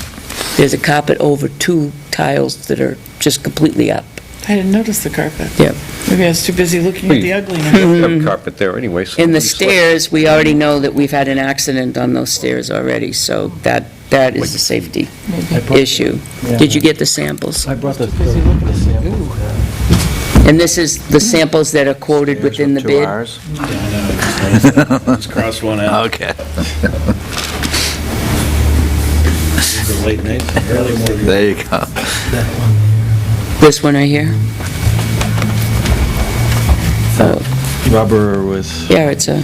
Speaker 4: there's a carpet over two tiles that are just completely up.
Speaker 3: I didn't notice the carpet.
Speaker 4: Yep.
Speaker 3: Maybe I was too busy looking at the ugliness.
Speaker 6: You have carpet there anyway, so...
Speaker 4: In the
Speaker 6: nobody slips.
Speaker 4: stairs, we already know that we've had an accident on those stairs already, so that is a safety issue. Did you get the samples?
Speaker 11: I brought the
Speaker 3: Busy looking at
Speaker 11: sample.
Speaker 4: And this is the samples that are quoted within the
Speaker 5: Two
Speaker 4: bid?
Speaker 5: hours.
Speaker 10: Just cross one out.
Speaker 5: Okay.
Speaker 10: The late night, early morning.
Speaker 5: There you go.
Speaker 4: This one right here?
Speaker 11: Rubber with,
Speaker 4: Yeah, it's a,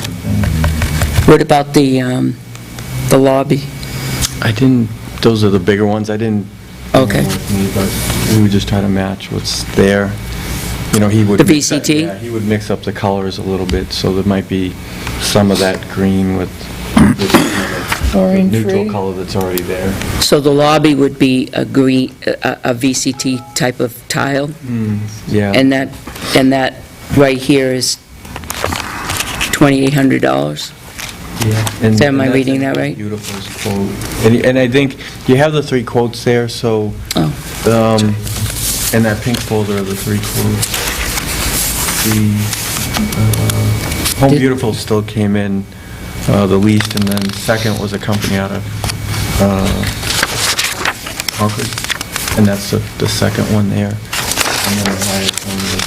Speaker 4: what about the lobby?
Speaker 11: I didn't, those are the bigger ones, I didn't...
Speaker 4: Okay.
Speaker 11: But we would just try to match what's there. He would...
Speaker 4: The
Speaker 11: mix up-
Speaker 4: VCT?
Speaker 11: Yeah, he would mix up the colors a little bit, so there might be some of that green with the
Speaker 3: Chlorine
Speaker 11: neutral
Speaker 3: free.
Speaker 11: color that's already there.
Speaker 4: So the lobby would be a green, a VCT type of tile?
Speaker 11: Yeah.
Speaker 4: And that right here is $2,800?
Speaker 11: Yeah. And-
Speaker 4: Am I
Speaker 11: and that's
Speaker 4: reading that
Speaker 11: a
Speaker 4: right?
Speaker 11: Beautiful quote. And I think you have the 3 quotes there, so,
Speaker 4: Oh,
Speaker 11: in that pink folder are the 3 quotes. The Home
Speaker 4: Did-
Speaker 11: Beautiful still came in the least, and then second was a company out of Concord, and that's the second one there. And then the highest one was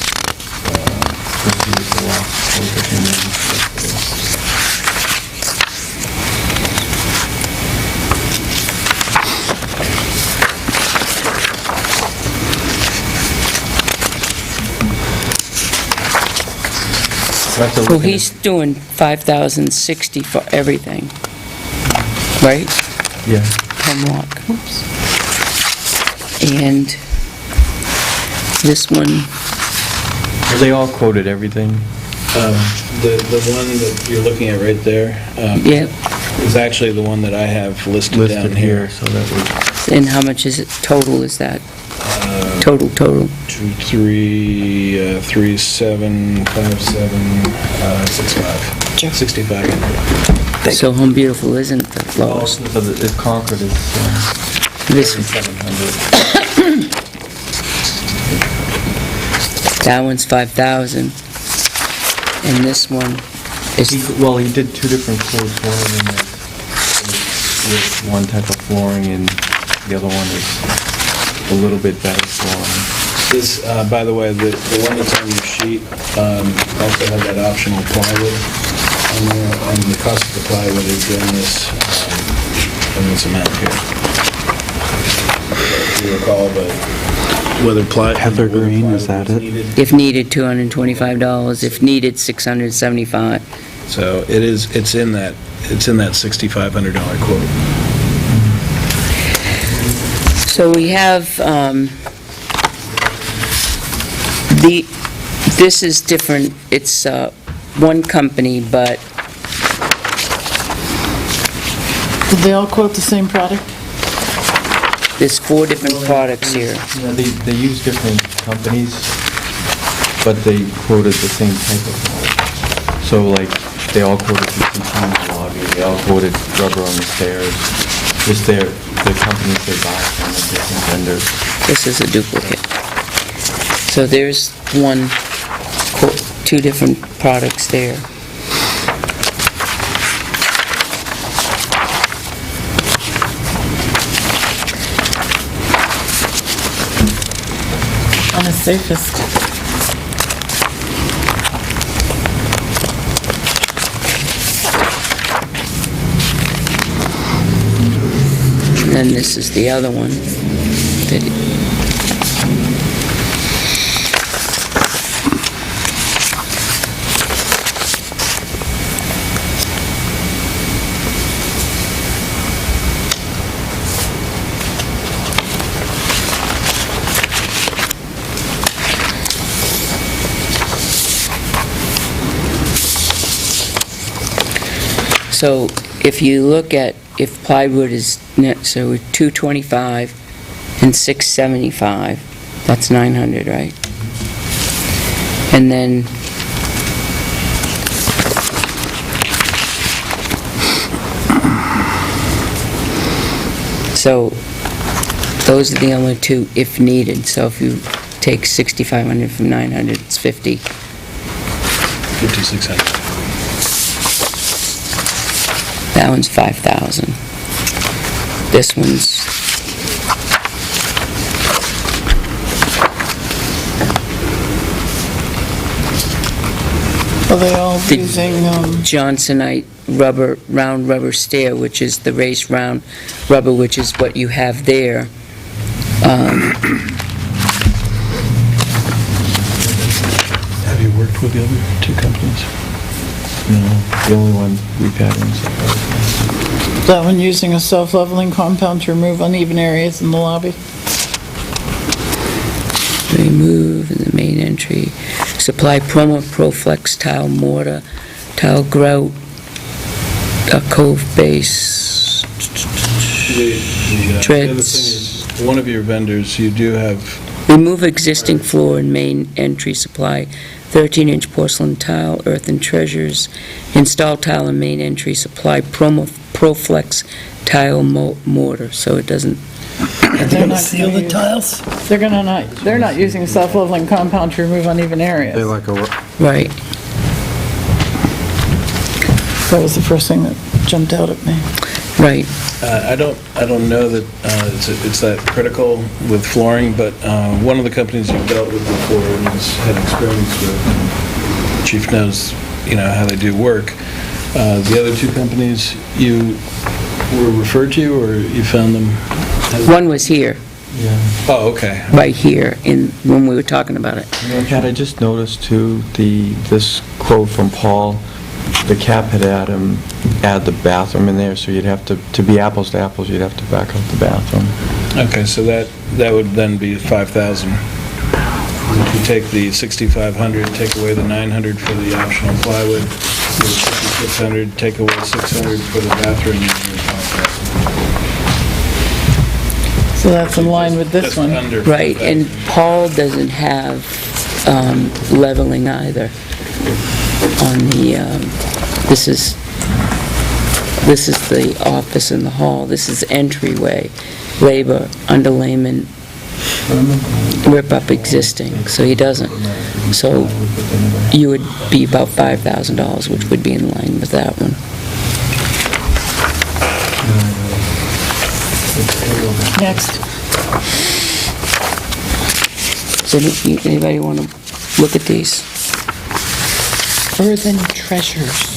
Speaker 11: the last quote that came in. So
Speaker 4: Well, he's doing 5,060 for everything, right?
Speaker 11: Yeah.
Speaker 4: Hemlock. And this one,
Speaker 11: Well, they all quoted everything.
Speaker 10: The one that you're looking at right there
Speaker 4: yeah,
Speaker 10: is actually the one that I have listed down
Speaker 11: Listed
Speaker 10: here.
Speaker 11: here, so that was,
Speaker 4: and how much is it, total is that? Total.
Speaker 10: 2, 3, 3, 7, 5, 7, 6, 5. 6,500.
Speaker 4: So Home Beautiful isn't the lowest.
Speaker 11: so the Concord is
Speaker 4: This,
Speaker 11: 700.
Speaker 4: that one's 5,000, and this one is,
Speaker 11: Well, he did two different quotes, one of them is with one type of flooring, and the other one is a little bit better flooring.
Speaker 10: This, by the way, the one that's on your sheet also had that optional plywood on there, and the cost of the plywood is in this amount here. If you recall, but whether
Speaker 11: Heather green, is that it?
Speaker 4: if needed, $225, if needed, $675.
Speaker 10: So it's in that $6,500 quote.
Speaker 4: So we have, this is different, it's one company, but
Speaker 3: Did they all quote the same product?
Speaker 4: there's 4 different products here.
Speaker 11: Yeah, they use different companies, but they quoted the same type of product. So like, they all quoted the in the lobby, they all quoted rubber on the stairs, just the companies they buy from the different vendors.
Speaker 4: This is a duplicate. So there's 2 different products there.
Speaker 3: On the safest.
Speaker 4: And then this is the other one. So if you look at, if plywood is net, so $225 and $675, that's $900, right? And then so those are the only 2 if needed. So if you take 6,500 from 900, it's 50.
Speaker 10: 5,600.
Speaker 4: That one's 5,000. This one's,
Speaker 3: Are they all
Speaker 4: The-
Speaker 3: using,
Speaker 4: Johnsonite rubber, round rubber stair, which is the raised round rubber, which is what you have there.
Speaker 10: Have you worked with the other 2 companies?
Speaker 11: No, the only one we've had in
Speaker 3: that one using a self-leveling compound to remove uneven areas in the lobby?
Speaker 4: Remove in the main entry. Supply Promo Proflex tile mortar, tile grout, a cove base.
Speaker 10: The other thing
Speaker 4: Treads.
Speaker 10: is, one of your vendors, you do have,
Speaker 4: Remove existing floor and main entry supply 13-inch porcelain tile, earthen treasures. Install tile and main entry supply Proflex tile mortar, so it doesn't,
Speaker 3: They're not
Speaker 1: Seal
Speaker 3: gonna
Speaker 1: the
Speaker 3: use-
Speaker 1: tiles?
Speaker 3: They're not using self-leveling compound to remove uneven areas.
Speaker 5: They like a,
Speaker 4: right.
Speaker 3: That was the first thing that jumped out at me.
Speaker 4: Right.
Speaker 10: I don't know that it's that critical with flooring, but one of the companies you've dealt with before and has had experience with, Chief knows, how they do work. The other 2 companies, you were referred to, or you found them?
Speaker 4: One was here.
Speaker 10: Oh, okay.
Speaker 4: right here when we were talking about it.
Speaker 11: Kat, I just noticed too, this quote from Paul, the cap had add the bathroom in there, so you'd have to be apples to apples, you'd have to back out the bathroom.
Speaker 10: Okay, so that would then be 5,000. If you take the 6,500, take away the 900 for the optional plywood, you're 5,600, take away 600 for the bathroom, you're 5,000.
Speaker 3: So that's in line with this
Speaker 10: Just
Speaker 3: one.
Speaker 10: under
Speaker 4: Right,
Speaker 10: 5,000.
Speaker 4: and Paul doesn't have leveling either on the, this is the office and the hall, this is entryway, labor, underlayment, rip up existing, so he doesn't. So you would be about $5,000, which would be in line with that one.
Speaker 3: Next.
Speaker 4: So anybody want to look at these?
Speaker 3: Earthen treasures.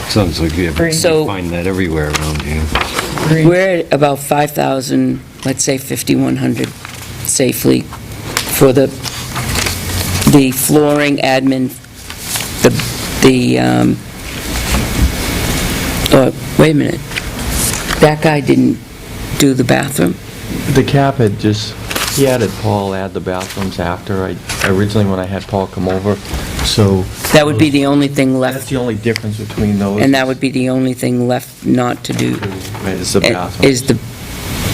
Speaker 6: Sounds like you
Speaker 4: So-
Speaker 6: find that everywhere around here.
Speaker 4: We're at about 5,000, let's say 5,100 safely for the flooring, admin, wait a minute. That guy didn't do the bathroom?
Speaker 11: The cap had he added Paul add the bathrooms after, originally when I had Paul come over, so.
Speaker 4: That would be the only thing
Speaker 11: That's
Speaker 4: left,
Speaker 11: the only difference between those.
Speaker 4: and that would be the only thing left not to do,
Speaker 11: Right, is the bathroom.
Speaker 4: is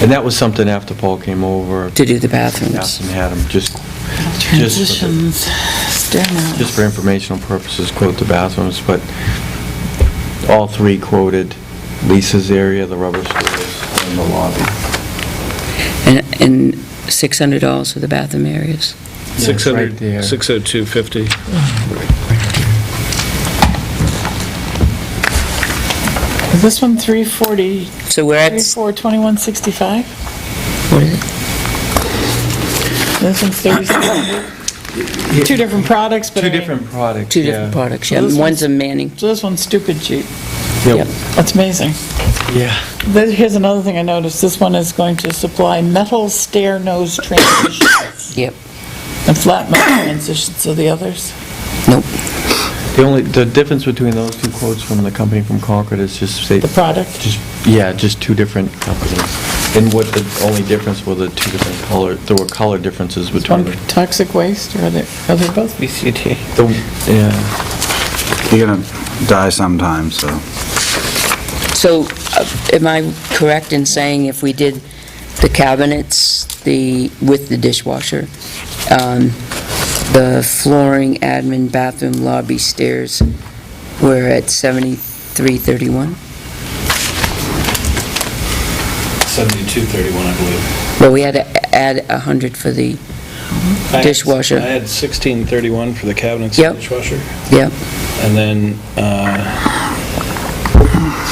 Speaker 11: And that was something after Paul came over.
Speaker 4: to do the bathrooms.
Speaker 11: Asked him, had him just
Speaker 3: Transitions, stairmail.
Speaker 11: just for informational purposes, quote the bathrooms, but all three quoted Lisa's area, the rubber stores, and the lobby.
Speaker 4: And $600 for the bathroom areas.
Speaker 11: Yeah, it's right
Speaker 10: 600,
Speaker 11: there.
Speaker 10: 602.50.
Speaker 3: Is this one 340,
Speaker 4: So we're at,
Speaker 3: 342165?
Speaker 4: what is it?
Speaker 3: This one's 3600. Two different products, but I
Speaker 11: Two
Speaker 3: mean-
Speaker 11: different products,
Speaker 4: Two
Speaker 11: yeah.
Speaker 4: different products, yeah.
Speaker 3: So this
Speaker 4: One's a Manning.
Speaker 3: So this one's stupid cheap.
Speaker 11: Yep.
Speaker 3: That's amazing.
Speaker 11: Yeah.
Speaker 3: Here's another thing I noticed. This one is going to supply metal stair nose transitions.
Speaker 4: Yep.
Speaker 3: And flat metal transitions of the others.
Speaker 4: Nope.
Speaker 11: The difference between those two quotes from the company from Concord is just
Speaker 3: The product.
Speaker 11: just two different companies. And what the only difference were the two different there were color differences
Speaker 3: Is
Speaker 11: between
Speaker 3: one
Speaker 11: them.
Speaker 3: toxic waste, or are they both VCT?
Speaker 11: Yeah.
Speaker 5: You're gonna die sometime, so.
Speaker 4: So, am I correct in saying if we did the cabinets, with the dishwasher, the flooring, admin, bathroom, lobby, stairs, we're at $73.31?
Speaker 10: 72.31, I believe.
Speaker 4: Well, we had to add 100 for the dishwasher.
Speaker 10: I had 16.31 for the cabinets
Speaker 4: Yep.
Speaker 10: and dishwasher.
Speaker 4: Yep.
Speaker 10: And then,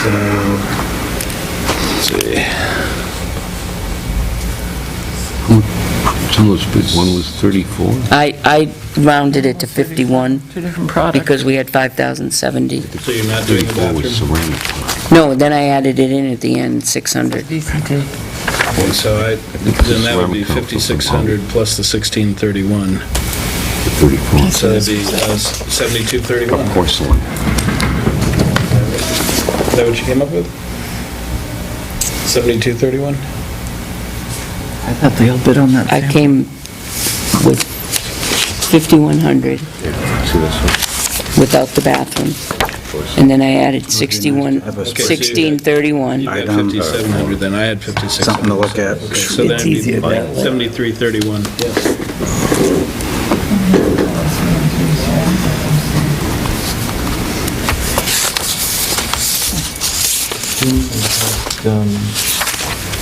Speaker 10: so, let's see.
Speaker 6: Some of those big, one was 34.
Speaker 4: I rounded it to 51
Speaker 3: Two different products.
Speaker 4: because we had 5,070.
Speaker 10: So you're not doing the
Speaker 6: 34 was
Speaker 10: bathroom?
Speaker 6: ceramic.
Speaker 4: No, then I added it in at the end, 600.
Speaker 3: VCT.
Speaker 10: So then that would be 5,600 plus the 16.31.
Speaker 6: 34.
Speaker 10: So that'd be 72.31.
Speaker 6: Porcelain.
Speaker 10: Is that what you came up with? 72.31?
Speaker 3: I thought they all bid on that.
Speaker 4: I came with 5,100
Speaker 6: See this one?
Speaker 4: without the bathroom. And then I added 1631.
Speaker 10: You got
Speaker 5: Item,
Speaker 10: 5,700 then, I had 5,600.
Speaker 5: Something to look at.
Speaker 10: Okay, so then
Speaker 1: It's
Speaker 10: it'd
Speaker 1: easier
Speaker 10: be
Speaker 1: that way.
Speaker 10: 73.31.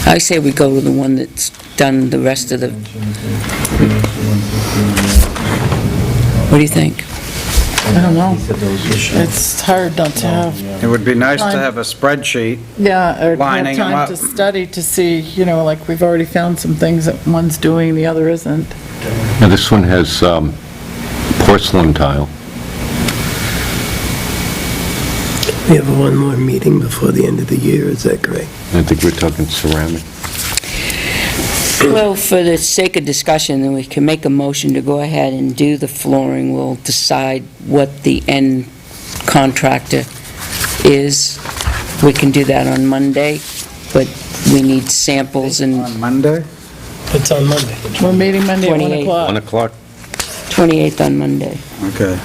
Speaker 4: I say we go with the one that's done the rest of the, what do you think?
Speaker 3: I don't know. It's hard not to have,
Speaker 5: It would be nice to have a spreadsheet.
Speaker 3: yeah, or to have
Speaker 5: Lining 'em
Speaker 3: time
Speaker 5: up.
Speaker 3: to study to see, like we've already found some things that one's doing, the other isn't.
Speaker 6: Now, this one has porcelain tile.
Speaker 1: We have one more meeting before the end of the year, is that correct?
Speaker 6: I think we're talking ceramic.
Speaker 4: Well, for the sake of discussion, then we can make a motion to go ahead and do the flooring. We'll decide what the end contractor is. We can do that on Monday, but we need samples and
Speaker 5: On Monday?
Speaker 1: It's on Monday.
Speaker 3: We're meeting Monday at 1
Speaker 4: 28.
Speaker 3: o'clock.
Speaker 6: 1 o'clock?
Speaker 4: 28th on Monday.
Speaker 5: Okay.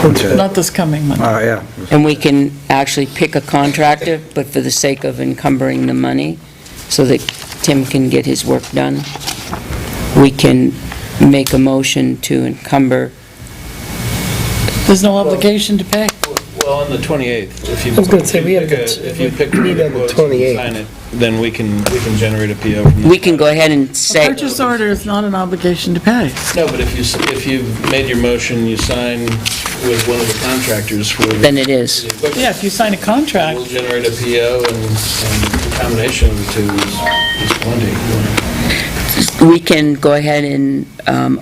Speaker 5: Okay.
Speaker 3: Not this coming Monday.
Speaker 5: Oh, yeah.
Speaker 4: And we can actually pick a contractor, but for the sake of encumbering the money, so that Tim can get his work done, we can make a motion to encumber.
Speaker 3: There's no obligation to pay.
Speaker 10: Well, on the 28th, if you...
Speaker 1: I was gonna say, we have
Speaker 10: pick
Speaker 1: the-
Speaker 10: If you pick
Speaker 1: we
Speaker 10: one
Speaker 1: need
Speaker 10: of
Speaker 1: on
Speaker 10: the
Speaker 1: the
Speaker 10: quotes and
Speaker 1: 28th.
Speaker 10: sign it, then we can generate a PO from the...
Speaker 4: We can go ahead and
Speaker 3: A
Speaker 4: say,
Speaker 3: purchase order is not an obligation to pay.
Speaker 10: No, but if you made your motion, you sign with one of the contractors for...
Speaker 4: then it is.
Speaker 3: Yeah, if you sign a contract,
Speaker 10: We'll generate a PO, and the combination of the two is plenty.
Speaker 4: We can go ahead and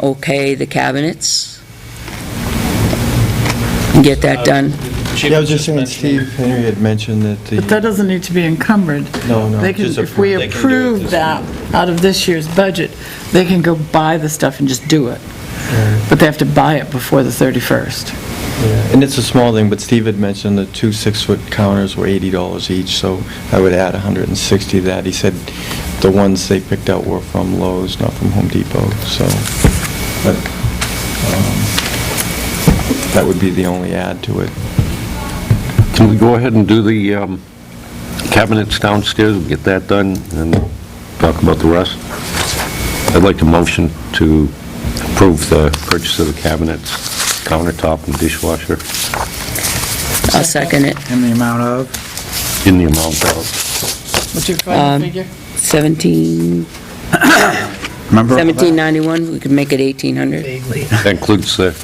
Speaker 4: okay the cabinets, and get that done.
Speaker 11: Yeah, I was just saying, Steve Henry had mentioned that
Speaker 3: but that doesn't need to be encumbered.
Speaker 11: No, no,
Speaker 3: They can,
Speaker 11: just
Speaker 3: if we
Speaker 10: They can do it
Speaker 3: approve
Speaker 10: this
Speaker 3: that out of this year's budget, they can go buy the stuff and just do it. But they have to buy it before the 31st.
Speaker 11: Yeah, and it's a small thing, but Steve had mentioned the 2 6-foot counters were $80 each, so I would add $160 to that. He said the ones they picked out were from Lowe's, not from Home Depot, so, but that would be the only add to it.
Speaker 6: Can we go ahead and do the cabinets downstairs, and get that done, and talk about the rest? I'd like a motion to approve the purchase of the cabinets, countertop and dishwasher
Speaker 4: I'll second it.
Speaker 5: In the amount of?
Speaker 6: in the amount of,
Speaker 3: What's your final figure?
Speaker 4: 1791, we could make it 1,800.
Speaker 1: Vaguely.
Speaker 6: that includes the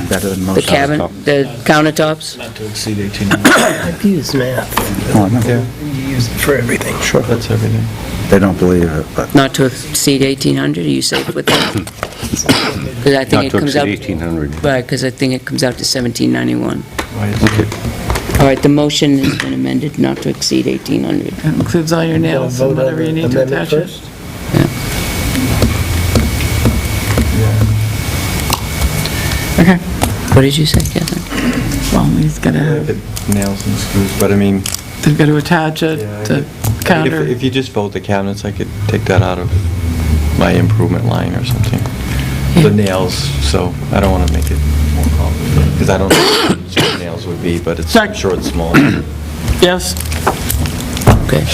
Speaker 5: Better than
Speaker 4: The
Speaker 5: most.
Speaker 4: cabin, the countertops,
Speaker 10: Not to exceed 1,800.
Speaker 1: I've used math.
Speaker 11: Yeah,
Speaker 1: You use it for everything.
Speaker 11: sure, that's everything.
Speaker 5: They don't believe it, but
Speaker 4: not to exceed 1,800, are you safe with that? Because I think
Speaker 6: not
Speaker 4: it
Speaker 6: to
Speaker 4: comes
Speaker 6: exceed
Speaker 4: out,
Speaker 6: 1,800.
Speaker 4: right, because I think it comes out to 1,791.
Speaker 6: Okay.
Speaker 4: All right, the motion has been amended not to exceed 1,800.
Speaker 3: It includes all your nails
Speaker 1: Vote
Speaker 3: and
Speaker 1: on
Speaker 3: whatever you
Speaker 1: the
Speaker 3: need to
Speaker 1: amendment
Speaker 3: attach it.
Speaker 1: first?
Speaker 3: Okay,
Speaker 4: What did you say, Catherine?
Speaker 3: well, he's got to have,
Speaker 11: Nails and screws, but I mean,
Speaker 3: they've got to attach it,
Speaker 11: yeah,
Speaker 3: the counter.
Speaker 11: if you just vote the cabinets, I could take that out of my improvement line or something. The nails, so I don't want to make it more complicated, because I don't know what the nails would be, but it's, I'm sure it's small.
Speaker 3: Yes,
Speaker 4: Okay.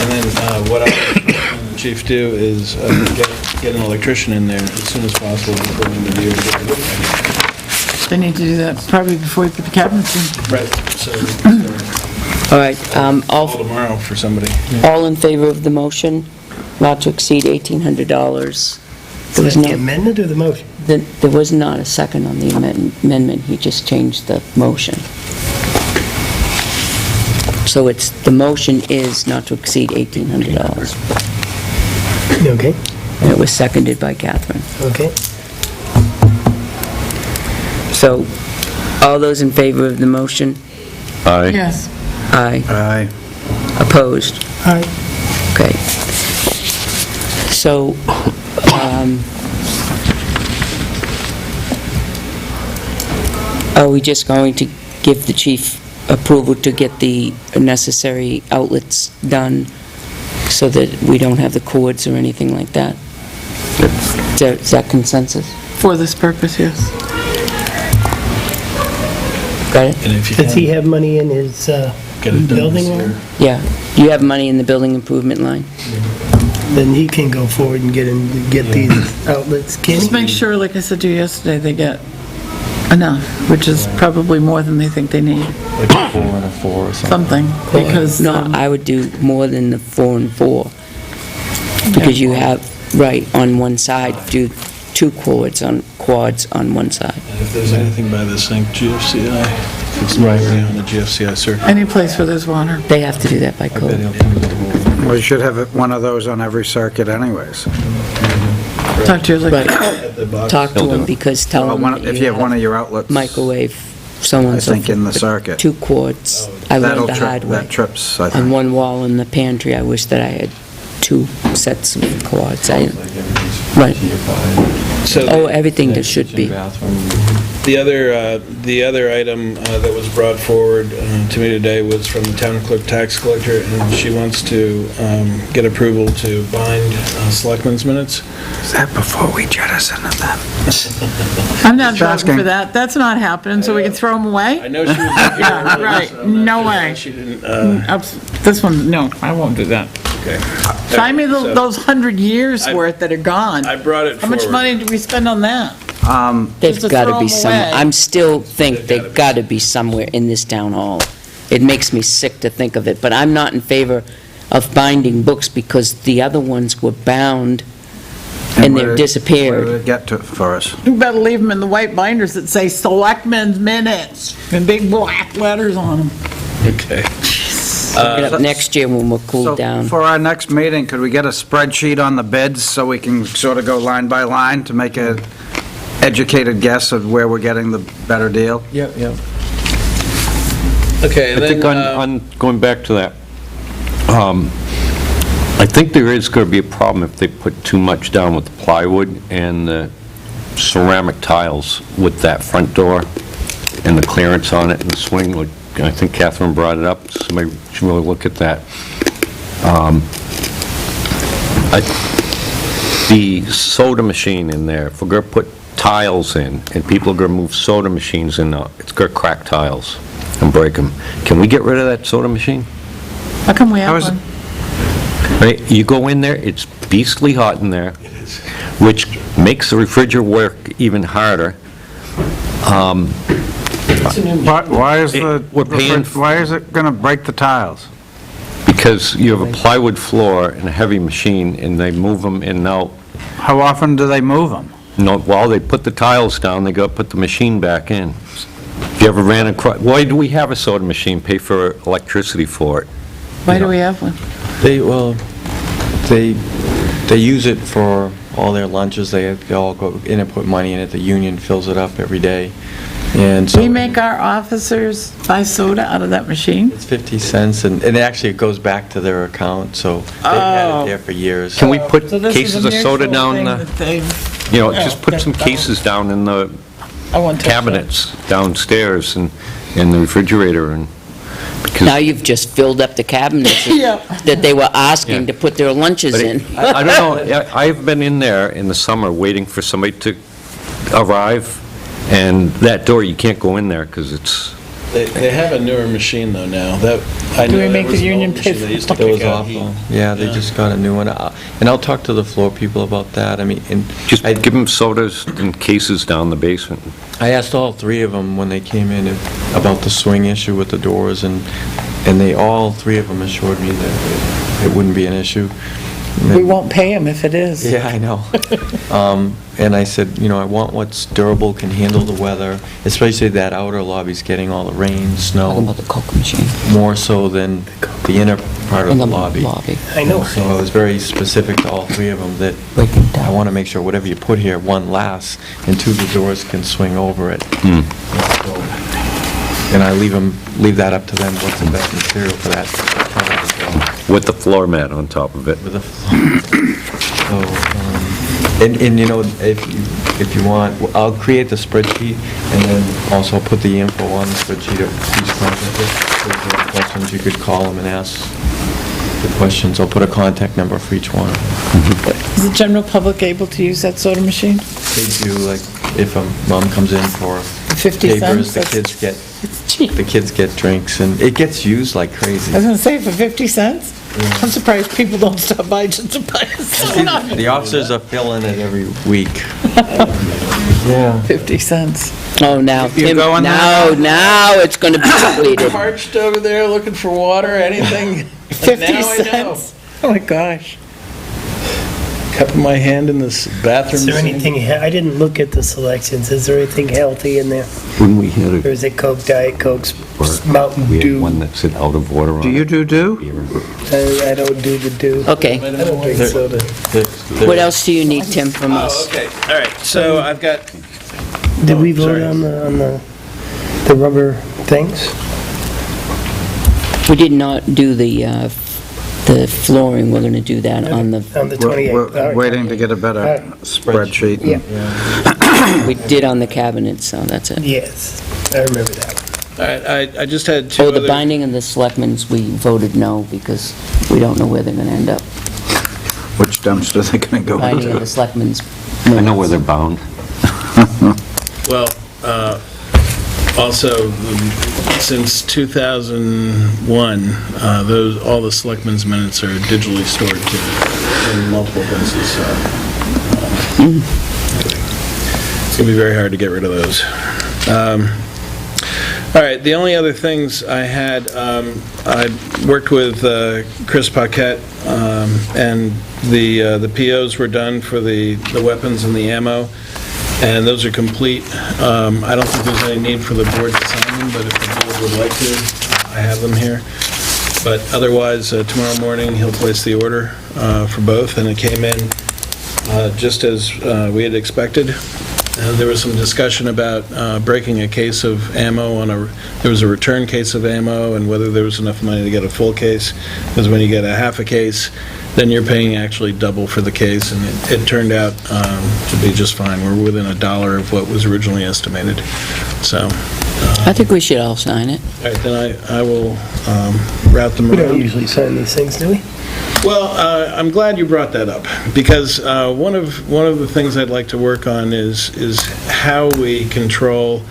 Speaker 10: And then what I'll have the chief do is get an electrician in there as soon as possible before the end of the year.
Speaker 3: they need to do that probably before you put the cabinets in.
Speaker 10: Right, so
Speaker 4: All right,
Speaker 10: call tomorrow for somebody.
Speaker 4: all in favor of the motion, not to exceed $1,800? There was
Speaker 1: Is that the
Speaker 4: no,
Speaker 1: amendment or the motion?
Speaker 4: there was not a second on the amendment, he just changed the motion. So the motion is not to exceed $1,800.
Speaker 1: Okay,
Speaker 4: And it was seconded by Catherine.
Speaker 1: okay.
Speaker 4: So, all those in favor of the motion?
Speaker 6: Aye.
Speaker 3: Yes.
Speaker 4: Aye.
Speaker 5: Aye.
Speaker 4: Opposed?
Speaker 1: Aye.
Speaker 4: Okay. So, are we just going to give the chief approval to get the necessary outlets done so that we don't have the cords or anything like that? Is that consensus?
Speaker 3: For this purpose, yes.
Speaker 4: Got it?
Speaker 10: And if you
Speaker 1: Does he
Speaker 10: can,
Speaker 1: have money in his
Speaker 10: get it done
Speaker 1: building
Speaker 10: this year.
Speaker 1: line?
Speaker 4: Yeah. You have money in the building improvement line?
Speaker 1: Then he can go forward and get these outlets, can
Speaker 3: Just
Speaker 1: he?
Speaker 3: make sure, like I said to you yesterday, they get enough, which is probably more than they think they need,
Speaker 11: Like a 4 and a 4 or something.
Speaker 3: something, because,
Speaker 4: No, I would do more than the 4 and 4. Because you have, right, on one side, do 2 quads on one side.
Speaker 10: And if there's anything by the sink, GFCI, if it's right on the GFCI circuit.
Speaker 3: any place where there's water.
Speaker 4: They have to do that by
Speaker 11: I bet
Speaker 4: code.
Speaker 11: he'll do the whole-
Speaker 5: We should have one of those on every circuit anyways.
Speaker 3: Talk to you like,
Speaker 4: Right.
Speaker 10: At the box.
Speaker 4: Talk to them because tell
Speaker 5: Well,
Speaker 4: them that
Speaker 5: if you have one of your outlets.
Speaker 4: microwave so on
Speaker 5: I
Speaker 4: and so
Speaker 5: think, in the
Speaker 4: forth.
Speaker 5: circuit.
Speaker 4: 2 cords. I
Speaker 5: That'll
Speaker 4: learned the
Speaker 5: trip-
Speaker 4: hard way.
Speaker 5: That trips, I
Speaker 4: On
Speaker 5: think.
Speaker 4: one wall in the pantry, I wish that I had 2 sets of cords. Right.
Speaker 10: So
Speaker 4: Oh, everything that should be.
Speaker 10: the other item that was brought forward to me today was from the town clerk tax collector, and she wants to get approval to bind selectmen's minutes.
Speaker 5: Is that before we jettison them?
Speaker 3: I'm not
Speaker 5: Just
Speaker 3: voting
Speaker 5: asking.
Speaker 3: for that. That's not happening, so we can throw them
Speaker 10: I
Speaker 3: away?
Speaker 10: know she was here
Speaker 3: Yeah,
Speaker 10: earlier,
Speaker 3: right.
Speaker 10: so I'm not
Speaker 3: No
Speaker 10: sure why
Speaker 3: way.
Speaker 10: she didn't,
Speaker 3: This one, no, I won't do that.
Speaker 10: okay.
Speaker 3: Find me
Speaker 10: So,
Speaker 3: those 100 years
Speaker 10: I-
Speaker 3: worth that are gone.
Speaker 10: I brought it
Speaker 3: How much
Speaker 10: forward.
Speaker 3: money did we spend on that?
Speaker 4: They've
Speaker 3: Just to
Speaker 4: got to
Speaker 3: throw
Speaker 4: be
Speaker 3: 'em
Speaker 4: some,
Speaker 3: away.
Speaker 4: I'm still think they've got to be somewhere in this town hall. It makes me sick to think of it, but I'm not in favor of binding books because the other ones were bound and
Speaker 5: where
Speaker 4: they've
Speaker 5: did-
Speaker 4: disappeared.
Speaker 5: Where did it get to for us?
Speaker 3: You better leave them in the white binders that say Selectmen's Minutes, and big black letters on them.
Speaker 10: Okay.
Speaker 4: Pick it up next year when we're cooled
Speaker 5: So
Speaker 4: down.
Speaker 5: for our next meeting, could we get a spreadsheet on the bids so we can sort of go line by line to make a educated guess of where we're getting the better deal?
Speaker 11: Yep, yep.
Speaker 10: Okay,
Speaker 6: I
Speaker 10: and
Speaker 6: think
Speaker 10: then,
Speaker 6: on going back to that, I think there is going to be a problem if they put too much down with the plywood and the ceramic tiles with that front door and the clearance on it and the swing. Like, I think Catherine brought it up, somebody should really look at that. The soda machine in there, if we're going to put tiles in, and people are going to move soda machines in, it's going to crack tiles and break them. Can we get rid of that soda machine?
Speaker 3: How come we
Speaker 5: How
Speaker 3: have
Speaker 5: is it-
Speaker 3: one?
Speaker 6: Right, you go in there, it's beastly hot in there, which makes the refrigerator work even harder.
Speaker 5: Why is
Speaker 6: We're paying-
Speaker 5: why is it gonna break the tiles?
Speaker 6: Because you have a plywood floor and a heavy machine, and they move them in and out.
Speaker 5: How often do they move them?
Speaker 6: No, while they put the tiles down, they go put the machine back in. If you ever ran across, why do we have a soda machine, pay for electricity for it?
Speaker 3: Why do we have one?
Speaker 11: They use it for all their lunches. They all go in and put money in it. The union fills it up every day. And so
Speaker 3: We make our officers buy soda out of that machine?
Speaker 11: it's 50 cents, and actually it goes back to their account, so they've had
Speaker 3: Oh.
Speaker 11: it there for years.
Speaker 6: Can we put
Speaker 3: So this is
Speaker 6: cases
Speaker 3: a
Speaker 6: of soda
Speaker 3: mutual
Speaker 6: down
Speaker 3: thing
Speaker 6: the,
Speaker 3: that they've-
Speaker 6: just put some cases down in the
Speaker 3: I won't touch that.
Speaker 6: cabinets downstairs and in the refrigerator, and because
Speaker 4: Now you've just filled up the cabinets
Speaker 3: Yeah.
Speaker 4: that they were asking
Speaker 6: Yeah.
Speaker 4: to put their lunches
Speaker 6: But
Speaker 4: in.
Speaker 6: I don't know, I've been in there in the summer waiting for somebody to arrive, and that door, you can't go in there because it's,
Speaker 10: they have a newer machine though now. I
Speaker 3: Do we
Speaker 10: know
Speaker 3: make
Speaker 10: there was
Speaker 3: the
Speaker 10: an old
Speaker 3: union pay
Speaker 10: machine
Speaker 3: for
Speaker 10: they used to
Speaker 11: It was
Speaker 10: kick out heat.
Speaker 11: awful. Yeah, they just got a new one. And I'll talk to the floor people about that. I mean, and
Speaker 6: just
Speaker 11: I
Speaker 6: give them sodas in cases down the basement.
Speaker 11: I asked all 3 of them when they came in about the swing issue with the doors, and they, all 3 of them assured me that it wouldn't be an issue.
Speaker 3: We won't pay them if it is.
Speaker 11: Yeah, I know. And I said, I want what's durable, can handle the weather, especially that outer lobby's getting all the rain,
Speaker 4: Talking
Speaker 11: snow,
Speaker 4: about the Coke machine
Speaker 11: more so than the inner part of
Speaker 4: in
Speaker 11: the
Speaker 4: the
Speaker 11: lobby.
Speaker 4: lobby.
Speaker 1: I know.
Speaker 11: So I was very specific to all 3 of them that
Speaker 4: Breaking
Speaker 11: I
Speaker 4: down.
Speaker 11: want to make sure whatever you put here, 1, lasts, and 2, the doors can swing over it. And I leave that up to them, what's the best material for that part of the building.
Speaker 6: With the floor mat on top of it.
Speaker 11: With a, so, if you want, I'll create the spreadsheet and then also put the info on the spreadsheet of each contractor. If there are questions, you could call them and ask the questions. I'll put a contact number for each one.
Speaker 3: Is the general public able to use that soda machine?
Speaker 11: They do, like, if a mom comes in for
Speaker 3: 50
Speaker 11: papers,
Speaker 3: cents? It's cheap.
Speaker 11: the kids get drinks, and it gets used like
Speaker 3: I was
Speaker 11: crazy.
Speaker 3: gonna say, for 50 cents? I'm surprised people don't stop by just to buy a soda.
Speaker 11: The officers are filling it every week. Yeah.
Speaker 3: 50 cents.
Speaker 4: Oh, now,
Speaker 5: You
Speaker 4: Tim,
Speaker 5: going
Speaker 4: now it's going to be depleted.
Speaker 10: Parched over there looking for water, anything.
Speaker 3: 50
Speaker 10: Now I know.
Speaker 3: cents? Oh my gosh.
Speaker 10: Cupping my hand in this bathroom.
Speaker 1: Is there
Speaker 10: sink.
Speaker 1: anything, I didn't look at the selections, is there anything healthy in there?
Speaker 6: When we had
Speaker 1: Or is it Coke, Diet Coke, Mountain
Speaker 6: we had
Speaker 1: Dew?
Speaker 6: one that said out of order on
Speaker 5: Do you do?
Speaker 1: I don't do the Dew.
Speaker 4: Okay,
Speaker 1: I don't drink soda.
Speaker 4: what else do you need, Tim, from
Speaker 10: Oh,
Speaker 4: us?
Speaker 10: okay, all right, so I've got,
Speaker 1: Did we vote
Speaker 10: sorry.
Speaker 1: on the the rubber things?
Speaker 4: We did not do the flooring, we're going to do that on the,
Speaker 1: On the 28th? All
Speaker 5: We're
Speaker 1: right.
Speaker 5: waiting to get a better
Speaker 1: All right.
Speaker 5: spreadsheet.
Speaker 1: Yeah,
Speaker 4: we did on the cabinets, so that's it.
Speaker 1: yes, I remember that one.
Speaker 10: All right, I just had two
Speaker 4: Oh,
Speaker 10: other...
Speaker 4: the binding of the selectmen's, we voted no, because we don't know where they're going to end up.
Speaker 5: Which dumpster are they going to go
Speaker 4: Binding of
Speaker 5: into?
Speaker 4: the selectmen's.
Speaker 6: I know where they're bound.
Speaker 10: Well, also, since 2001, all the selectmen's minutes are digitally stored in multiple places, so it's going to be very hard to get rid of those. All right, the only other things I had, I worked with Chris Paquette, and the POs were done for the weapons and the ammo, and those are complete. I don't think there's any need for the board to sign them, but if the board would like to, I have them here. But otherwise, tomorrow morning, he'll place the order for both, and it came in just as we had expected. There was some discussion about breaking a case of ammo there was a return case of ammo, and whether there was enough money to get a full case, because when you get a half a case, then you're paying actually double for the case, and it turned out to be just fine. We're within $1 of what was originally estimated, so...
Speaker 4: I think we should all sign it.
Speaker 10: All right, then I will route them
Speaker 1: We don't
Speaker 10: around.
Speaker 1: usually sign these things, do we?
Speaker 10: Well, I'm glad you brought that up, because one of the things I'd like to work on is how we control,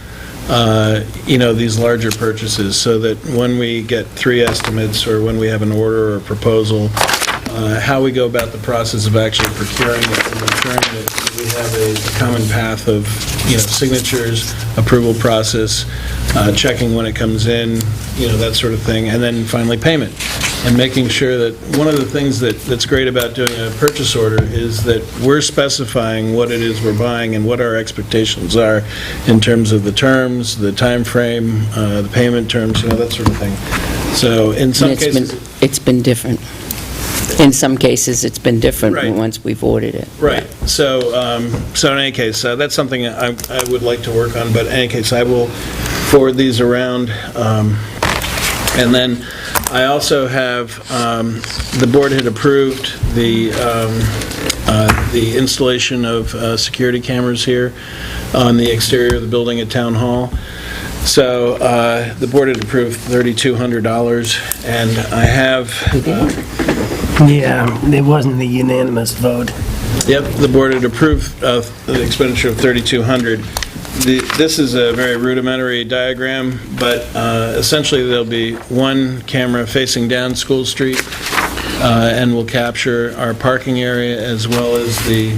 Speaker 10: these larger purchases, so that when we get 3 estimates, or when we have an order or a proposal, how we go about the process of actually procuring it and ensuring that we have a common path of, signatures, approval process, checking when it comes in, that sort of thing, and then finally payment. And making sure that, one of the things that's great about doing a purchase order is that we're specifying what it is we're buying and what our expectations are in terms of the terms, the time frame, the payment terms, that sort of thing. So in some
Speaker 4: And
Speaker 10: cases...
Speaker 4: it's been different. In some cases, it's been different
Speaker 10: Right.
Speaker 4: once we've ordered it.
Speaker 10: Right, so in any case, that's something I would like to work on, but in any case, I will forward these around. And then I also have, the board had approved the installation of security cameras here on the exterior of the building at Town Hall. So the board had approved $3,200, and I have...
Speaker 1: Yeah, it wasn't a unanimous vote.
Speaker 10: Yep, the board had approved the expenditure of $3,200. This is a very rudimentary diagram, but essentially there'll be one camera facing down School Street, and will capture our parking area as well as the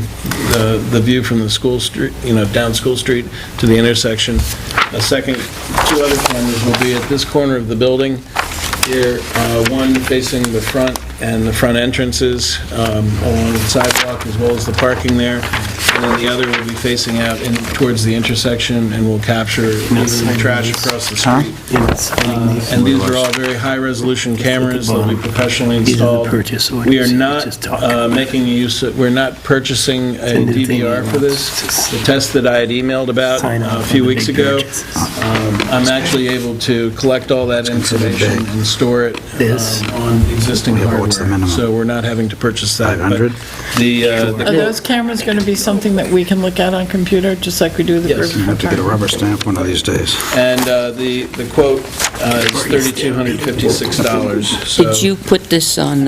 Speaker 10: view from the School Street, down School Street to the intersection. A second, 2 other cameras will be at this corner of the building. Here, one facing the front and the front entrances along the sidewalk, as well as the parking there, and then the other will be facing out towards the intersection, and will capture even the trash across the street. And these are all very high-resolution cameras. They'll be professionally
Speaker 1: These are the
Speaker 10: installed.
Speaker 1: purchase orders.
Speaker 10: We are not
Speaker 1: Just talk.
Speaker 10: making use of, we're not purchasing a
Speaker 1: Send the thing
Speaker 10: DVR for
Speaker 1: in.
Speaker 10: this. The test that I had emailed about
Speaker 1: Sign
Speaker 10: a
Speaker 1: off
Speaker 10: few
Speaker 1: on the
Speaker 10: weeks
Speaker 1: big
Speaker 10: ago,
Speaker 1: purchases.
Speaker 10: I'm actually able to collect all that information and store it
Speaker 1: This.
Speaker 10: on existing
Speaker 5: Yeah, but
Speaker 10: hardware.
Speaker 5: what's the minimum?
Speaker 10: So we're not having to purchase that. but
Speaker 5: 500?
Speaker 10: The
Speaker 3: Are those cameras going to be something that we can look at on computer, just like we do the
Speaker 10: Yes.
Speaker 3: for...
Speaker 5: You have to get a rubber stamp one of these days.
Speaker 10: And the quote is $3,256. So
Speaker 4: Did you put this on,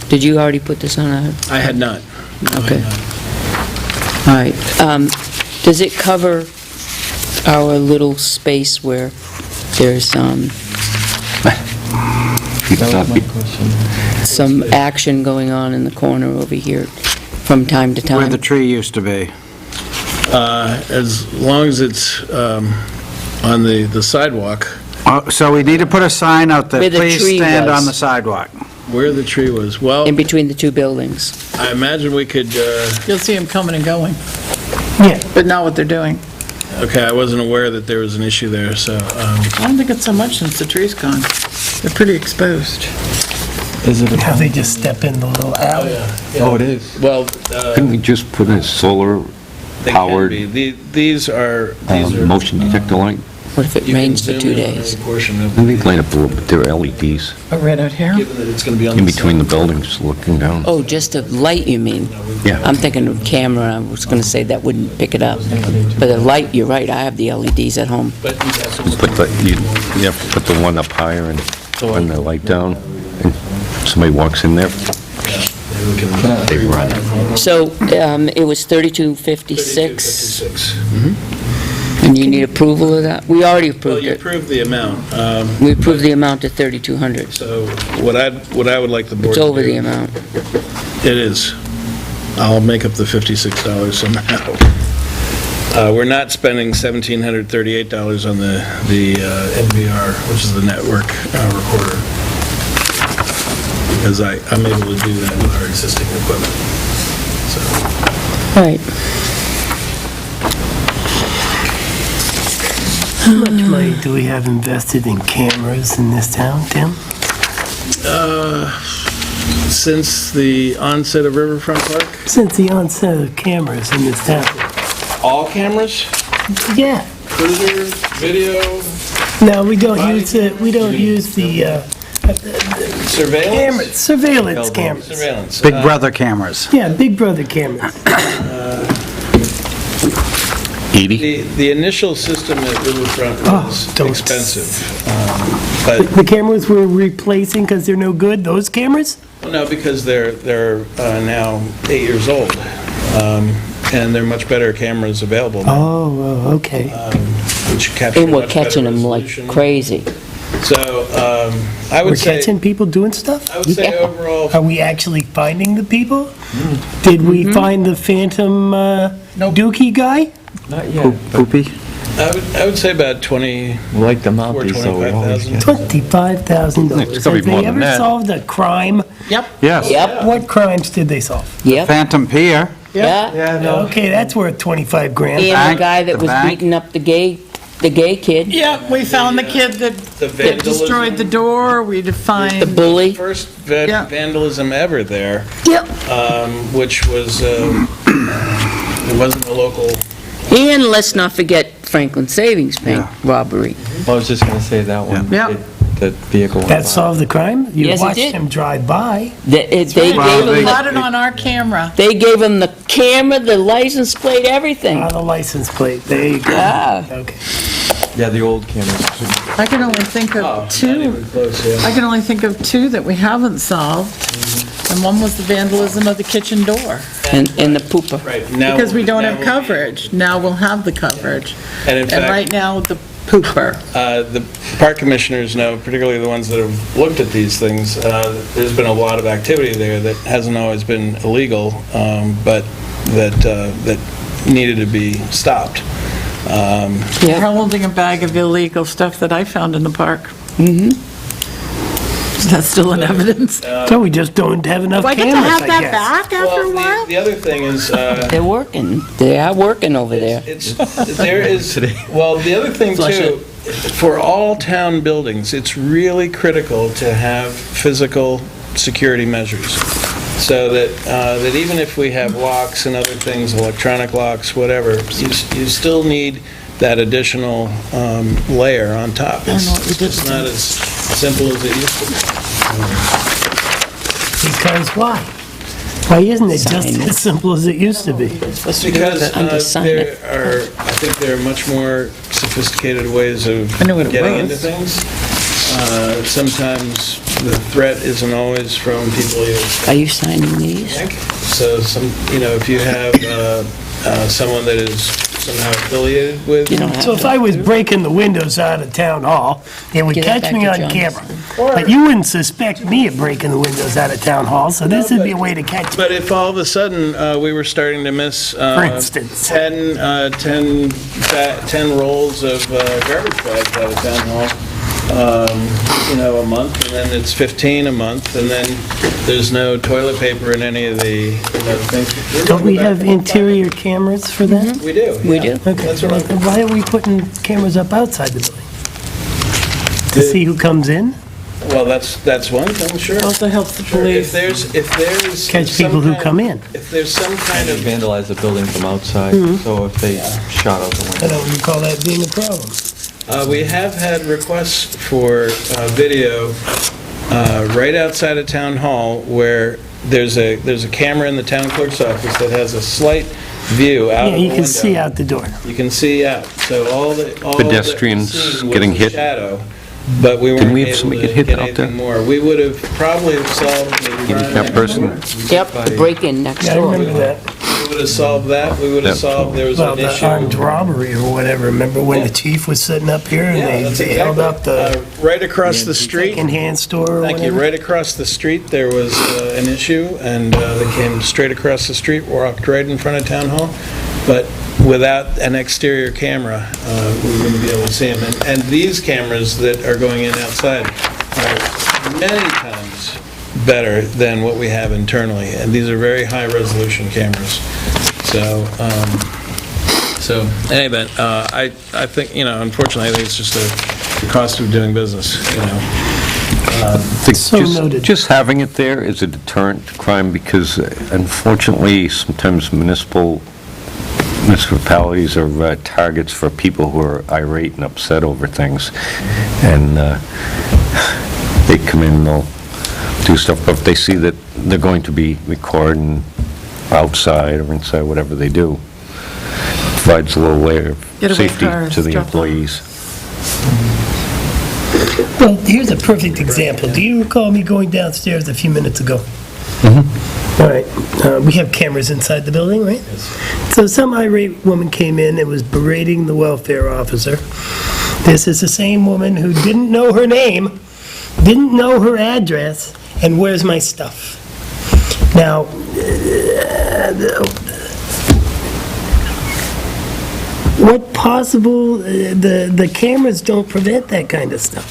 Speaker 4: did you already put this on?
Speaker 10: I had not. No, I
Speaker 4: Okay.
Speaker 10: had not.
Speaker 4: All right. Does it cover our little space where there's some action going on in the corner over here from time to
Speaker 5: Where the
Speaker 4: time?
Speaker 5: tree used to be.
Speaker 10: As long as it's on the sidewalk,
Speaker 5: So we need to put a sign out there,
Speaker 4: Where the
Speaker 5: please
Speaker 4: tree
Speaker 5: stand
Speaker 4: was.
Speaker 5: on the sidewalk.
Speaker 10: where the tree was, well,
Speaker 4: In between the two buildings?
Speaker 10: I imagine we could,
Speaker 3: You'll see them coming and going,
Speaker 1: Yeah,
Speaker 3: but not what they're doing.
Speaker 10: okay, I wasn't aware that there was an issue there, so,
Speaker 3: I don't think it's so much since the tree's gone. They're pretty exposed.
Speaker 11: Is it
Speaker 1: how
Speaker 11: a...
Speaker 1: they just step in the little alley.
Speaker 11: Oh, it is?
Speaker 10: well,
Speaker 6: Couldn't we just put a solar
Speaker 10: they can
Speaker 6: powered
Speaker 10: be. These are...
Speaker 6: motion detector light?
Speaker 4: What if it
Speaker 10: You can
Speaker 4: rains for
Speaker 10: zoom
Speaker 4: 2
Speaker 10: in on
Speaker 4: days?
Speaker 10: any portion of
Speaker 6: Maybe line up a little bit, there are LEDs
Speaker 3: Right out here?
Speaker 10: given that it's going to be on
Speaker 6: in
Speaker 10: the
Speaker 6: between the
Speaker 10: side.
Speaker 6: buildings looking down.
Speaker 4: Oh, just a light, you mean?
Speaker 6: Yeah.
Speaker 4: I'm thinking of camera, I was gonna say that wouldn't pick it up. But the light, you're right, I have the LEDs at home.
Speaker 10: But you have to look
Speaker 6: Put the, you have to put the one up higher and turn the light down, and somebody walks in there, they run.
Speaker 4: So, it was 3256,
Speaker 10: 3256.
Speaker 4: and you need approval of that? We already
Speaker 10: Well,
Speaker 4: approved
Speaker 10: you
Speaker 4: it.
Speaker 10: approved the amount.
Speaker 4: We approved the amount to 3,200.
Speaker 10: So what I would like the board
Speaker 4: It's
Speaker 10: to do...
Speaker 4: over the amount.
Speaker 10: It is. I'll make up the $56 somehow. We're not spending $1,738 on the NVR, which is the network recorder, because I'm able to do that with our existing equipment. So,
Speaker 4: Right.
Speaker 1: How much money do we have invested in cameras in this town, Tim?
Speaker 10: since the onset of Riverfront Park,
Speaker 1: Since the onset of cameras in this town?
Speaker 10: all cameras,
Speaker 1: Yeah.
Speaker 10: cruiser, video,
Speaker 1: No, we don't use the
Speaker 10: surveillance.
Speaker 1: surveillance cameras.
Speaker 10: Surveillance.
Speaker 5: Big Brother cameras.
Speaker 1: Yeah, Big Brother cameras.
Speaker 6: Edie?
Speaker 10: The initial system at Riverfront was
Speaker 1: don't.
Speaker 10: expensive, but
Speaker 1: The cameras we're replacing because they're no good, those cameras?
Speaker 10: no, because they're now 8 years old, and they're much better cameras available now,
Speaker 1: Oh, okay.
Speaker 10: which capture
Speaker 4: And we're
Speaker 10: much better
Speaker 4: catching them like
Speaker 10: resolution.
Speaker 4: crazy.
Speaker 10: So I
Speaker 1: We're
Speaker 10: would say,
Speaker 1: catching people doing stuff?
Speaker 10: I would say
Speaker 4: Yeah.
Speaker 10: overall,
Speaker 1: Are we actually finding the people? Did we find the phantom Dookie guy?
Speaker 11: Not yet, but
Speaker 5: Poopy?
Speaker 10: I would say about 20,
Speaker 11: we like the Mounties, so we always
Speaker 10: 25,000.
Speaker 11: get...
Speaker 1: $25,000.
Speaker 6: It's gotta be
Speaker 1: Have they
Speaker 6: more than
Speaker 1: ever
Speaker 6: that.
Speaker 1: solved a crime?
Speaker 5: Yes.
Speaker 4: Yep,
Speaker 1: What crimes did they solve?
Speaker 4: yep,
Speaker 5: Phantom Pier.
Speaker 4: yeah.
Speaker 1: Okay, that's worth 25 grand.
Speaker 4: And the
Speaker 5: Bank,
Speaker 4: guy that
Speaker 5: the
Speaker 4: was
Speaker 5: bank.
Speaker 4: beating up the gay kid,
Speaker 3: Yeah, we found the kid
Speaker 10: the
Speaker 3: that destroyed the door, we
Speaker 4: the
Speaker 3: defined,
Speaker 4: bully.
Speaker 10: first
Speaker 3: Yeah.
Speaker 10: vandalism ever there,
Speaker 1: Yep.
Speaker 10: which was, it wasn't a local,
Speaker 4: And let's not forget Franklin Savings Bank robbery.
Speaker 11: I was just gonna say that one.
Speaker 3: Yeah.
Speaker 11: That vehicle went by.
Speaker 1: That solved the crime? You
Speaker 4: Yes, it
Speaker 1: watched
Speaker 4: did.
Speaker 1: him drive by.
Speaker 4: They
Speaker 10: Well,
Speaker 4: gave
Speaker 3: we
Speaker 4: him,
Speaker 3: got it on our camera.
Speaker 4: they gave him the camera, the license plate, everything.
Speaker 1: On the license plate, there you go.
Speaker 4: Ah.
Speaker 1: Okay.
Speaker 11: Yeah, the old cameras.
Speaker 3: I can only think
Speaker 10: oh,
Speaker 3: of
Speaker 10: not
Speaker 3: two,
Speaker 10: even close, yeah.
Speaker 3: I can only think of two that we haven't solved, and one was the vandalism of the kitchen door,
Speaker 4: And the pooper.
Speaker 10: Right, now...
Speaker 3: because we don't
Speaker 10: now
Speaker 3: have
Speaker 10: we'll be-
Speaker 3: coverage. Now we'll have the coverage.
Speaker 10: And in
Speaker 3: And
Speaker 10: fact,
Speaker 3: right now, the pooper.
Speaker 10: the park commissioners know, particularly the ones that have looked at these things, there's been a lot of activity there that hasn't always been illegal, but that needed to be stopped.
Speaker 4: Yep.
Speaker 3: Holding a bag of illegal stuff that I found in the park. Mm-hmm. That's still in evidence.
Speaker 1: So we just don't have enough
Speaker 3: Do I get to
Speaker 1: cameras,
Speaker 3: have
Speaker 1: I
Speaker 3: that
Speaker 1: guess.
Speaker 3: back after a
Speaker 10: Well,
Speaker 3: while?
Speaker 10: the other thing is,
Speaker 4: They're working. They are working over there.
Speaker 10: there is, well, the other thing
Speaker 4: Flush
Speaker 10: too, for all town buildings, it's really critical to have physical security measures. So that even if we have locks and other things, electronic locks, whatever, you still need that additional layer on top. It's not as simple as it used to be.
Speaker 1: Because why? Why isn't it just
Speaker 4: Sign it.
Speaker 1: as simple as it used to be?
Speaker 10: Because
Speaker 4: Under sign
Speaker 10: there
Speaker 4: it.
Speaker 10: are, I think there are much more sophisticated ways of
Speaker 3: I knew what it
Speaker 10: getting
Speaker 3: was.
Speaker 10: into things. Sometimes the threat isn't always from people you
Speaker 4: Are you signing these?
Speaker 10: think. So if you have someone that is somehow affiliated with,
Speaker 4: You don't have
Speaker 1: So if
Speaker 4: to.
Speaker 1: I was breaking the windows out of town hall, it would
Speaker 4: Give it
Speaker 1: catch
Speaker 4: back
Speaker 1: me
Speaker 4: to
Speaker 1: on
Speaker 4: John.
Speaker 1: camera. But you wouldn't suspect me of breaking the windows out of town hall, so this would be a way to catch me.
Speaker 10: but if all of a sudden we were starting to miss,
Speaker 1: For instance.
Speaker 10: 10 rolls of garbage bags out of town hall, a month, and then it's 15 a month, and then there's no toilet paper in any of the things.
Speaker 1: Don't we have interior cameras for that?
Speaker 10: We do.
Speaker 4: We
Speaker 10: yeah.
Speaker 4: do.
Speaker 1: Okay,
Speaker 10: That's what I'm...
Speaker 1: why are we putting cameras up outside the building? To see who comes in?
Speaker 10: Well, that's one thing, sure.
Speaker 3: Also helps the
Speaker 10: Sure.
Speaker 3: police.
Speaker 10: If there's
Speaker 1: Catch
Speaker 10: some
Speaker 1: people who
Speaker 10: kind-
Speaker 1: come in.
Speaker 10: If there's some kind
Speaker 11: They
Speaker 10: of,
Speaker 11: vandalize the building from outside, so if they shot out the
Speaker 1: I
Speaker 11: window.
Speaker 1: don't recall that being a problem.
Speaker 10: We have had requests for video right outside of Town Hall where there's a camera in the town clerk's office that has a slight view out of
Speaker 1: Yeah,
Speaker 10: the
Speaker 1: you
Speaker 10: window.
Speaker 1: can see out the door.
Speaker 10: You can see out, so all that was
Speaker 6: Pedestrians
Speaker 10: seen was
Speaker 6: getting
Speaker 10: the
Speaker 6: hit.
Speaker 10: shadow, but we
Speaker 6: Didn't
Speaker 10: weren't
Speaker 6: we have
Speaker 10: able
Speaker 6: somebody
Speaker 10: to
Speaker 6: get hit
Speaker 10: get
Speaker 6: out there?
Speaker 10: anything more. We would have probably solved the...
Speaker 6: Handicapped person?
Speaker 4: Yep, the break-in next
Speaker 1: Yeah, I
Speaker 4: door.
Speaker 1: remember that.
Speaker 10: We would have solved that, we would have
Speaker 6: Yep.
Speaker 10: solved, there was
Speaker 1: Well,
Speaker 10: an
Speaker 1: the
Speaker 10: issue.
Speaker 1: armed robbery or whatever, remember when the chief was sitting up here
Speaker 10: Yeah,
Speaker 1: and
Speaker 10: that's
Speaker 1: they held up
Speaker 10: exactly.
Speaker 1: the
Speaker 10: Right across the street,
Speaker 1: second-hand store or
Speaker 10: thank you,
Speaker 1: whatever?
Speaker 10: right across the street, there was an issue, and they came straight across the street, walked right in front of Town Hall, but without an exterior camera, we wouldn't be able to see them. And these cameras that are going in outside are many times better than what we have internally, and these are very high-resolution cameras. So, in any event, I think, unfortunately, I think it's just a cost of doing business,
Speaker 6: I think
Speaker 1: So noted.
Speaker 6: just having it there is a deterrent to crime because unfortunately, sometimes municipalities are targets for people who are irate and upset over things. And they come in and they'll do stuff, but if they see that they're going to be recording outside or inside, whatever they do, provides a little layer of
Speaker 3: Get away
Speaker 6: safety
Speaker 3: cars,
Speaker 6: to the
Speaker 3: drop off.
Speaker 6: employees.
Speaker 1: Well, here's a perfect example. Do you recall me going downstairs a few minutes ago? All right, we have cameras inside the building, right? So some irate woman came in and was berating the welfare officer. This is the same woman who didn't know her name, didn't know her address, and where's my stuff? Now, what possible, the cameras don't prevent that kind of stuff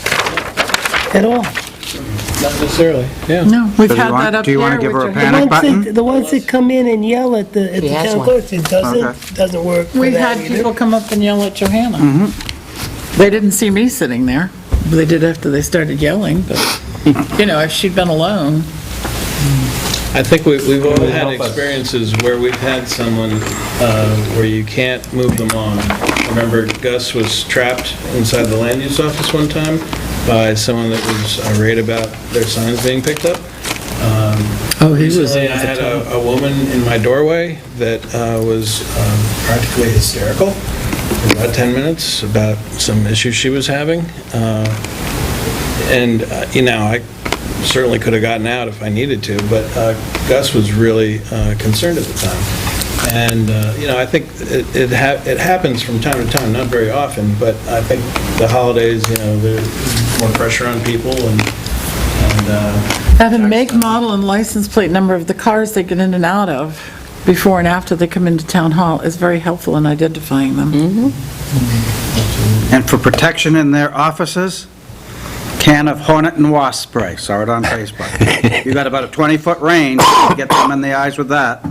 Speaker 1: at all.
Speaker 10: not necessarily, yeah.
Speaker 3: No, we've
Speaker 5: So do you
Speaker 3: had
Speaker 5: want-
Speaker 3: that up
Speaker 5: do you wanna
Speaker 3: here
Speaker 5: give her a
Speaker 3: with
Speaker 5: pen?
Speaker 3: your-
Speaker 5: Panic button?
Speaker 1: The ones that come in and yell at the
Speaker 4: She has
Speaker 1: town
Speaker 4: one.
Speaker 1: clerk, it
Speaker 5: Okay.
Speaker 1: doesn't work for
Speaker 3: We've
Speaker 1: that
Speaker 3: had
Speaker 1: either.
Speaker 3: people come up and yell at Johanna. They didn't see me sitting there. They did after they started yelling, but, if she'd been alone.
Speaker 10: I think we've all had experiences where we've had someone where you can't move them on. I remember Gus was trapped inside the land use office one time by someone that was irate about their signs being picked up.
Speaker 3: Oh, he was
Speaker 10: Recently, I had a woman in my doorway that was practically hysterical for about 10 minutes about some issues she was having. I certainly could have gotten out if I needed to, but Gus was really concerned at the time. And, I think it happens from time to time, not very often, but I think the holidays, there's more pressure on people and
Speaker 3: Having make, model, and license plate number of the cars they get in and out of before and after they come into town hall is very helpful in identifying them.
Speaker 5: And for protection in their offices, can of hornet and wasp spray. Saw it on Facebook. You got about a 20-foot range, get them in the eyes with that.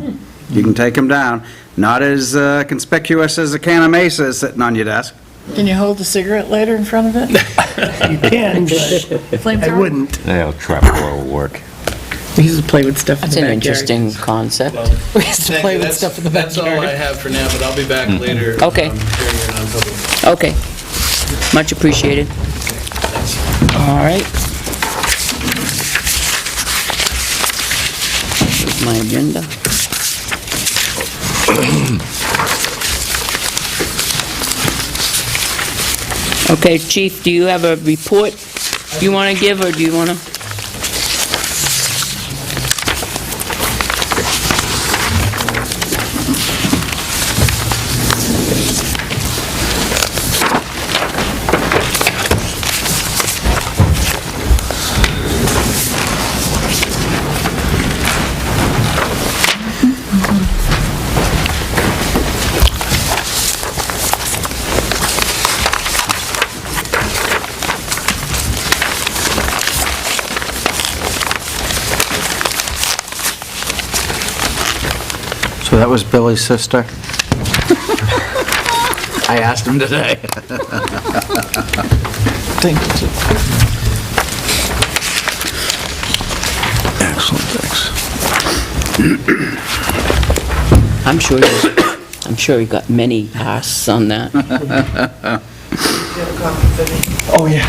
Speaker 5: You can take them down. Not as conspicuous as a can of Mesa is sitting on your desk.
Speaker 3: Can you hold a cigarette lighter in front of it?
Speaker 1: You can, but I
Speaker 3: Flamethrower?
Speaker 1: wouldn't.
Speaker 6: Yeah, trapdoor will work.
Speaker 3: We used to play with stuff in
Speaker 4: That's
Speaker 3: the
Speaker 4: an
Speaker 3: backyard.
Speaker 4: interesting concept.
Speaker 3: We used to
Speaker 10: Thank
Speaker 3: play
Speaker 10: you.
Speaker 3: with stuff in the
Speaker 10: That's all I
Speaker 3: backyard.
Speaker 10: have for now, but I'll be back later.
Speaker 4: Okay.
Speaker 10: During your non-public.
Speaker 4: Okay, much appreciated. All right. Here's my agenda. Okay, Chief, do you have a report you want to give, or do you want to?
Speaker 5: So that was Billy's sister? I asked him today.
Speaker 3: Thank you, Chief.
Speaker 6: Excellent, thanks.
Speaker 4: I'm sure he got many asks on that.
Speaker 11: Oh, yeah.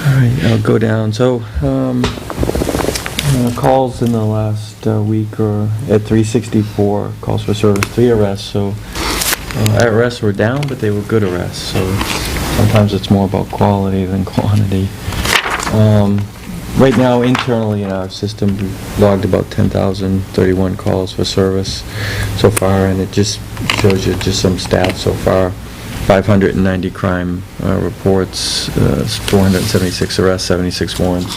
Speaker 11: All right, I'll go down. So, calls in the last week are at 364, calls for service, 3 arrests. So, arrests were down, but they were good arrests. So, sometimes it's more about quality than quantity. Right now, internally in our system, we've logged about 10,031 calls for service so far, and it just shows you just some stats so far. 590 crime reports, 476 arrests, 76 warrants,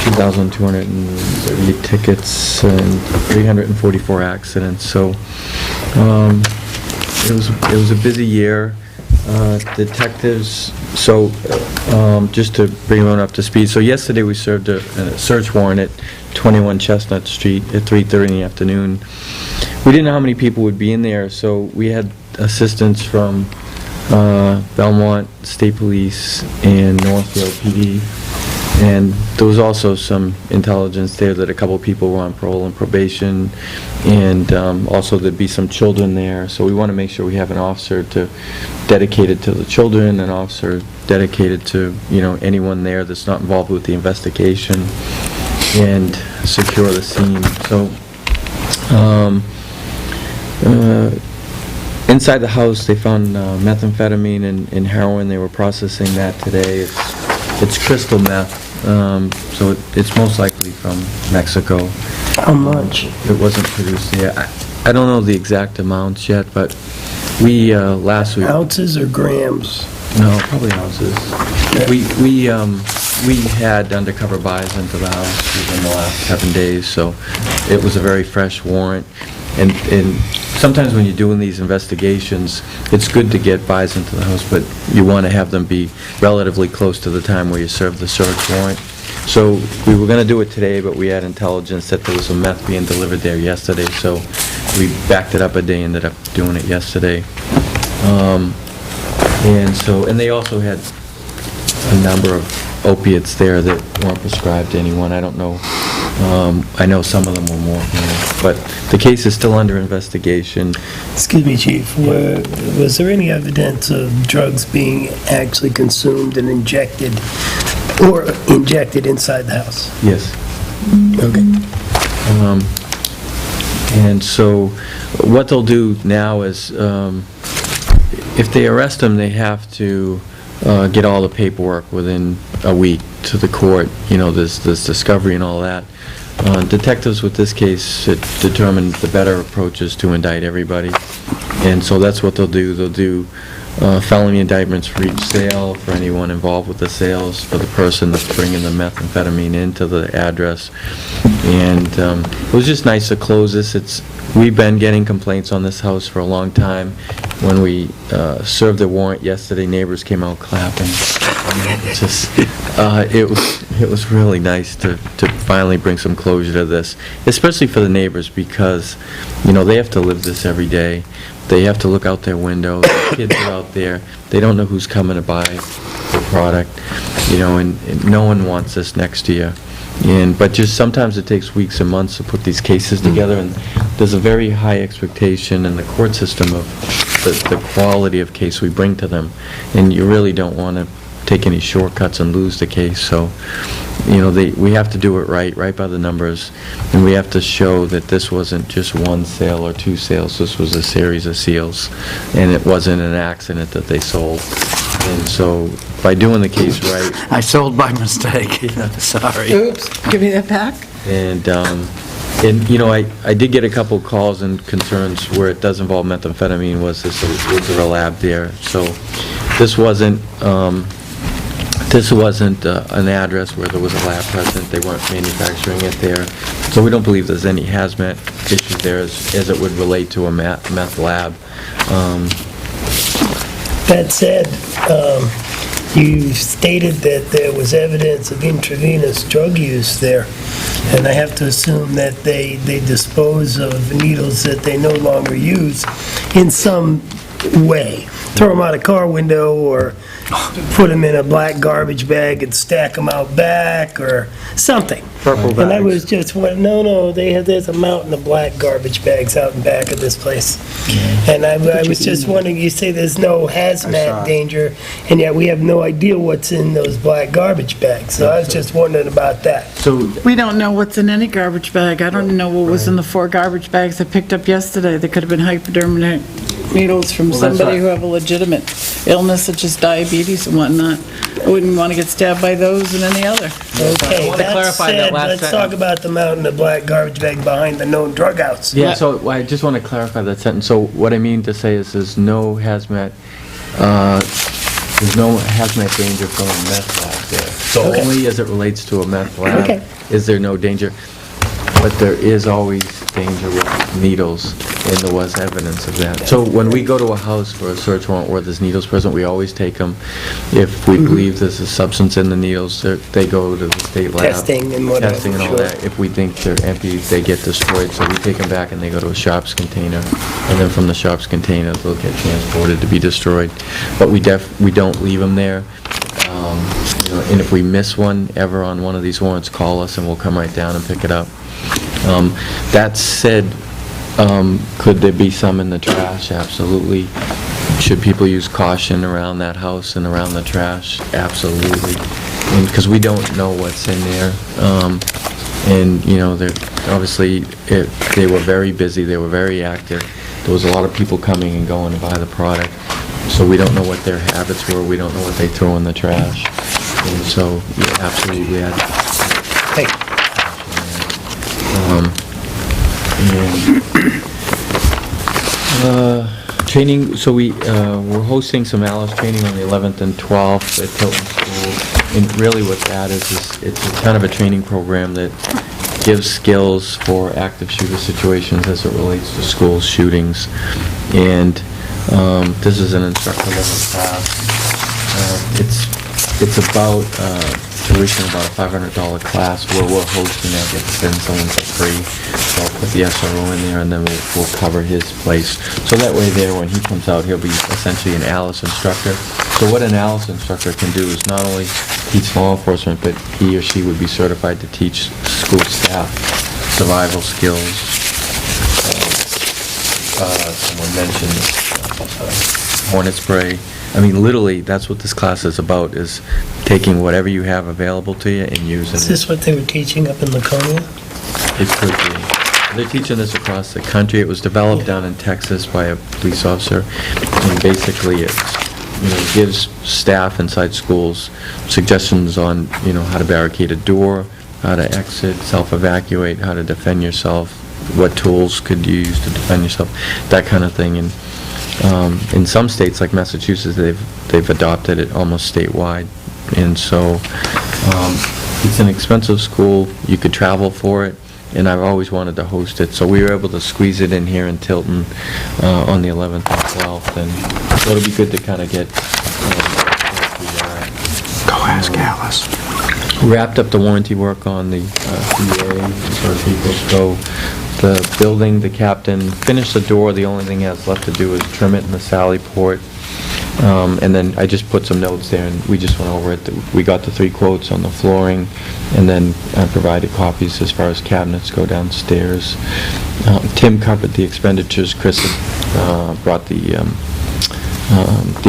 Speaker 11: 2,238 tickets, and 344 accidents. So it was a busy year. Detectives, so just to bring everyone up to speed, so yesterday we served a search warrant at 21 Chestnut Street at 3:30 in the afternoon. We didn't know how many people would be in there, so we had assistance from Belmont State Police and Northfield PD, and there was also some intelligence there that a couple people were on parole and probation, and also there'd be some children there, so we want to make sure we have an officer dedicated to the children, an officer dedicated to, anyone there that's not involved with the investigation, and secure the scene. So inside the house, they found methamphetamine and heroin. They were processing that today. It's crystal meth, so it's most likely from Mexico.
Speaker 1: How much?
Speaker 11: It wasn't produced yet. I don't know the exact amounts yet, but we, last week...
Speaker 1: Ounces or grams?
Speaker 11: No, probably ounces. We had undercover buys into the house within the last 7 days, so it was a very fresh warrant. And sometimes when you're doing these investigations, it's good to get buys into the house, but you want to have them be relatively close to the time where you serve the search warrant. So we were going to do it today, but we had intelligence that there was some meth being delivered there yesterday, so we backed it up a day, ended up doing it yesterday. And they also had a number of opiates there that weren't prescribed to anyone. I don't know. I know some of them were morphine, but the case is still under investigation.
Speaker 1: Excuse me, Chief, was there any evidence of drugs being actually consumed and injected inside the house?
Speaker 11: Yes.
Speaker 1: Okay.
Speaker 11: And so what they'll do now is, if they arrest them, they have to get all the paperwork within a week to the court. There's discovery and all that. Detectives with this case determined the better approach is to indict everybody. And so that's what they'll do. They'll do felony indictments for each sale, for anyone involved with the sales, for the person that's bringing the methamphetamine into the address. And it was just nice to close this. We've been getting complaints on this house for a long time. When we served the warrant yesterday, neighbors came out clapping. It was really nice to finally bring some closure to this, especially for the neighbors, because they have to live this every day. They have to look out their window. The kids are out there. They don't know who's coming to buy the product, and no one wants this next to you. But just sometimes it takes weeks and months to put these cases together, and there's a very high expectation in the court system of the quality of case we bring to them, and you really don't want to take any shortcuts and lose the case. So, we have to do it right by the numbers, and we have to show that this wasn't just one sale or two sales. This was a series of sales, and it wasn't an accident that they sold. And so, by doing the case right...
Speaker 5: I sold by mistake. Sorry.
Speaker 3: Oops, give me that back.
Speaker 11: And I did get a couple calls and concerns where it does involve methamphetamine. Was there a lab there? So this wasn't an address where there was a lab present. They weren't manufacturing it there. So we don't believe there's any hazmat issues there as it would relate to a meth lab.
Speaker 1: That said, you stated that there was evidence of intravenous drug use there, and I have to assume that they dispose of needles that they no longer use in some way. Throw them out a car window, or put them in a black garbage bag and stack them out back, or something.
Speaker 5: Purple
Speaker 1: And I
Speaker 5: bags.
Speaker 1: was just, no, there's a mountain of black garbage bags out in back of this place. And I was just wondering, you say there's no hazmat danger, and yet we have no idea what's in those black garbage bags. So I was just wondering about that.
Speaker 11: So,
Speaker 3: We don't know what's in any garbage bag. I don't know what was in the 4 garbage bags I picked up yesterday. There could have been hypodermic needles from
Speaker 11: Well, that's
Speaker 3: somebody
Speaker 11: right.
Speaker 3: who have a legitimate illness such as diabetes and whatnot. I wouldn't want to get stabbed by those and any other.
Speaker 1: Okay,
Speaker 11: want to
Speaker 1: that
Speaker 11: clarify that
Speaker 1: said,
Speaker 11: last
Speaker 1: let's
Speaker 11: sentence.
Speaker 1: talk about the mountain of black garbage bag behind the known drug house.
Speaker 11: yeah, so I just want to clarify that sentence. So what I mean to say is there's no hazmat danger from a meth lab there. So
Speaker 1: Okay.
Speaker 11: only as it relates to a meth lab
Speaker 1: Okay.
Speaker 11: is there no danger. But there is always danger with needles, and there was evidence of that. So when we go to a house for a search warrant where there's needles present, we always take them. If we believe there's a substance in the needles, they go to the state lab.
Speaker 1: Testing and whatever,
Speaker 11: Testing and all
Speaker 1: sure.
Speaker 11: that. If we think they're empty, they get destroyed, so we take them back and they go to a shops container. And then from the shops container, they'll get transported to be destroyed. But we don't leave them there. And if we miss one ever on one of these warrants, call us and we'll come right down and pick it up. That said, could there be some in the trash? Absolutely. Should people use caution around that house and around the trash? Absolutely. Because we don't know what's in there. Obviously, they were very busy, they were very active. There was a lot of people coming and going to buy the product. So we don't know what their habits were, we don't know what they throw in the trash. And so, yeah, absolutely,
Speaker 1: Hey,
Speaker 11: training, so we're hosting some ALICE training on the 11th and 12th at Tilton School. And really what that is it's a kind of a training program that gives skills for active shooter situations as it relates to school shootings. And this is an instructor-level class. It's about tuition, about a $500 class where we're hosting that, get to send someone for free. So I'll put the SRO in there and then we'll cover his place. So that way there, when he comes out, he'll be essentially an ALICE instructor. So what an ALICE instructor can do is not only teach law enforcement, but he or she would be certified to teach school staff survival skills. Someone mentioned hornet spray. I mean, literally, that's what this class is about, is taking whatever you have available to you and using
Speaker 1: is
Speaker 11: it.
Speaker 1: this what they were teaching up in Laconia?
Speaker 11: It could be. They're teaching this across the country. It was developed down in Texas by a police officer, and basically it gives staff inside schools suggestions on, how to barricade a door, how to exit, self-evacuate, how to defend yourself, what tools could you use to defend yourself, that kind of thing. And in some states, like Massachusetts, they've adopted it almost statewide. And so it's an expensive school. You could travel for it, and I've always wanted to host it. So we were able to squeeze it in here in Tilton on the 11th and 12th, and so it'll be good to kind of get
Speaker 5: Go ask Alice.
Speaker 11: wrapped up the warranty work on the CA for people. So the building, the captain finished the door. The only thing he has left to do is trim it in the sally port. And then I just put some notes there, and we just went over it. We got the 3 quotes on the flooring, and then I provided copies as far as cabinets go downstairs. Tim covered the expenditures. Chris brought the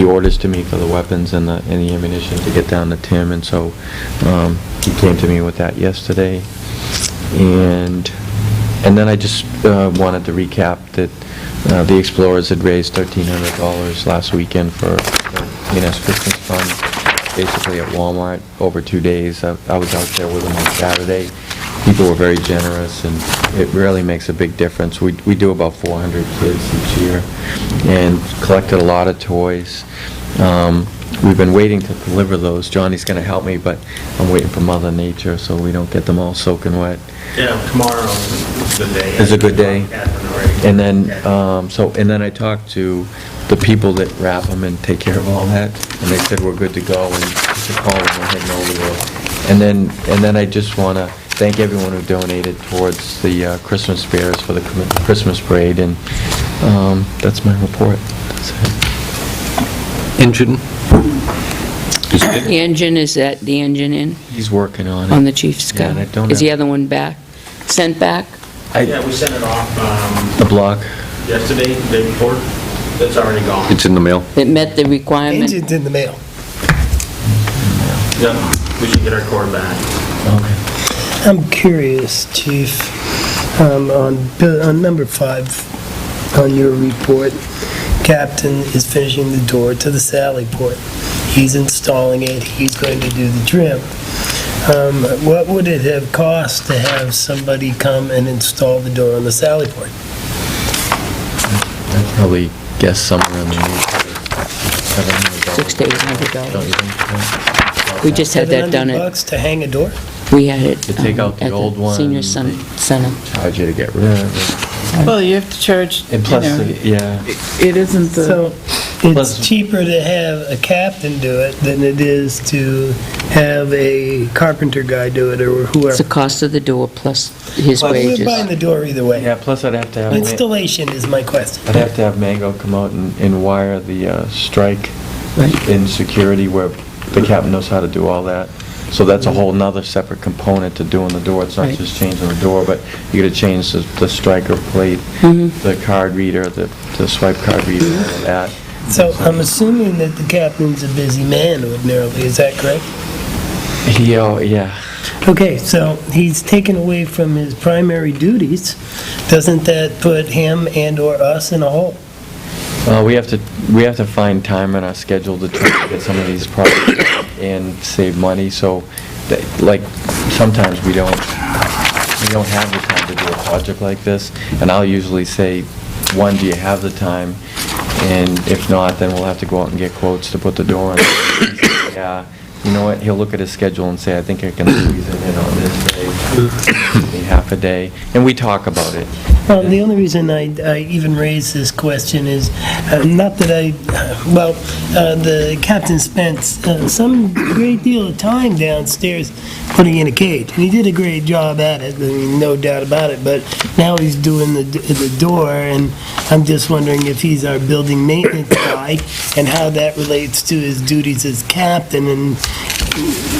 Speaker 11: orders to me for the weapons and the ammunition to get down to Tim, and so he came to me with that yesterday. And then I just wanted to recap that the Explorers had raised $1,300 last weekend for the PNS Christmas Fund, basically at Walmart over 2 days. I was out there with them on Saturday. People were very generous, and it really makes a big difference. We do about 400 kids each year and collected a lot of toys. We've been waiting to deliver those. Johnny's going to help me, but I'm waiting for Mother Nature so we don't get them all soaking wet.
Speaker 12: Yeah, tomorrow is a good day.
Speaker 11: Is a good day. And then, and then I talked to the people that wrap them and take care of all that, and they said we're good to go, and just a call when we're heading over there. And then I just want to thank everyone who donated towards the Christmas fairs for the Christmas parade, and That's my report. That's it.
Speaker 6: Engine?
Speaker 4: The engine, is that the engine in,
Speaker 11: He's working on
Speaker 4: on
Speaker 11: it.
Speaker 4: the chief's
Speaker 11: Yeah, and I
Speaker 4: car?
Speaker 11: don't
Speaker 4: Is the
Speaker 11: have-
Speaker 4: other one back, sent back?
Speaker 12: Yeah, we sent it off
Speaker 11: The block.
Speaker 12: yesterday, the day before. It's already gone.
Speaker 6: It's in the mail.
Speaker 4: It met the requirement?
Speaker 1: Engine's in the mail.
Speaker 12: Yeah, we should get our cord back.
Speaker 11: Okay.
Speaker 1: I'm curious, Chief, on number 5 on your report, Captain is finishing the door to the Sally Port. He's installing it, he's going to do the trim. What would it have cost to have somebody come and install the door on the Sally Port?
Speaker 11: I'd probably guess somewhere in the $700.
Speaker 4: $600 to $800.
Speaker 11: Don't you think?
Speaker 4: We just had that done
Speaker 1: $700
Speaker 4: at,
Speaker 1: to hang a door?
Speaker 4: we had it
Speaker 11: To take out the
Speaker 4: at
Speaker 11: old one,
Speaker 4: Senior
Speaker 11: they-
Speaker 4: Center.
Speaker 11: Charge you to get rid of it.
Speaker 3: Well, you have to charge, you
Speaker 11: And plus,
Speaker 3: know,
Speaker 11: yeah.
Speaker 3: it isn't the,
Speaker 1: So
Speaker 11: Plus-
Speaker 1: it's cheaper to have a captain do it than it is to have a carpenter guy do it or
Speaker 4: It's the
Speaker 1: whoever.
Speaker 4: cost of the door plus his
Speaker 11: Plus-
Speaker 1: We're
Speaker 4: wages.
Speaker 1: buying the door either way.
Speaker 11: Yeah, plus I'd have to have,
Speaker 1: Installation is my question.
Speaker 11: I'd have to have Mango come out and wire the strike
Speaker 4: Right.
Speaker 11: in security where the captain knows how to do all that. So that's a whole nother separate component to doing the door. It's not
Speaker 4: Right.
Speaker 11: just changing the door, but you gotta change the striker plate, the card reader, the swipe card reader, all of that.
Speaker 1: So I'm assuming that the captain's a busy man ordinarily, is that correct?
Speaker 11: Yeah.
Speaker 1: Okay, so he's taken away from his primary duties. Doesn't that put him and/or us in a hole?
Speaker 11: We have to find time in our schedule to try to get some of these projects and save money, so, like, sometimes we don't have the time to do a project like this, and I'll usually say, one, do you have the time? And if not, then we'll have to go out and get quotes to put the door on. Yeah, you know what, he'll look at his schedule and say, I think I can squeeze it in on this day, maybe half a day, and we talk about it.
Speaker 1: Well, the only reason I even raised this question is, not that the captain spent some great deal of time downstairs putting in a cage, and he did a great job at it, I mean, no doubt about it, but now he's doing the door, and I'm just wondering if he's our building maintenance guy, and how that relates to his duties as captain, and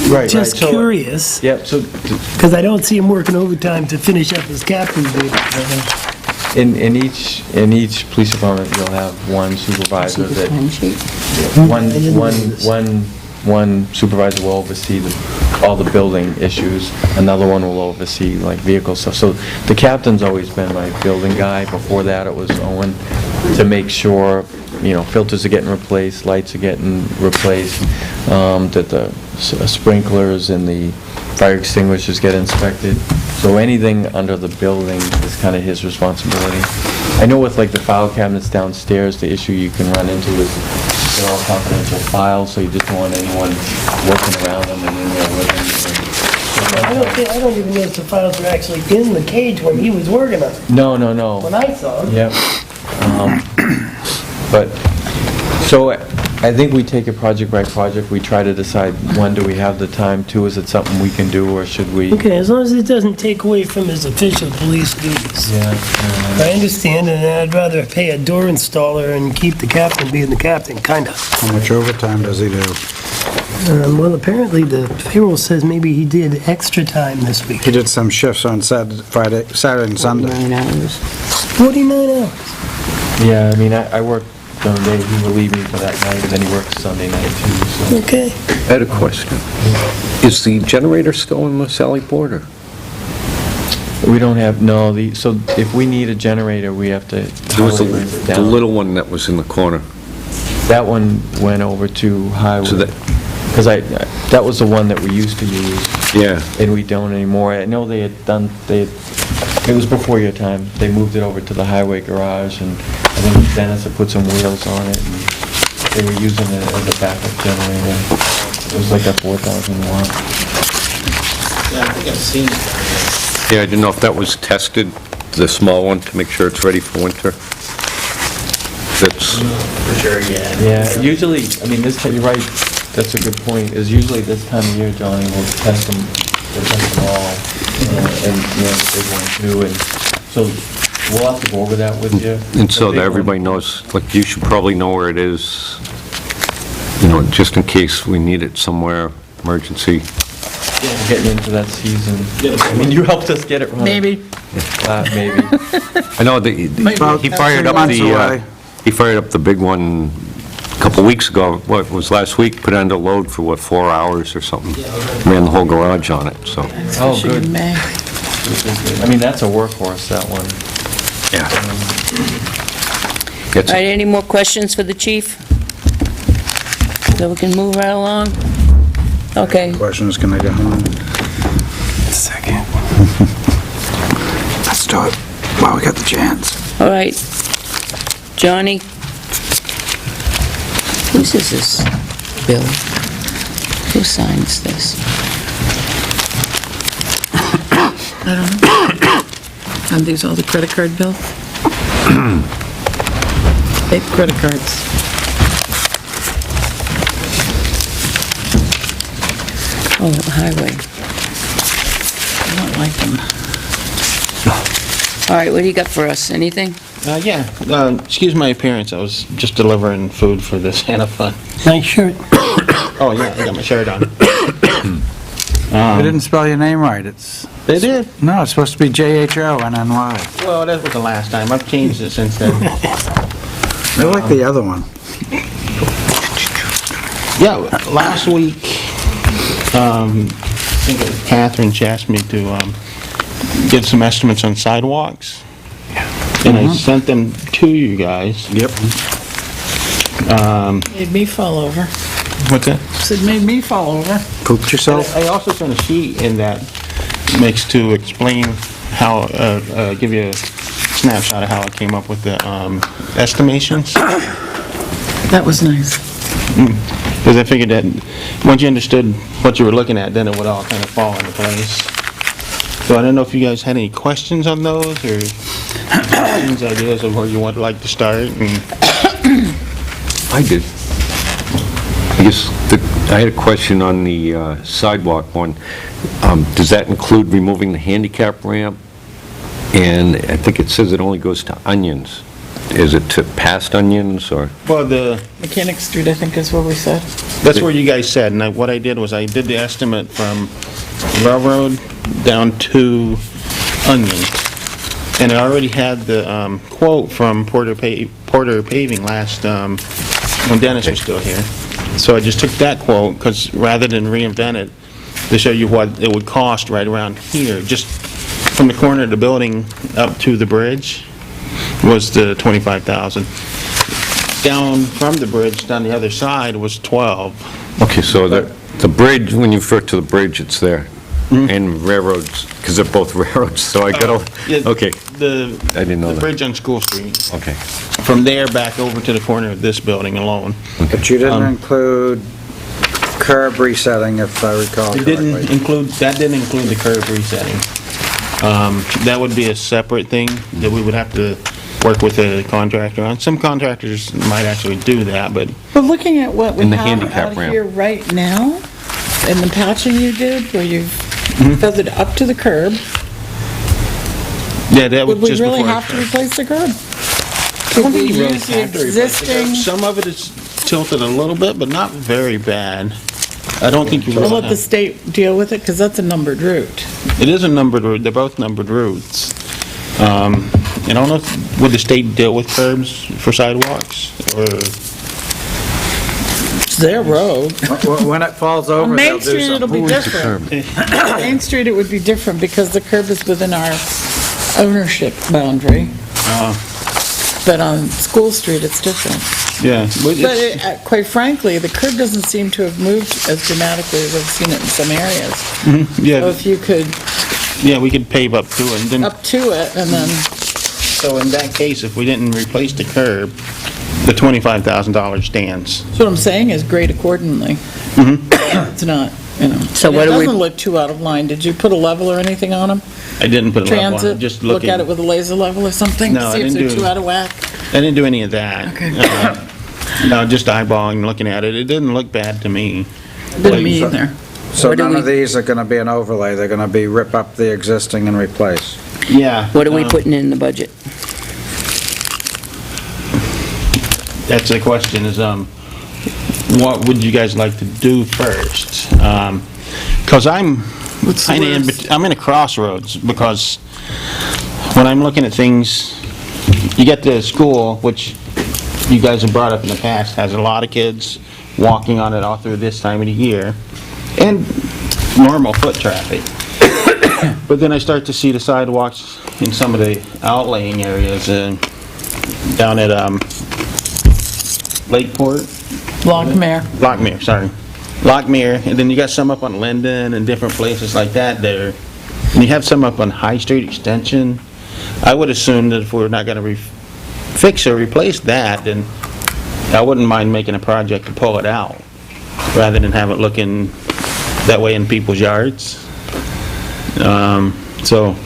Speaker 11: Right,
Speaker 1: just
Speaker 11: so-
Speaker 1: curious,
Speaker 11: Yeah, so
Speaker 1: because I don't see him working overtime to finish up his captain's duties.
Speaker 11: in each police department, you'll have one supervisor that, one supervisor will oversee all the building issues, another one will oversee like vehicle stuff. So the captain's always been my building guy. Before that, it was Owen, to make sure, filters are getting replaced, lights are getting replaced, that the sprinklers and the fire extinguishers get inspected. So anything under the building is kind of his responsibility. I know with like the file cabinets downstairs, the issue you can run into is they're all confidential files, so you just don't want anyone working around them and in there with them.
Speaker 1: I don't even know if the files were actually in the cage when he was working on it,
Speaker 11: No.
Speaker 1: when I saw them.
Speaker 11: Yep. But, so I think we take it project by project. We try to decide, one, do we have the time? Two, is it something we can do, or should we?
Speaker 1: Okay, as long as it doesn't take away from his official police duties.
Speaker 11: Yeah.
Speaker 1: I understand, and I'd rather pay a door installer and keep the captain being the captain, kinda.
Speaker 5: How much overtime does he do?
Speaker 1: Well, apparently the payroll says maybe he did extra time this week.
Speaker 5: He did some shifts on Saturday and Sunday.
Speaker 4: 9 hours.
Speaker 1: 49 hours.
Speaker 11: Yeah, I mean, I work during the day, he relieved me for that night, and then he works Sunday night too, so.
Speaker 1: Okay.
Speaker 6: I had a question. Is the generator still in the Sally Port, or?
Speaker 11: We don't have, no, so if we need a generator, we have to
Speaker 6: There was
Speaker 11: highway rent it
Speaker 6: the
Speaker 11: down.
Speaker 6: little one that was in the corner.
Speaker 11: That one went over to highway.
Speaker 6: So that-
Speaker 11: Because that was the one that we used to use,
Speaker 6: Yeah.
Speaker 11: and we don't anymore. I know it was before your time. They moved it over to the highway garage, and I think Dennis had put some wheels on it, and they were using it as a backup generator. It was like a 4,000 watt.
Speaker 12: Yeah, I think I've seen it.
Speaker 6: Yeah, I didn't know if that was tested, the small one, to make sure it's ready for winter. That's,
Speaker 12: For sure, yeah.
Speaker 11: Yeah, usually, I mean, you're right, that's a good point, is usually this time of year, Johnny, we'll test them all, and, the big one too, and so We'll have to go over that with you.
Speaker 6: And so
Speaker 11: The big
Speaker 6: that everybody
Speaker 11: one.
Speaker 6: knows, like, you should probably know where it is, you know, just in case we need it somewhere, emergency.
Speaker 11: We're getting into that season. I mean, you helped us get it running.
Speaker 3: Maybe.
Speaker 11: Maybe.
Speaker 6: I know that he fired up he fired up the big one a couple weeks ago, what, was last week, put it under load for, what, 4 hours or something? Ran the whole garage on it, so.
Speaker 11: Oh, good.
Speaker 3: In May.
Speaker 11: I mean, that's a workhorse, that one.
Speaker 6: Yeah.
Speaker 4: All right, any more questions for the chief? So we can move right along? Okay.
Speaker 5: Question is, can I go home? Second. Let's do it while we got the chance.
Speaker 4: All right. Johnny? Whose is this bill? Who signs this?
Speaker 3: I don't know. Are these all the credit card bills? 8 credit cards.
Speaker 4: Oh, highway.
Speaker 3: I don't like them.
Speaker 4: All right, what do you got for us? Anything?
Speaker 12: Yeah, excuse my appearance, I was just delivering food for the Santa Fund.
Speaker 1: Nice shirt.
Speaker 12: Oh, yeah, I got my shirt on.
Speaker 5: You didn't spell your name right.
Speaker 12: They did?
Speaker 5: No, it's supposed to be J-H-O-N-N-Y.
Speaker 12: Well, that was the last time, I've changed it since then.
Speaker 5: I like the other one.
Speaker 12: Yeah, last week, I think it was Catherine, she asked me to get some estimates on sidewalks. And I sent them to you guys.
Speaker 5: Yep.
Speaker 3: Made me fall over.
Speaker 12: What's that?
Speaker 3: Said made me fall over.
Speaker 5: Pooped yourself?
Speaker 12: I also sent a sheet in that makes to explain how, give you a snapshot of how I came up with the estimations.
Speaker 3: That was nice.
Speaker 12: Because I figured that once you understood what you were looking at, then it would all kind of fall into place. So I don't know if you guys had any questions on those, or questions, ideas of where you would like to start, and...
Speaker 6: I did. I guess, I had a question on the sidewalk one. Does that include removing the handicap ramp? And I think it says it only goes to Onions. Is it to past Onions, or?
Speaker 12: Well, the...
Speaker 3: Mechanic Street, I think is what we said.
Speaker 12: That's where you guys said, and what I did was I did the estimate from Railroad down to Onion. And I already had the quote from Porter Paving last, when Dennis was still here. So I just took that quote, because rather than reinvent it, to show you what it would cost right around here, just from the corner of the building up to the bridge, was the $25,000. Down from the bridge, down the other side, was 12.
Speaker 6: Okay, so the bridge, when you refer to the bridge, it's there. And railroads, because they're both railroads, so I gotta,
Speaker 12: Yeah,
Speaker 6: okay, I didn't know
Speaker 12: The
Speaker 6: that.
Speaker 12: bridge on School Street.
Speaker 6: Okay.
Speaker 12: From there back over to the corner of this building alone.
Speaker 5: But you didn't include curb resetting, if I recall
Speaker 12: It
Speaker 5: correctly.
Speaker 12: that didn't include the curb resetting. That would be a separate thing that we would have to work with a contractor on. Some contractors might actually do that, but
Speaker 3: But looking at what we
Speaker 6: And the
Speaker 3: have
Speaker 6: handicap
Speaker 3: out
Speaker 6: ramp.
Speaker 3: here right now, and the patching you did, where you've feathered up to the curb,
Speaker 12: yeah, that
Speaker 3: would
Speaker 12: was
Speaker 3: we
Speaker 12: just
Speaker 3: really
Speaker 12: before.
Speaker 3: have to replace the curb?
Speaker 12: I
Speaker 3: Could
Speaker 12: don't
Speaker 3: we
Speaker 12: think you really
Speaker 3: use the
Speaker 12: have to replace the curb.
Speaker 3: existing,
Speaker 12: Some of it is tilted a little bit, but not very bad. I don't think you
Speaker 3: we'll
Speaker 12: really
Speaker 3: let the
Speaker 12: have.
Speaker 3: state deal with it, because that's a numbered route.
Speaker 12: It is a numbered route, they're both numbered routes. I don't know, would the state deal with curbs for sidewalks, or?
Speaker 3: It's their road.
Speaker 5: When it falls over,
Speaker 3: On
Speaker 5: they'll
Speaker 3: Main
Speaker 5: do
Speaker 3: Street, it'll
Speaker 5: something.
Speaker 3: be different. Main Street, it would be different, because the curb is within our ownership boundary. But on School Street, it's different.
Speaker 12: Yeah.
Speaker 3: But quite frankly, the curb doesn't seem to have moved as dramatically as I've seen it in some areas. So
Speaker 12: Yeah,
Speaker 3: if you could,
Speaker 12: yeah, we could pave up to it, and then,
Speaker 3: up to it, and then,
Speaker 12: so in that case, if we didn't replace the curb, the $25,000 stands.
Speaker 3: so what I'm saying is grade accordingly. It's not, you know.
Speaker 4: So
Speaker 3: And
Speaker 4: what
Speaker 3: it
Speaker 4: do we-
Speaker 3: doesn't look too out of line. Did you put a level or anything on them?
Speaker 12: I didn't put a level on it,
Speaker 3: Transit,
Speaker 12: just
Speaker 3: look
Speaker 12: looking.
Speaker 3: at it with a laser level or something?
Speaker 12: No, I
Speaker 3: See if
Speaker 12: didn't
Speaker 3: they're
Speaker 12: do-
Speaker 3: too out of whack?
Speaker 12: I didn't do any of that.
Speaker 3: Okay.
Speaker 12: No, just eyeballing, looking at it. It didn't look bad to me.
Speaker 3: Didn't me either.
Speaker 5: So
Speaker 4: What do
Speaker 5: none
Speaker 4: we-
Speaker 5: of these are gonna be an overlay, they're gonna be rip up the existing and replace.
Speaker 12: Yeah.
Speaker 4: What are we putting in the budget?
Speaker 12: That's the question, is, what would you guys like to do first? Because I'm kind of, I'm in a crossroads, because when I'm looking at things, you get to school, which you guys have brought up in the past, has a lot of kids walking on it all through this time of the year, and normal foot traffic. But then I start to see the sidewalks in some of the outlying areas, down at Lakeport. Lockmere, sorry. Lockmere, and then you got some up on Linden and different places like that there. And you have some up on High Street Extension. I would assume that if we're not gonna fix or replace that, then I wouldn't mind making a project to pull it out, rather than have it looking that way in people's yards. So,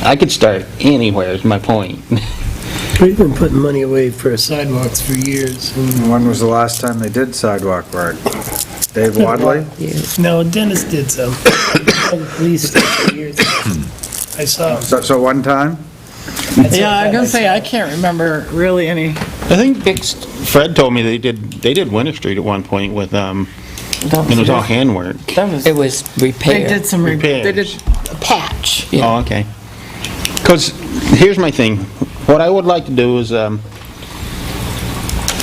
Speaker 12: I could start anywhere, is my point.
Speaker 1: We've been putting money away for sidewalks for years. and-
Speaker 5: When was the last time they did sidewalk work? Dave Wadley?
Speaker 1: No, Dennis did some, at least 2 years ago. I saw him.
Speaker 5: So one time?
Speaker 3: Yeah, I'm gonna say, I can't remember really any.
Speaker 12: I think Fred told me they did Winter Street at one point with, and it was all handwork.
Speaker 4: It was
Speaker 3: They
Speaker 4: repaired.
Speaker 3: did some, they
Speaker 12: Repairs.
Speaker 3: did a patch.
Speaker 4: Yeah.
Speaker 12: Oh, okay. Because, here's my thing, what I would like to do is,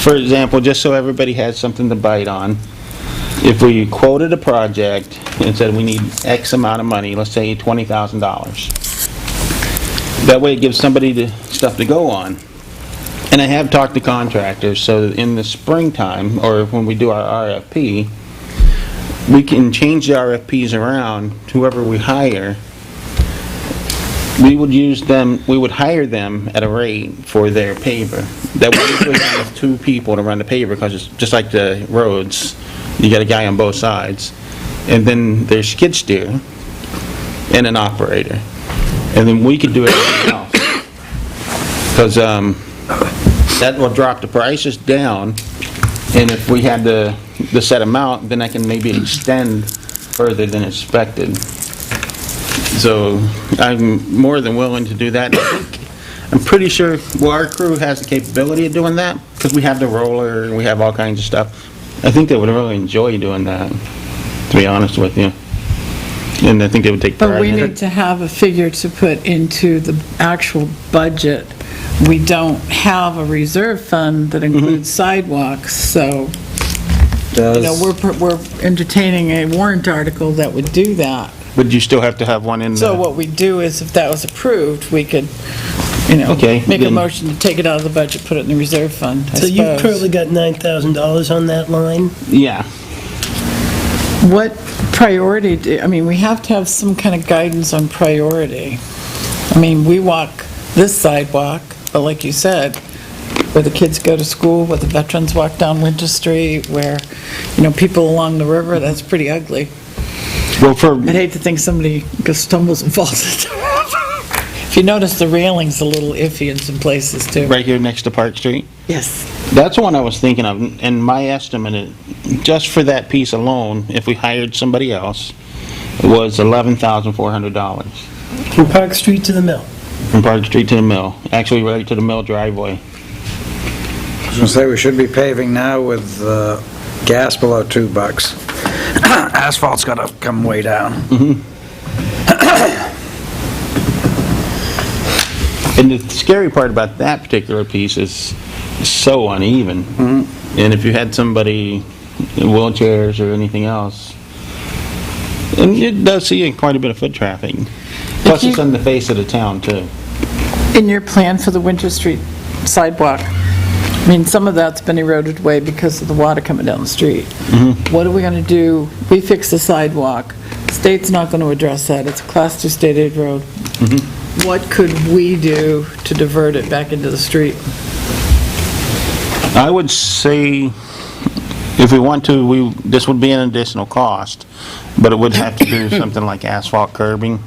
Speaker 12: for example, just so everybody has something to bite on, if we quoted a project and said we need X amount of money, let's say $20,000, that way it gives somebody the stuff to go on. And I have talked to contractors, so that in the springtime, or when we do our RFP, we can change the RFPs around, whoever we hire, we would hire them at a rate for their paver. That we usually have 2 people to run the paver, because it's just like the roads, you got a guy on both sides. And then there's skid steer and an operator. And then we could do everything else. Because that will drop the prices down, and if we had the set amount, then I can maybe extend further than expected. So I'm more than willing to do that. I'm pretty sure, well, our crew has the capability of doing that, because we have the roller, and we have all kinds of stuff. I think they would really enjoy doing that, to be honest with you. And I think they would take pride
Speaker 3: But we
Speaker 12: in
Speaker 3: need
Speaker 12: it.
Speaker 3: to have a figure to put into the actual budget. We don't have a reserve fund that includes sidewalks, so, you know, we're entertaining a warrant article that would do that.
Speaker 12: But you still have to have one in
Speaker 3: So
Speaker 12: the,
Speaker 3: what we do is, if that was approved, we could, you know,
Speaker 12: Okay,
Speaker 3: make a
Speaker 12: then-
Speaker 3: motion to take it out of the budget, put it in the reserve fund, I
Speaker 1: So you've
Speaker 3: suppose.
Speaker 1: currently got $9,000 on that line?
Speaker 12: yeah.
Speaker 3: What priority, I mean, we have to have some kind of guidance on priority. I mean, we walk this sidewalk, but like you said, where the kids go to school, where the veterans walk down Winter Street, where, you know, people along the river, that's pretty ugly.
Speaker 12: Well, for,
Speaker 3: I'd hate to think somebody stumbles and falls into the river. If you notice, the railing's a little iffy in some places, too.
Speaker 12: right here next to Park Street,
Speaker 3: Yes.
Speaker 12: that's the one I was thinking of, and my estimate, just for that piece alone, if we hired somebody else, was $11,400.
Speaker 1: From Park Street to the mill?
Speaker 12: From Park Street to the mill, actually right to the mill driveway.
Speaker 5: I was gonna say, we should be paving now with gas below $2. Asphalt's gotta come way down.
Speaker 12: And the scary part about that particular piece is so uneven. And if you had somebody in wheelchairs or anything else, and it does see quite a bit of foot traffic. Plus, it's on the face of the town, too.
Speaker 3: In your plan for the Winter Street sidewalk, I mean, some of that's been eroded away because of the water coming down the street. What are we going to do? We fix the sidewalk. The state's not going to address that. It's a Class 2 state aid road. What could we do to divert it back into the street?
Speaker 12: I would say, if we want to, this would be an additional cost, but it would have to do something like asphalt curbing,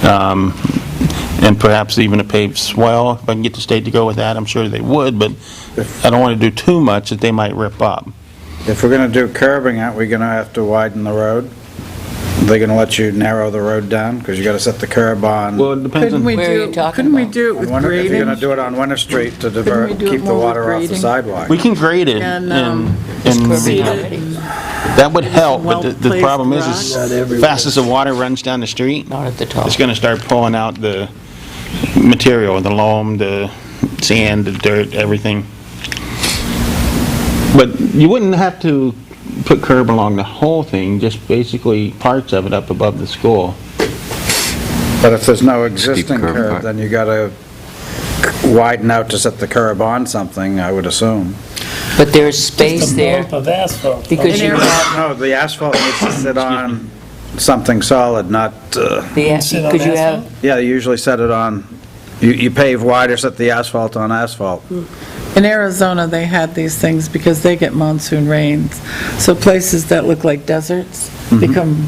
Speaker 12: and perhaps even a paved swell. If I can get the state to go with that, I'm sure they would, but I don't want to do too much that they might rip up.
Speaker 5: If we're gonna do curbing, aren't we gonna have to widen the road? They gonna let you narrow the road down? Because you gotta set the curb on.
Speaker 12: Well, it depends
Speaker 3: Couldn't
Speaker 12: on,
Speaker 3: we
Speaker 4: Where are you
Speaker 3: do,
Speaker 4: talking
Speaker 3: couldn't we
Speaker 4: about?
Speaker 3: do it with
Speaker 5: If you're gonna
Speaker 3: grading?
Speaker 5: do it on Winter Street to
Speaker 3: we
Speaker 5: divert,
Speaker 3: do it
Speaker 5: keep the
Speaker 3: more with
Speaker 5: water off the
Speaker 3: grading?
Speaker 5: sidewalk.
Speaker 12: we can grade it,
Speaker 3: And,
Speaker 12: and
Speaker 3: seed it.
Speaker 12: that would help, but the
Speaker 3: well-placed
Speaker 12: problem is,
Speaker 1: Not everywhere.
Speaker 12: fast as the water runs down the street,
Speaker 4: Not at the top.
Speaker 12: it's gonna start pulling out the material, the loam, the sand, the dirt, everything. But you wouldn't have to put curb along the whole thing, just basically parts of it up above the school.
Speaker 5: But if there's no existing
Speaker 6: curb
Speaker 5: curb,
Speaker 6: cut.
Speaker 5: then you gotta widen out to set the curb on something, I would assume.
Speaker 4: But there's space
Speaker 1: A
Speaker 4: there,
Speaker 1: bump of asphalt.
Speaker 4: because you have,
Speaker 5: No, the asphalt needs to sit on something solid, not,
Speaker 4: because
Speaker 1: Sit on
Speaker 4: you have,
Speaker 5: yeah, they usually set it on, you pave wider, set the asphalt on asphalt.
Speaker 3: In Arizona, they had these things because they get monsoon rains. So places that look like deserts become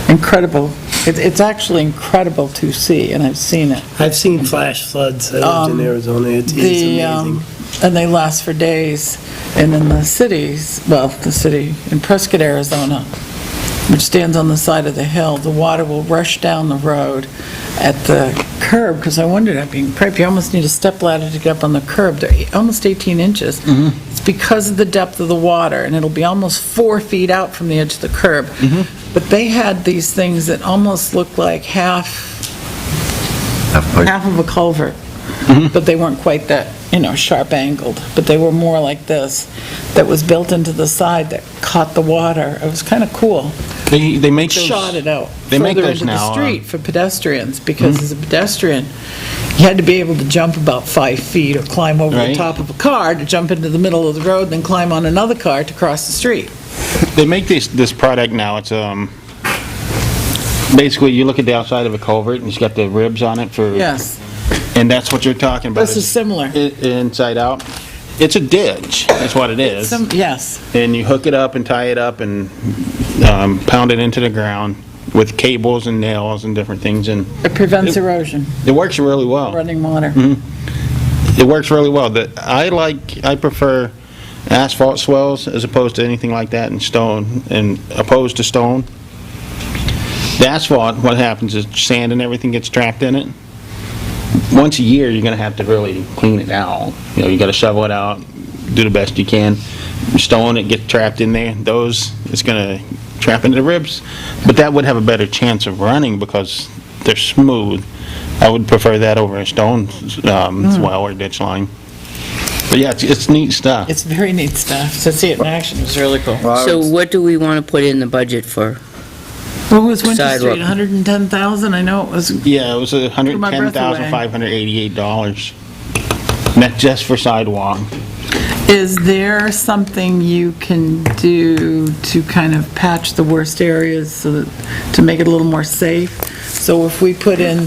Speaker 3: incredible. It's actually incredible to see, and I've seen it.
Speaker 1: I've seen flash floods. I lived in Arizona. It's
Speaker 3: The,
Speaker 1: amazing.
Speaker 3: and they last for days. And in the cities, well, the city in Prescott, Arizona, which stands on the side of the hill, the water will rush down the road at the curb, because I wondered, at being prep, you almost need a stepladder to get up on the curb. They're almost 18 inches. It's because of the depth of the water, and it'll be almost 4 feet out from the edge of the curb. But they had these things that almost looked like half of a culvert, but they weren't quite that, sharp angled, but they were more like this, that was built into the side that caught the water. It was kind of cool.
Speaker 12: They make those.
Speaker 3: Shot it out
Speaker 12: They make
Speaker 3: further
Speaker 12: those
Speaker 3: into the
Speaker 12: now,
Speaker 3: street for pedestrians, because as a pedestrian, you had to be able to jump about 5 feet or climb over the
Speaker 12: Right.
Speaker 3: top of a car to jump into the middle of the road, then climb on another car to cross the street.
Speaker 12: They make this product now, it's, basically, you look at the outside of a culvert, and it's got the ribs on it for...
Speaker 3: Yes,
Speaker 12: And that's what you're talking about.
Speaker 3: this is similar.
Speaker 12: Inside out. It's a ditch, that's what it is.
Speaker 3: Yes,
Speaker 12: And you hook it up and tie it up and pound it into the ground with cables and nails and different things, and
Speaker 3: it prevents erosion,
Speaker 12: it works really well.
Speaker 3: running water.
Speaker 12: It works really well. I prefer asphalt swells as opposed to anything like that, and stone, and opposed to stone. The asphalt, what happens is sand and everything gets trapped in it. Once a year, you're gonna have to really clean it out. You gotta shovel it out, do the best you can. Stone, it gets trapped in there. Those, it's gonna trap into the ribs. But that would have a better chance of running because they're smooth. I would prefer that over a stone swell or ditch line. But yeah, it's neat stuff.
Speaker 3: It's very neat stuff. To see it in action is really cool.
Speaker 4: so what do we want to put in the budget for?
Speaker 3: What was Winter
Speaker 4: Sidewalk.
Speaker 3: Street, 110,000? I know it was,
Speaker 12: Yeah, it was
Speaker 3: my breath away.
Speaker 12: $110,588. And that's just for sidewalk.
Speaker 3: is there something you can do to kind of patch the worst areas so that, to make it a little more safe? So if we put in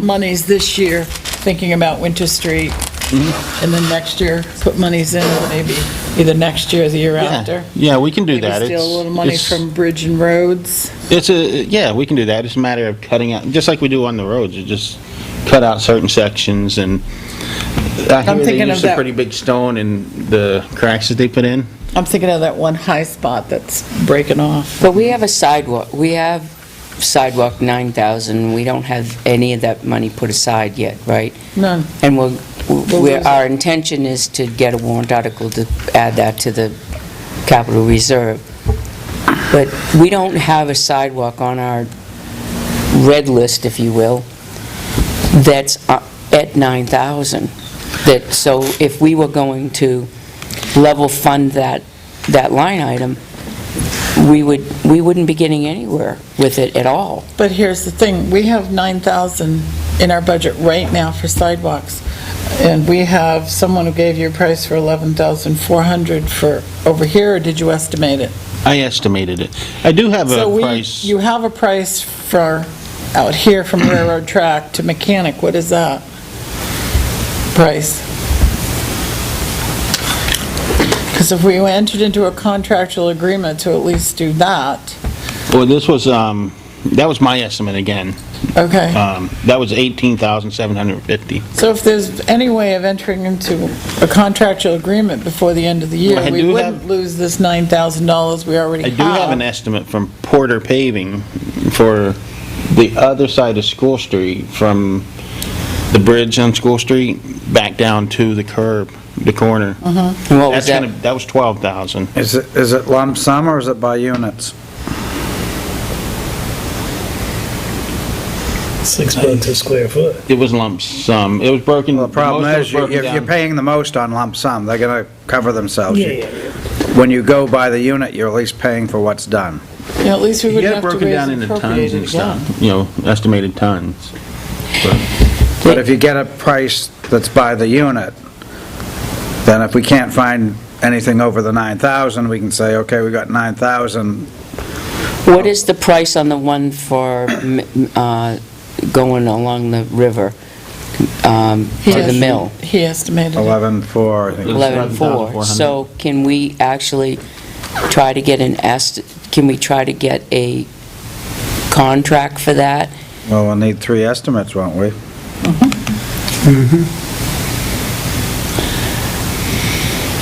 Speaker 3: monies this year, thinking about Winter Street, and then next year, put monies in, maybe either next year or the year after?
Speaker 12: Yeah, we can do that.
Speaker 3: Maybe steal a little money
Speaker 12: It's-
Speaker 3: from bridge and roads?
Speaker 12: Yeah, we can do that. It's a matter of cutting out, just like we do on the roads, you just cut out certain sections, and I hear they
Speaker 3: thinking of
Speaker 12: use some
Speaker 3: that-
Speaker 12: pretty big stone in the cracks that they put in.
Speaker 3: I'm thinking of that one high spot that's breaking off.
Speaker 4: But we have a sidewalk, 9,000, we don't have any of that money put aside yet, right?
Speaker 3: None.
Speaker 4: And our intention is to get a warrant article to add that to the capital reserve. But we don't have a sidewalk on our red list, if you will, that's at 9,000. So if we were going to level fund that line item, we wouldn't be getting anywhere with it at all.
Speaker 3: But here's the thing, we have 9,000 in our budget right now for sidewalks, and we have someone who gave you a price for 11,400 for over here, or did you estimate it?
Speaker 12: I estimated it. I do have a price.
Speaker 3: You have a price for out here from railroad track to mechanic, what is that price? Because if we entered into a contractual agreement to at least do that,
Speaker 12: Well, this was, that was my estimate again.
Speaker 3: Okay.
Speaker 12: That was 18,750.
Speaker 3: So if there's any way of entering into a contractual agreement before the end of the year,
Speaker 12: I
Speaker 3: we
Speaker 12: do
Speaker 3: wouldn't
Speaker 12: have-
Speaker 3: lose this $9,000 we already
Speaker 12: I
Speaker 3: have.
Speaker 12: do have an estimate from Porter Paving for the other side of School Street, from the bridge on School Street back down to the curb, the corner.
Speaker 4: And what was
Speaker 12: That's
Speaker 4: that?
Speaker 12: that was 12,000.
Speaker 5: Is it lump sum or is it by units?
Speaker 1: $6 a square foot.
Speaker 12: It was lump sum. It was broken.
Speaker 5: Well, the problem
Speaker 12: most of it
Speaker 5: is,
Speaker 12: was broken
Speaker 5: you're
Speaker 12: down.
Speaker 5: paying the most on lump sum, they're gonna cover themselves.
Speaker 1: Yeah, yeah, yeah.
Speaker 5: When you go by the unit, you're at least paying for what's done.
Speaker 3: Yeah, at least we
Speaker 12: You
Speaker 3: wouldn't
Speaker 12: get it
Speaker 3: have to
Speaker 12: broken
Speaker 3: raise
Speaker 12: down
Speaker 3: and
Speaker 12: into tons
Speaker 3: appropriate
Speaker 12: and
Speaker 3: it again.
Speaker 12: stuff, estimated tons.
Speaker 5: But if you get a price that's by the unit, then if we can't find anything over the 9,000, we can say, okay, we got 9,000.
Speaker 4: What is the price on the one for going along the river to the mill?
Speaker 3: He estimated it.
Speaker 5: 11,400, I think.
Speaker 4: 11,400.
Speaker 12: 11,400.
Speaker 4: So can we actually try to get can we try to get a contract for that?
Speaker 5: Well, we'll need 3 estimates, won't we?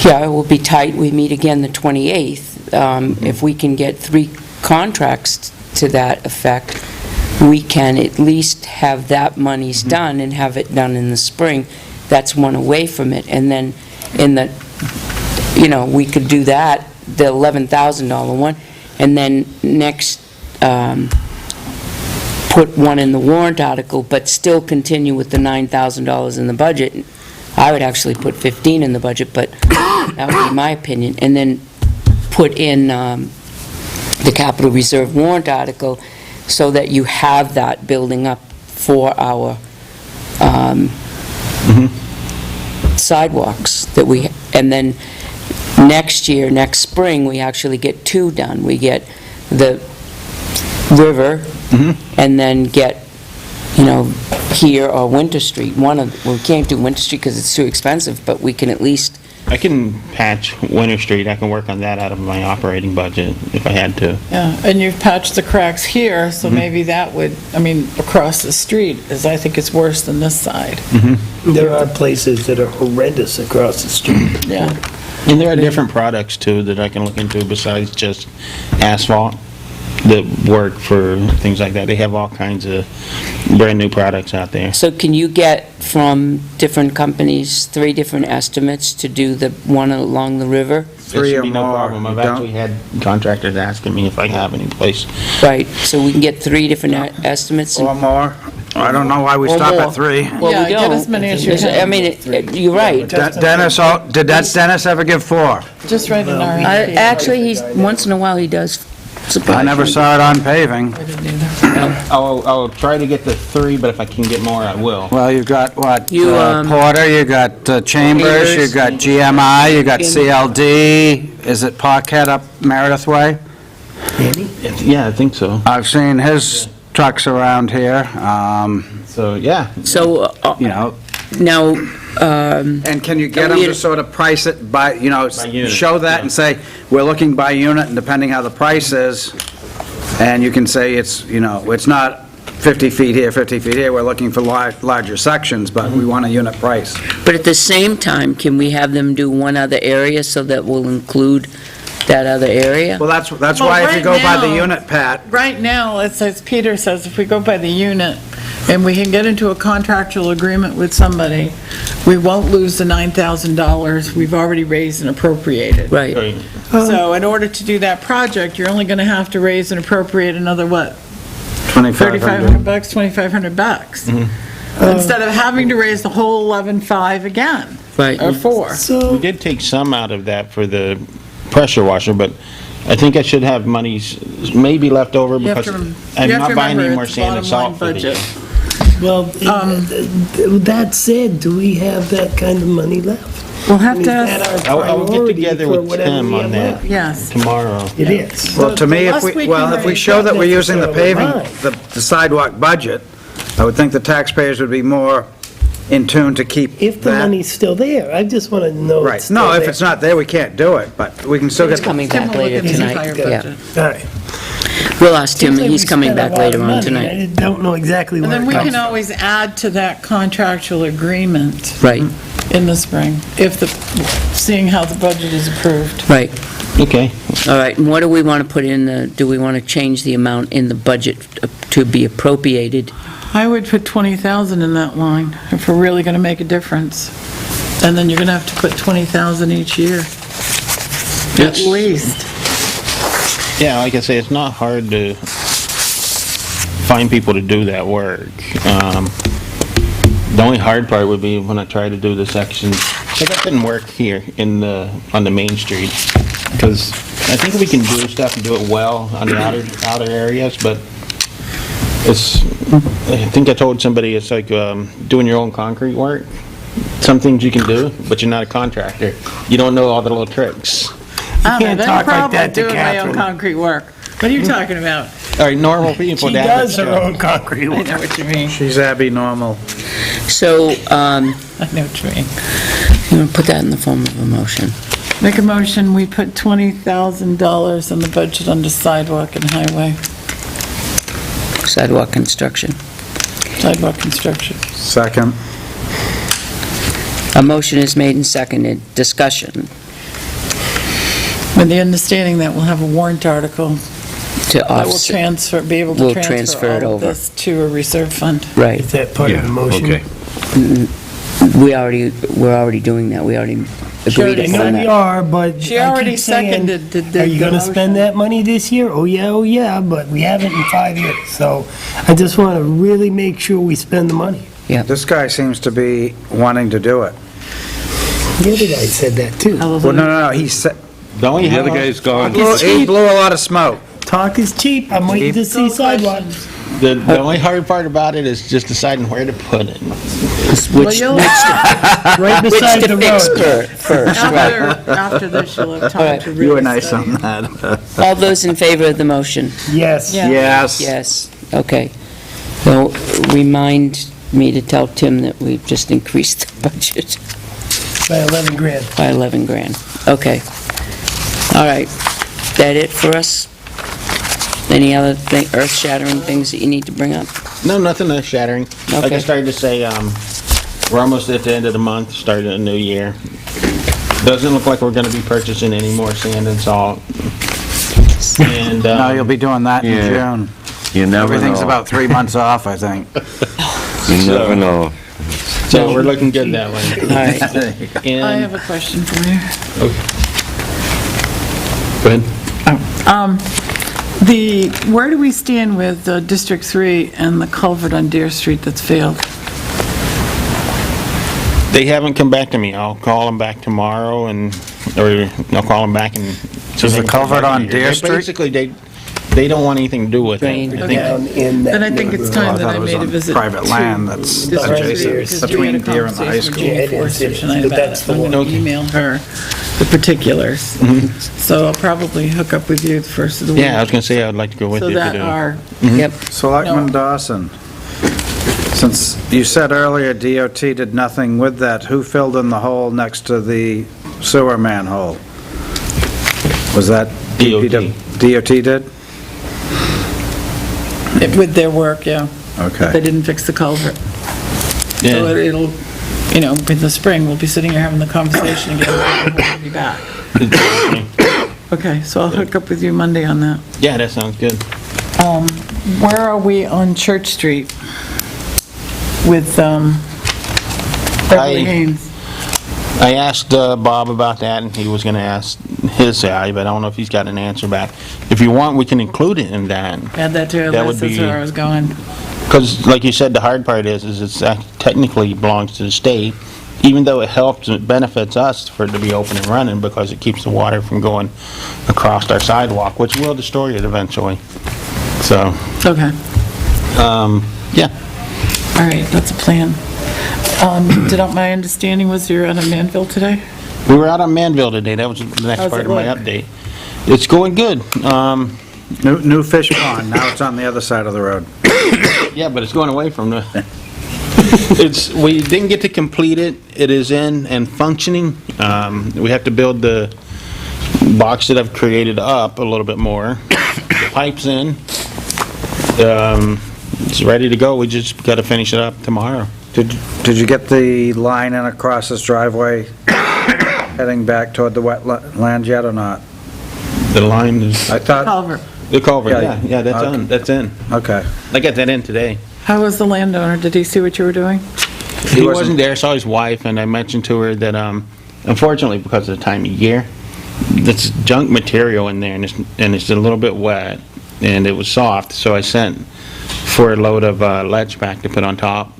Speaker 4: Yeah, it will be tight. We meet again the 28th. If we can get 3 contracts to that effect, we can at least have that monies done and have it done in the spring. That's one away from it. And then we could do that, the $11,000 one, and then next, put one in the warrant article, but still continue with the $9,000 in the budget. I would actually put 15 in the budget, but that would be my opinion. And then put in the capital reserve warrant article so that you have that building up for our sidewalks that and then next year, next spring, we actually get 2 done. We get the river and then get, here or Winter Street. We can't do Winter Street because it's too expensive, but we can at least,
Speaker 12: I can patch Winter Street. I can work on that out of my operating budget if I had to.
Speaker 3: Yeah, and you've patched the cracks here, so maybe that would, across the street, I think it's worse than this side.
Speaker 1: There are places that are horrendous across the street.
Speaker 3: Yeah.
Speaker 12: And there are different products too that I can look into besides just asphalt that work for things like that. They have all kinds of brand-new products out there.
Speaker 4: so can you get from different companies 3 different estimates to do the one along the river?
Speaker 5: 3
Speaker 12: There
Speaker 5: or
Speaker 12: should be no
Speaker 5: more.
Speaker 12: problem. I've
Speaker 5: You don't-
Speaker 12: actually had contractors asking me if I have any place.
Speaker 4: Right, so we can get 3 different estimates?
Speaker 5: Or more. I don't know why we
Speaker 4: Or
Speaker 5: stop
Speaker 4: more.
Speaker 5: at 3.
Speaker 4: Well,
Speaker 3: Yeah,
Speaker 4: we
Speaker 3: get
Speaker 4: don't.
Speaker 3: as many as you can.
Speaker 4: You're right.
Speaker 5: Did Dennis ever give 4?
Speaker 3: Just write an RFP.
Speaker 4: Actually, once in a while, he does surprise
Speaker 5: I never
Speaker 4: me.
Speaker 5: saw it on paving.
Speaker 3: I didn't either.
Speaker 12: I'll try to get the 3, but if I can get more, I will.
Speaker 5: Well, you've got what?
Speaker 4: You,
Speaker 5: Porter, you got Chambers, you
Speaker 4: Chambers.
Speaker 5: got GMI, you got CLD. Is it Parkhead up Meredith Way?
Speaker 12: Yeah, I think so.
Speaker 5: I've seen his trucks around here,
Speaker 12: So, yeah.
Speaker 4: So, now,
Speaker 5: and can you get them to sort of price it by,
Speaker 12: unit,
Speaker 5: show that and say, we're looking by unit, and depending how the price is, and you can say it's, it's not 50 feet here, 50 feet here, we're looking for larger sections, but we want a unit price.
Speaker 4: but at the same time, can we have them do one other area so that will include that other area?
Speaker 5: Well, that's
Speaker 3: Well,
Speaker 5: why if you
Speaker 3: right
Speaker 5: go by the
Speaker 3: now-
Speaker 5: unit, Pat,
Speaker 3: Right now, it's as Peter says, if we go by the unit and we can get into a contractual agreement with somebody, we won't lose the $9,000 we've already raised and appropriated.
Speaker 4: Right.
Speaker 3: So in order to do that project, you're only going to have to raise and appropriate another, what,
Speaker 5: 2,500.
Speaker 3: $3,500, $2,500. Instead of having to raise the whole 11,500 again,
Speaker 4: Right.
Speaker 3: or 4.
Speaker 12: We
Speaker 1: So,
Speaker 12: did take some out of that for the pressure washer, but I think I should have monies maybe left over
Speaker 3: You have
Speaker 12: because
Speaker 3: to
Speaker 12: I'm
Speaker 3: you have
Speaker 12: not
Speaker 3: to
Speaker 12: buying any
Speaker 3: remember
Speaker 12: more
Speaker 3: it's
Speaker 12: sand and
Speaker 3: bottom line
Speaker 12: salt for the year.
Speaker 3: budget.
Speaker 1: well, that said, do we have that kind of money left?
Speaker 3: We'll
Speaker 1: I
Speaker 3: have
Speaker 1: mean,
Speaker 3: to
Speaker 1: is
Speaker 3: ask,
Speaker 1: that our
Speaker 12: I'll get
Speaker 1: priority
Speaker 12: together
Speaker 1: for
Speaker 12: with
Speaker 1: whatever
Speaker 12: Tim
Speaker 1: we
Speaker 12: on
Speaker 1: have
Speaker 12: that.
Speaker 1: left?
Speaker 3: yes.
Speaker 12: Tomorrow.
Speaker 1: It is.
Speaker 5: Well, to me,
Speaker 3: Unless we can
Speaker 5: if we
Speaker 3: raise
Speaker 5: show that we're
Speaker 1: that
Speaker 5: using the
Speaker 1: necessarily
Speaker 5: paving,
Speaker 1: mine.
Speaker 5: the sidewalk budget, I would think the taxpayers would be more in tune to keep that.
Speaker 1: If the money's still there, I just want to know
Speaker 5: Right,
Speaker 1: it's still
Speaker 5: no, if
Speaker 1: there.
Speaker 5: it's not there, we can't do it, but we can still
Speaker 4: It's
Speaker 5: get,
Speaker 4: coming
Speaker 3: Tim
Speaker 4: back
Speaker 3: will look
Speaker 4: later
Speaker 3: at his
Speaker 4: tonight.
Speaker 3: entire
Speaker 4: Yeah.
Speaker 3: budget.
Speaker 1: All right.
Speaker 4: We'll ask Tim,
Speaker 1: Seems like
Speaker 4: he's
Speaker 1: we
Speaker 4: coming
Speaker 1: spent a
Speaker 4: back
Speaker 1: lot
Speaker 4: later
Speaker 1: of
Speaker 4: on
Speaker 1: money.
Speaker 4: tonight.
Speaker 1: I don't know exactly
Speaker 3: And
Speaker 1: where
Speaker 3: then
Speaker 1: it
Speaker 3: we
Speaker 1: comes
Speaker 3: can
Speaker 1: from.
Speaker 3: always add to that contractual agreement
Speaker 4: Right,
Speaker 3: in the spring, seeing how the budget is approved.
Speaker 4: right.
Speaker 12: Okay.
Speaker 4: All right, and what do we want to put in do we want to change the amount in the budget to be appropriated?
Speaker 3: I would put 20,000 in that line, if we're really going to make a difference. And then you're going to have to put 20,000 each year, at least.
Speaker 12: Yeah, like I say, it's not hard to find people to do that work. The only hard part would be when I try to do the sections, so that didn't work here on the main street, because I think we can do stuff and do it well on the outer areas, but I think I told somebody it's like doing your own concrete work. Some things you can do, but you're not a contractor. You don't know all the little tricks.
Speaker 3: I
Speaker 1: can't
Speaker 3: don't have
Speaker 1: talk
Speaker 3: any
Speaker 1: like
Speaker 3: problem
Speaker 1: that to
Speaker 3: doing my own
Speaker 1: Catherine.
Speaker 3: concrete work. What are you talking about?
Speaker 12: All right, normal people.
Speaker 1: She
Speaker 12: that
Speaker 1: does
Speaker 12: much
Speaker 1: her
Speaker 12: stuff.
Speaker 1: own concrete
Speaker 3: I
Speaker 1: work.
Speaker 3: know what you mean.
Speaker 5: She's Abby Normal.
Speaker 4: So,
Speaker 3: I know what you mean.
Speaker 4: you want to put that in the form of a motion?
Speaker 3: Make a motion, we put $20,000 in the budget under sidewalk and highway,
Speaker 4: Sidewalk construction.
Speaker 3: sidewalk construction.
Speaker 5: Second.
Speaker 4: A motion is made and seconded. Discussion
Speaker 3: With the understanding that we'll have a warrant article
Speaker 4: to
Speaker 3: that will
Speaker 4: offset.
Speaker 3: be able
Speaker 4: We'll
Speaker 3: to
Speaker 4: transfer
Speaker 3: transfer
Speaker 4: it
Speaker 3: all of
Speaker 4: over.
Speaker 3: this to a reserve fund.
Speaker 4: Right.
Speaker 1: Is that part of the motion?
Speaker 6: Okay.
Speaker 4: We're already doing that. We already agreed
Speaker 1: I know
Speaker 4: upon
Speaker 1: we
Speaker 4: that.
Speaker 1: are, but
Speaker 3: She
Speaker 1: I keep
Speaker 3: already
Speaker 1: saying,
Speaker 3: seconded the
Speaker 1: are you gonna
Speaker 3: motion.
Speaker 1: spend that money this year? Oh, yeah, but we haven't in 5 years. So I just want to really make sure we spend the money.
Speaker 5: This guy seems to be wanting to do it.
Speaker 1: The other guy said that too.
Speaker 5: Well, no, he said,
Speaker 12: The only
Speaker 6: The other guy's gone.
Speaker 5: he blew a lot of smoke.
Speaker 1: Talk is cheap. I'm waiting to see sidewalks.
Speaker 12: The only hard part about it is just deciding where to put it.
Speaker 4: Which
Speaker 1: Right beside
Speaker 4: to
Speaker 1: the
Speaker 4: fix
Speaker 1: road.
Speaker 4: first, right.
Speaker 3: After this, you'll have
Speaker 4: All
Speaker 3: time
Speaker 4: right.
Speaker 3: to really
Speaker 5: You were nice
Speaker 3: study.
Speaker 5: on that.
Speaker 4: All those in favor of the motion?
Speaker 1: Yes.
Speaker 3: Yeah.
Speaker 5: Yes.
Speaker 4: Yes, okay. So remind me to tell Tim that we've just increased the budget
Speaker 1: By 11 grand.
Speaker 4: by 11 grand. Okay. All right. That it for us? Any other earth-shattering things that you need to bring up?
Speaker 12: No, nothing shattering. Like
Speaker 4: Okay.
Speaker 12: I started to say, we're almost at the end of the month, starting a new year. Doesn't look like we're gonna be purchasing any more sand and salt. And,
Speaker 5: No, you'll be doing that in
Speaker 6: Yeah.
Speaker 5: June.
Speaker 6: You never know.
Speaker 5: Everything's about 3 months off, I think.
Speaker 6: You never know.
Speaker 12: so we're looking good that way.
Speaker 4: All right.
Speaker 12: And-
Speaker 3: I have a question for you.
Speaker 12: Go ahead.
Speaker 3: Where do we stand with District 3 and the culvert on Deer Street that's failed?
Speaker 12: They haven't come back to me. I'll call them back tomorrow or I'll call them back and.
Speaker 5: Is the culvert on Deer
Speaker 12: They
Speaker 5: Street?
Speaker 12: Basically, they don't want anything to do with
Speaker 4: Drain.
Speaker 12: it. I think-
Speaker 1: Down in that
Speaker 3: Then I think it's
Speaker 1: neighborhood.
Speaker 3: time
Speaker 5: I
Speaker 3: that
Speaker 5: thought
Speaker 3: I
Speaker 5: it was
Speaker 3: made a
Speaker 5: on
Speaker 3: visit
Speaker 5: private
Speaker 3: to
Speaker 5: land that's
Speaker 3: District 3,
Speaker 5: adjacent
Speaker 3: because we had a
Speaker 5: between Deer and the high
Speaker 3: conversation with
Speaker 5: school.
Speaker 3: Jeannie
Speaker 1: Yeah, it is,
Speaker 3: Forster tonight
Speaker 1: but
Speaker 3: about
Speaker 1: that's
Speaker 3: it.
Speaker 1: the
Speaker 3: I'm
Speaker 1: one.
Speaker 3: going to email her the particulars. So I'll probably hook up with you the first of the week.
Speaker 12: Yeah, I was gonna say I'd like to go with
Speaker 3: So
Speaker 12: you to
Speaker 3: that
Speaker 12: do it.
Speaker 3: our,
Speaker 4: Yep.
Speaker 5: Selectman
Speaker 3: No.
Speaker 5: Dawson, since you said earlier DOT did nothing with that, who filled in the hole next to the sewer manhole? Was that
Speaker 12: DOT.
Speaker 5: DOT did?
Speaker 3: with their work, yeah. They
Speaker 5: Okay.
Speaker 3: didn't fix the culvert. So
Speaker 12: Yeah.
Speaker 3: it'll, in the spring, we'll be sitting here having the conversation again, and we'll be back. Okay, so I'll hook up with you Monday on that.
Speaker 12: Yeah, that sounds good.
Speaker 3: Where are we on Church Street with Beverly Haynes?
Speaker 12: I asked Bob about that, and he was gonna ask his side, but I don't know if he's got an answer back. If you want, we can include it in that.
Speaker 3: Add that to our
Speaker 12: That
Speaker 3: list,
Speaker 12: would
Speaker 3: that's
Speaker 12: be-
Speaker 3: where I was going.
Speaker 12: Because, like you said, the hard part is it's technically belongs to the state, even though it helps, it benefits us for it to be open and running, because it keeps the water from going across our sidewalk, which will destroy it eventually. So,
Speaker 3: Okay,
Speaker 12: yeah.
Speaker 3: all right, that's a plan. My understanding was you're out of Manville today?
Speaker 12: We were out on Manville today, that was the next
Speaker 3: How's
Speaker 12: part
Speaker 3: it
Speaker 12: of my
Speaker 3: look?
Speaker 12: update. It's going good.
Speaker 5: New fish pond, now it's on the other side of the road.
Speaker 12: Yeah, but it's going away from the, we didn't get to complete it. It is in and functioning. We have to build the box that I've created up a little bit more. pipe's in. It's ready to go. We just gotta finish it up tomorrow.
Speaker 5: Did you get the line in across this driveway heading back toward the wetland yet or not?
Speaker 12: The line is,
Speaker 5: I thought,
Speaker 3: Culvert.
Speaker 12: the culvert,
Speaker 5: Yeah.
Speaker 12: yeah, that's in.
Speaker 5: okay.
Speaker 12: I got that in today.
Speaker 3: How was the landowner? Did he see what you were doing?
Speaker 12: He wasn't there, saw his wife, and I mentioned to her that, unfortunately, because of the time of year, there's junk material in there, and it's a little bit wet, and it was soft, so I sent for a load of ledge pack to put on top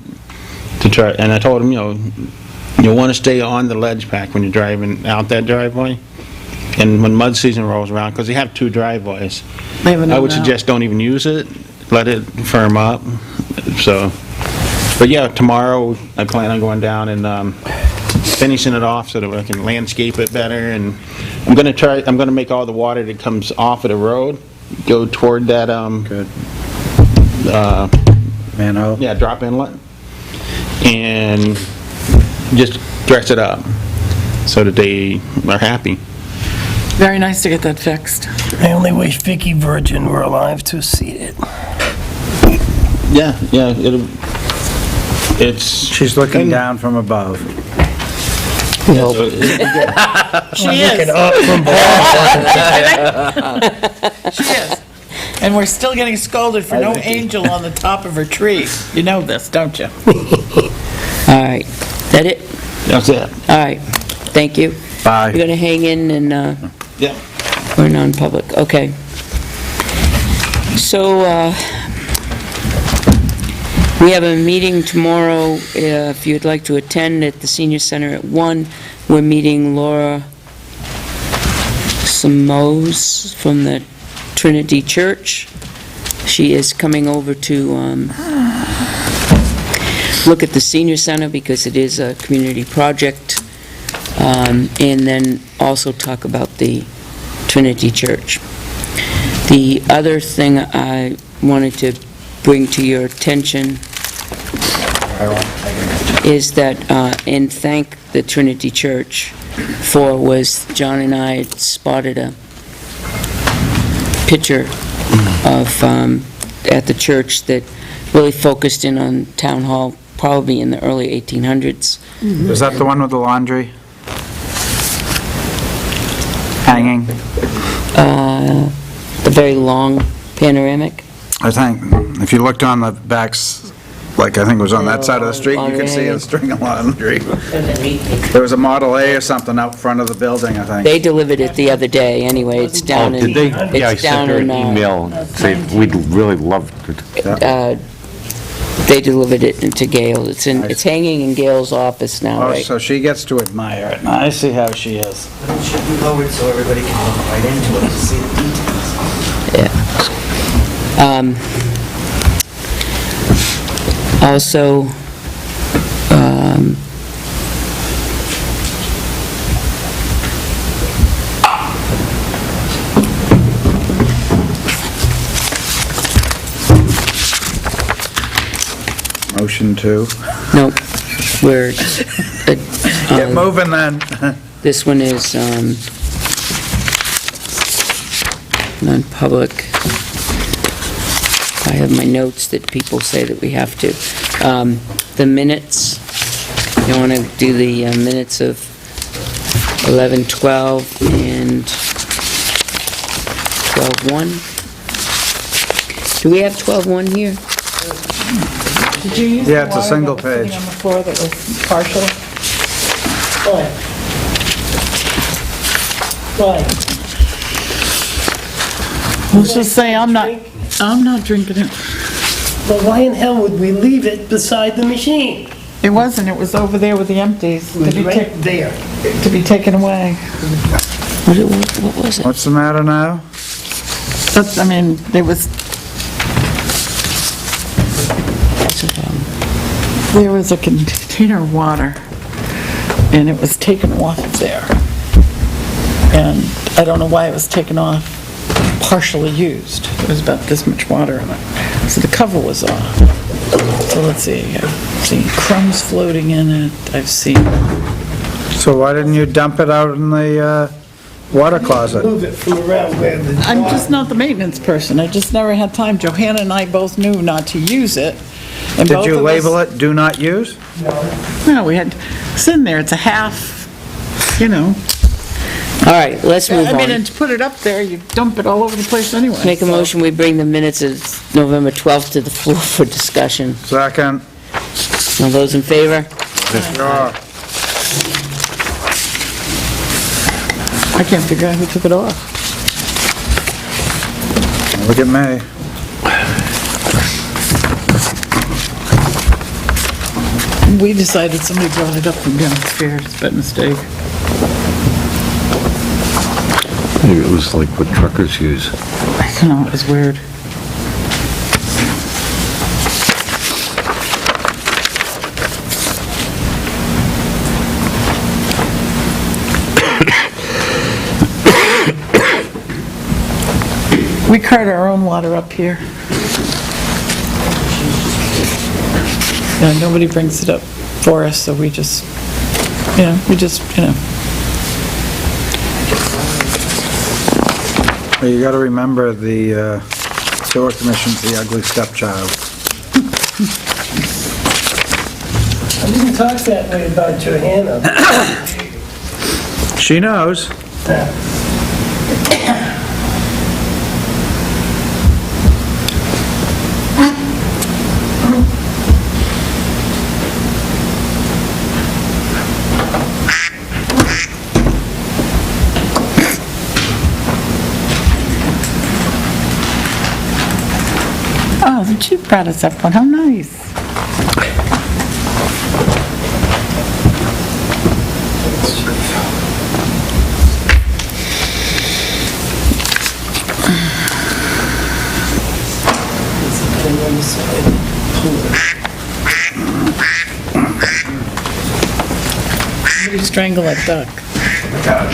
Speaker 12: to try, and I told him, you want to stay on the ledge pack when you're driving out that driveway, and when mud season rolls around, because they have two driveways, I would suggest don't even use it, let it firm up, so, but yeah, tomorrow I plan on going down and finishing it off so that I can landscape it better, and I'm gonna make all the water that comes off of the road go toward that,
Speaker 5: Good. Manhole?
Speaker 12: yeah, drop inlet, and just dress it up so that they are happy.
Speaker 3: Very nice to get that fixed.
Speaker 1: I only wish Vicky Virgin were alive to see it.
Speaker 12: Yeah, it's...
Speaker 5: She's looking down from above.
Speaker 3: She
Speaker 1: Looking
Speaker 3: is.
Speaker 1: up from
Speaker 3: She is. And we're still getting scolded for no angel on the top of her tree. You know this, don't you?
Speaker 4: All right, that it?
Speaker 12: That's it.
Speaker 4: All right, thank you.
Speaker 5: Bye.
Speaker 4: You're gonna hang in and,
Speaker 12: Yeah.
Speaker 4: we're non-public, okay. So, we have a meeting tomorrow, if you'd like to attend at the Senior Center at 1. We're meeting Laura Samos from the Trinity Church. She is coming over to look at the Senior Center because it is a community project, and then also talk about the Trinity Church. The other thing I wanted to bring to your attention is that, and thank the Trinity Church for, was John and I had spotted a picture of, at the church that really focused in on Town Hall, probably in the early 1800s.
Speaker 5: Is that the one with the laundry? Hanging?
Speaker 4: The very long panoramic.
Speaker 5: I think, if you looked on the backs, like I think it was on that side of the street, you could see a string of laundry. There was a Model A or something out front of the building, I think.
Speaker 4: They delivered it the other day, anyway, it's
Speaker 6: Oh,
Speaker 4: down in...
Speaker 6: did they? Yeah, I
Speaker 4: it's
Speaker 6: sent
Speaker 4: down
Speaker 6: her an
Speaker 4: in,
Speaker 6: email, saying we'd really love it.
Speaker 4: They delivered it into Gail. It's hanging in Gail's office now,
Speaker 5: Oh,
Speaker 4: right?
Speaker 5: so she gets to admire it. I see how she is.
Speaker 13: It should be lowered so everybody can look right into it to see the details.
Speaker 4: Also,
Speaker 5: Motion to.
Speaker 4: nope, we're,
Speaker 5: Get moving then.
Speaker 4: this one is non-public. I have my notes that people say that we have to. The minutes, you want to do the minutes of 11:12 and 12:1? Do we have 12:1 here?
Speaker 3: Did you use
Speaker 5: Yeah,
Speaker 3: the
Speaker 5: it's a
Speaker 3: water
Speaker 5: single
Speaker 3: that was sitting
Speaker 5: page.
Speaker 3: on the floor that was partial? Let's just say I'm not drinking it.
Speaker 1: Well, why in hell would we leave it beside the machine?
Speaker 3: It wasn't, it was over there with the empties
Speaker 1: It was
Speaker 3: to be
Speaker 1: right there.
Speaker 3: to be taken away.
Speaker 4: What was it?
Speaker 5: What's the matter now?
Speaker 3: That's, I mean, there was a container of water, and it was taken off of there. And I don't know why it was taken off, partially used. There was about this much water in it. So the cover was off. So let's see, I've seen crumbs floating in it, I've seen,
Speaker 5: So why didn't you dump it out in the water closet?
Speaker 1: Move it from around where the.
Speaker 3: I'm just not the maintenance person. I just never had time. Johanna and I both knew not to use it. And
Speaker 5: Did
Speaker 3: both
Speaker 5: you
Speaker 3: of us-
Speaker 5: label it "do not use"?
Speaker 3: No, we had, it's in there. It's a half, you know.
Speaker 4: All right, let's move
Speaker 3: I mean, and
Speaker 4: on.
Speaker 3: to put it up there, you dump it all over the place anyway.
Speaker 4: Make a
Speaker 3: so.
Speaker 4: motion, we bring the minutes of November 12th to the floor for discussion.
Speaker 5: Second.
Speaker 4: All those in favor?
Speaker 5: Sure.
Speaker 3: I can't figure out who took it off.
Speaker 5: Look at me.
Speaker 3: We decided somebody brought it up from downstairs, by mistake.
Speaker 6: Maybe it was like what truckers use.
Speaker 3: I don't know, it was weird. We cart our own water up here. Yeah, nobody brings it up for us, so we just, you know.
Speaker 5: Well, you gotta remember the sewer commission's the ugly stepchild.
Speaker 1: I didn't talk that way about Johanna.
Speaker 5: She knows.
Speaker 3: Oh, the chief brought us up one, how nice. Somebody strangle that duck.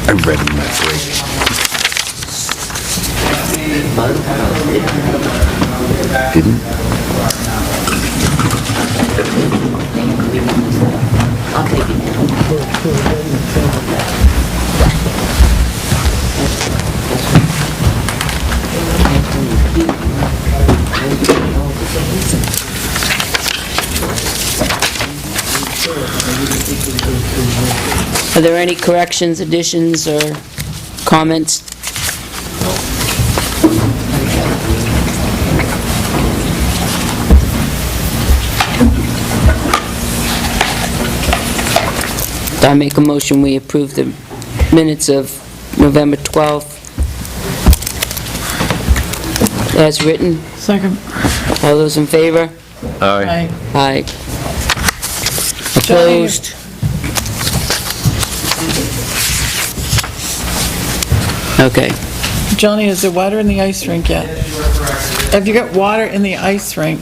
Speaker 6: I read them that break. Didn't?
Speaker 7: I'll take
Speaker 4: Are there any corrections, additions, or comments? I make a motion, we approve the minutes of November 12th as written.
Speaker 3: Second.
Speaker 4: All those in favor?
Speaker 6: Aye.
Speaker 4: Aye.
Speaker 3: Johnny.
Speaker 4: Opposed? Okay.
Speaker 3: Johnny, is there water in the ice rink yet? Have you got water in the ice rink?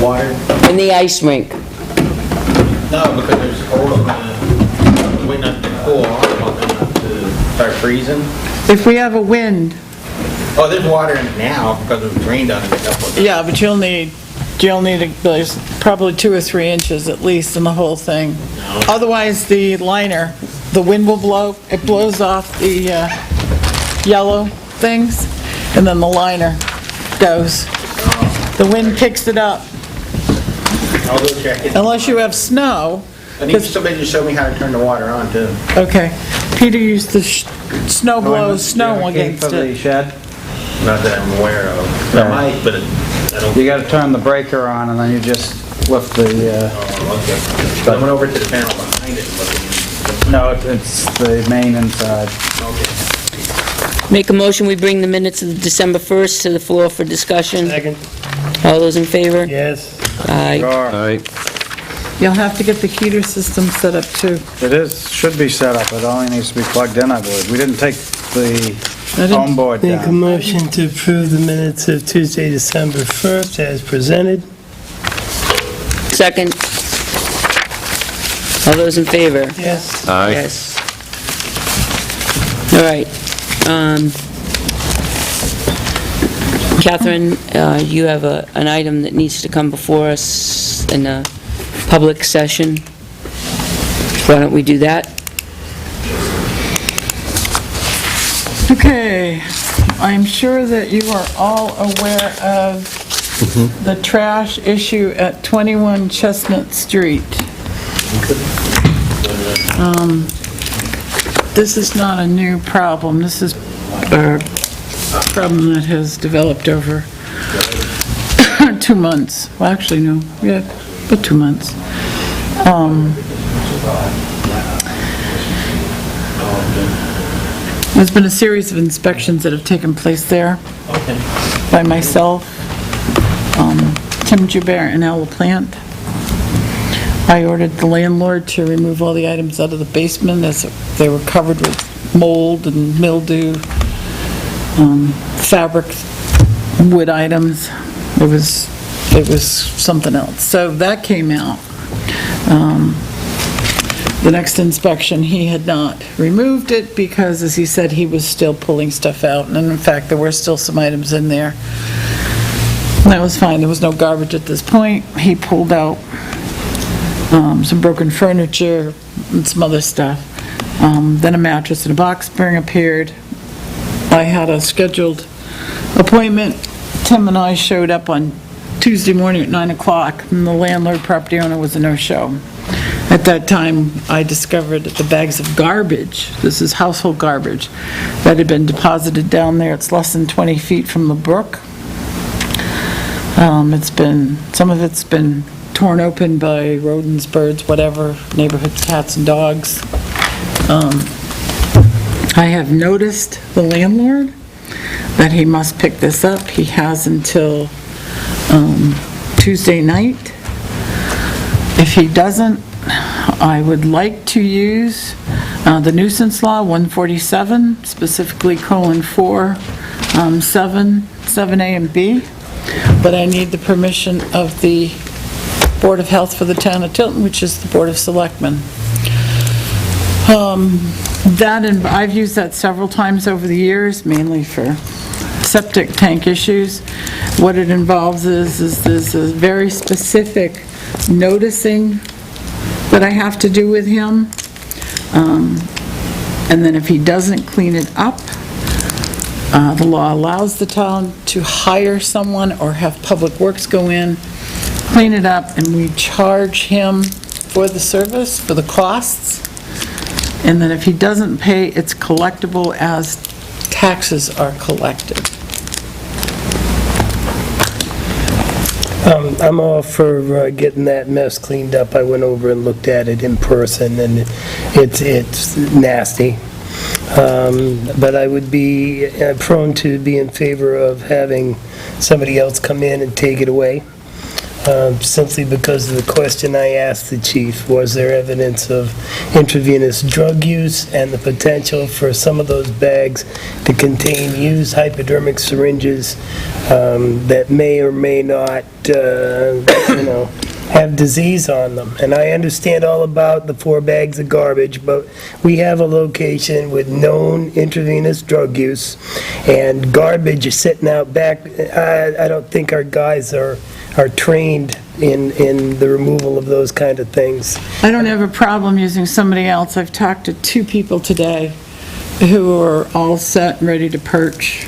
Speaker 13: Water?
Speaker 4: In the ice rink.
Speaker 13: No, because there's holes in the, waiting on it to cool off, want them not to start freezing.
Speaker 3: If we have a wind,
Speaker 13: Oh, there's water in it now because it was rained on it a couple of times.
Speaker 3: yeah, but you'll need, there's probably 2 or 3 inches at least in the whole thing. Otherwise, the liner, the wind will blow, it blows off the yellow things, and then the liner goes. The wind picks it up,
Speaker 13: I'll go check it.
Speaker 3: unless you have snow.
Speaker 13: I need somebody to show me how to turn the water on too.
Speaker 3: Okay. Peter used the snow blows snow against
Speaker 5: For the
Speaker 3: it.
Speaker 5: shed,
Speaker 13: Not that I'm aware of. I might, but I don't.
Speaker 5: you gotta turn the breaker on and then you just lift the,
Speaker 13: Oh, okay. I went over to the panel behind it and looked.
Speaker 5: no, it's the main inside.
Speaker 13: Okay.
Speaker 4: Make a motion, we bring the minutes of December 1st to the floor for discussion.
Speaker 1: Second.
Speaker 4: All those in favor?
Speaker 1: Yes.
Speaker 4: Aye.
Speaker 6: All right.
Speaker 3: You'll have to get the heater system set up too.
Speaker 5: It is, should be set up, it only needs to be plugged in, I believe. We didn't take the home board
Speaker 1: Make a
Speaker 5: down.
Speaker 1: motion to approve the minutes of Tuesday, December 1st as presented.
Speaker 4: Second. All those in favor?
Speaker 1: Yes.
Speaker 6: Aye.
Speaker 4: Yes. All right. Catherine, you have an item that needs to come before us in a public session. Why don't we do that?
Speaker 3: Okay, I'm sure that you are all aware of the trash issue at 21 Chestnut Street. This is not a new problem. This is a problem that has developed over 2 months. Well, actually, no, yeah, but 2 months. There's been a series of inspections that have taken place there by myself, Tim Joubert, and Al LaPlante. I ordered the landlord to remove all the items out of the basement as they were covered with mold and mildew, fabric, wood items. It was something else. So that came out. The next inspection, he had not removed it because, as he said, he was still pulling stuff out. And in fact, there were still some items in there. That was fine. There was no garbage at this point. He pulled out some broken furniture and some other stuff. Then a mattress and a box spring appeared. I had a scheduled appointment. Tim and I showed up on Tuesday morning at 9 o'clock, and the landlord property owner was a no-show. At that time, I discovered that the bags of garbage, this is household garbage, that had been deposited down there, it's less than 20 feet from the brook. Some of it's been torn open by rodents, birds, whatever, neighborhood cats and dogs. I have noticed the landlord that he must pick this up. He has until Tuesday night. If he doesn't, I would like to use the nuisance law, 147, specifically :4, 7A and B, but I need the permission of the Board of Health for the town of Tilton, which is the Board of Selectmen. And I've used that several times over the years, mainly for septic tank issues. What it involves is there's a very specific noticing that I have to do with him. And then if he doesn't clean it up, the law allows the town to hire someone or have Public Works go in, clean it up, and we charge him for the service, for the costs. And then if he doesn't pay, it's collectible as taxes are collected.
Speaker 1: I'm all for getting that mess cleaned up. I went over and looked at it in person, and it's nasty. But I would be prone to be in favor of having somebody else come in and take it away, simply because of the question I asked the chief. Was there evidence of intravenous drug use and the potential for some of those bags to contain used hypodermic syringes that may or may not, have disease on them? And I understand all about the 4 bags of garbage, but we have a location with known intravenous drug use, and garbage is sitting out back. I don't think our guys are trained in the removal of those kind of things.
Speaker 3: I don't have a problem using somebody else. I've talked to 2 people today who are all set and ready to perch.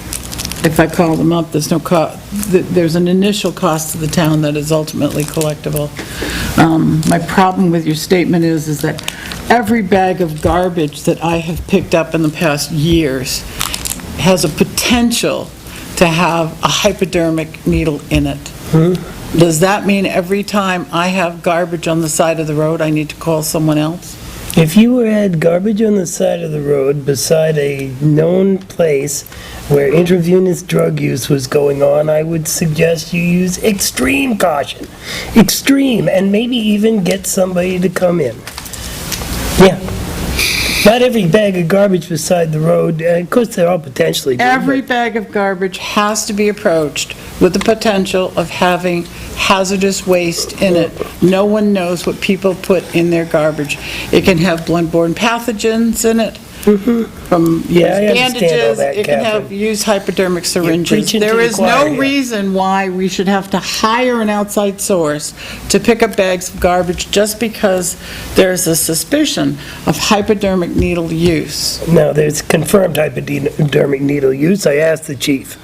Speaker 3: If I call them up, there's no cost. There's an initial cost to the town that is ultimately collectible. My problem with your statement is that every bag of garbage that I have picked up in the past years has a potential to have a hypodermic needle in it. Does that mean every time I have garbage on the side of the road, I need to call someone else?
Speaker 1: If you had garbage on the side of the road beside a known place where intravenous drug use was going on, I would suggest you use extreme caution. Extreme, and maybe even get somebody to come in. Yeah. Not every bag of garbage beside the road, of course, they're all potentially good,
Speaker 3: Every
Speaker 1: but-
Speaker 3: bag of garbage has to be approached with the potential of having hazardous waste in it. No one knows what people put in their garbage. It can have blood-borne pathogens in it, from
Speaker 1: Yeah, I understand all
Speaker 3: bandages,
Speaker 1: that,
Speaker 3: it can have
Speaker 1: Catherine.
Speaker 3: used hypodermic syringes.
Speaker 1: preaching to
Speaker 3: There
Speaker 1: the
Speaker 3: is
Speaker 1: choir
Speaker 3: no
Speaker 1: here.
Speaker 3: reason why we should have to hire an outside source to pick up bags of garbage just because there's a suspicion of hypodermic needle use.
Speaker 1: No, there's confirmed hypodermic needle use. I asked the chief.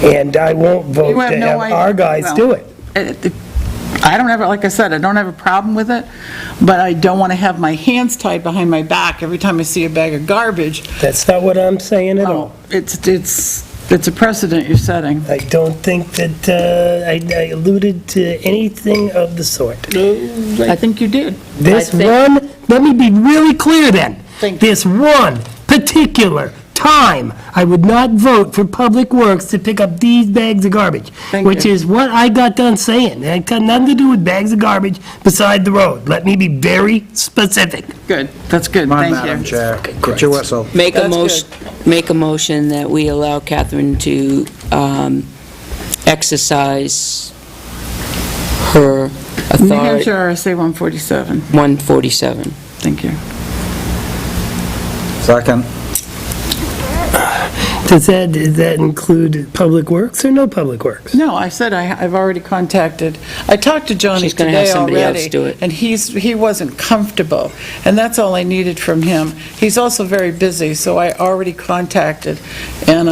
Speaker 1: And I won't vote
Speaker 3: You have
Speaker 1: to
Speaker 3: no
Speaker 1: have
Speaker 3: idea.
Speaker 1: our guys
Speaker 3: Well,
Speaker 1: do it.
Speaker 3: I don't have, like I said, I don't have a problem with it, but I don't want to have my hands tied behind my back every time I see a bag of garbage.
Speaker 1: That's not what I'm saying at
Speaker 3: Oh,
Speaker 1: all.
Speaker 3: it's a precedent you're setting.
Speaker 1: I don't think that I alluded to anything of the sort.
Speaker 3: I think you did.
Speaker 1: This
Speaker 3: I think-
Speaker 1: one, let me be really clear then.
Speaker 3: Thank you.
Speaker 1: This one particular time, I would not vote for Public Works to pick up these bags of garbage,
Speaker 3: Thank
Speaker 1: which
Speaker 3: you.
Speaker 1: is what I got done saying. It had nothing to do with bags of garbage beside the road. Let me be very specific.
Speaker 3: Good, that's good,
Speaker 5: Come on,
Speaker 3: thank
Speaker 5: Madam
Speaker 3: you.
Speaker 5: Chair, get your whistle.
Speaker 4: Make a
Speaker 3: That's
Speaker 4: motion, make a motion that we allow Catherine to exercise her
Speaker 3: New
Speaker 4: authority,
Speaker 3: Hampshire RSA 147,
Speaker 4: 147.
Speaker 3: thank you.
Speaker 5: Second.
Speaker 1: Does that include Public Works or no Public Works?
Speaker 3: No, I said I've already contacted, I talked to Johnny
Speaker 4: She's gonna have
Speaker 3: today
Speaker 4: somebody else
Speaker 3: already.
Speaker 4: do it.
Speaker 3: And he wasn't comfortable, and that's all I needed from him. He's also very busy, so I already contacted. And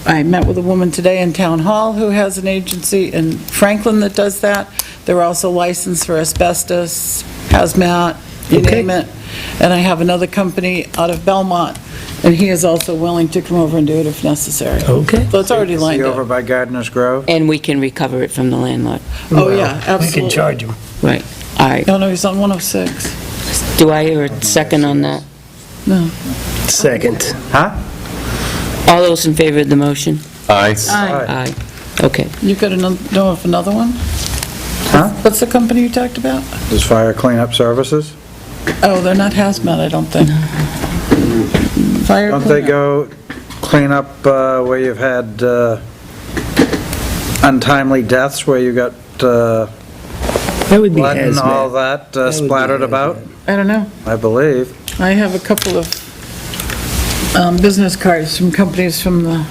Speaker 3: I met with a woman today in Town Hall who has an agency in Franklin that does that. They're also licensed for asbestos, hazmat, you
Speaker 1: Okay.
Speaker 3: name it. And I have another company out of Belmont, and he is also willing to come over and do it if necessary.
Speaker 1: Okay.
Speaker 3: So it's already lined
Speaker 5: See over
Speaker 3: up.
Speaker 5: by Gardener's Grove?
Speaker 4: And we can recover it from the landlord.
Speaker 3: Oh, yeah,
Speaker 1: We
Speaker 3: absolutely.
Speaker 1: can charge them.
Speaker 4: Right. All right.
Speaker 3: No, he's on 106.
Speaker 4: Do I hear a second on that?
Speaker 3: No.
Speaker 1: Second.
Speaker 5: Huh?
Speaker 4: All those in favor of the motion?
Speaker 6: Aye.
Speaker 3: Aye.
Speaker 4: Aye. Okay.
Speaker 3: You got to know of another one?
Speaker 5: Huh?
Speaker 3: What's the company you talked about?
Speaker 5: Is Fire Cleanup Services?
Speaker 3: Oh, they're not hazmat, I don't think. Fire
Speaker 5: Don't they
Speaker 3: cleanup.
Speaker 5: go clean up where you've had untimely deaths, where you got
Speaker 1: That would be
Speaker 5: blood and all
Speaker 1: hazmat.
Speaker 5: that
Speaker 1: would be
Speaker 5: splattered
Speaker 1: hazmat.
Speaker 5: about?
Speaker 3: I don't know.
Speaker 5: I believe.
Speaker 3: I have a couple of business cards from companies from the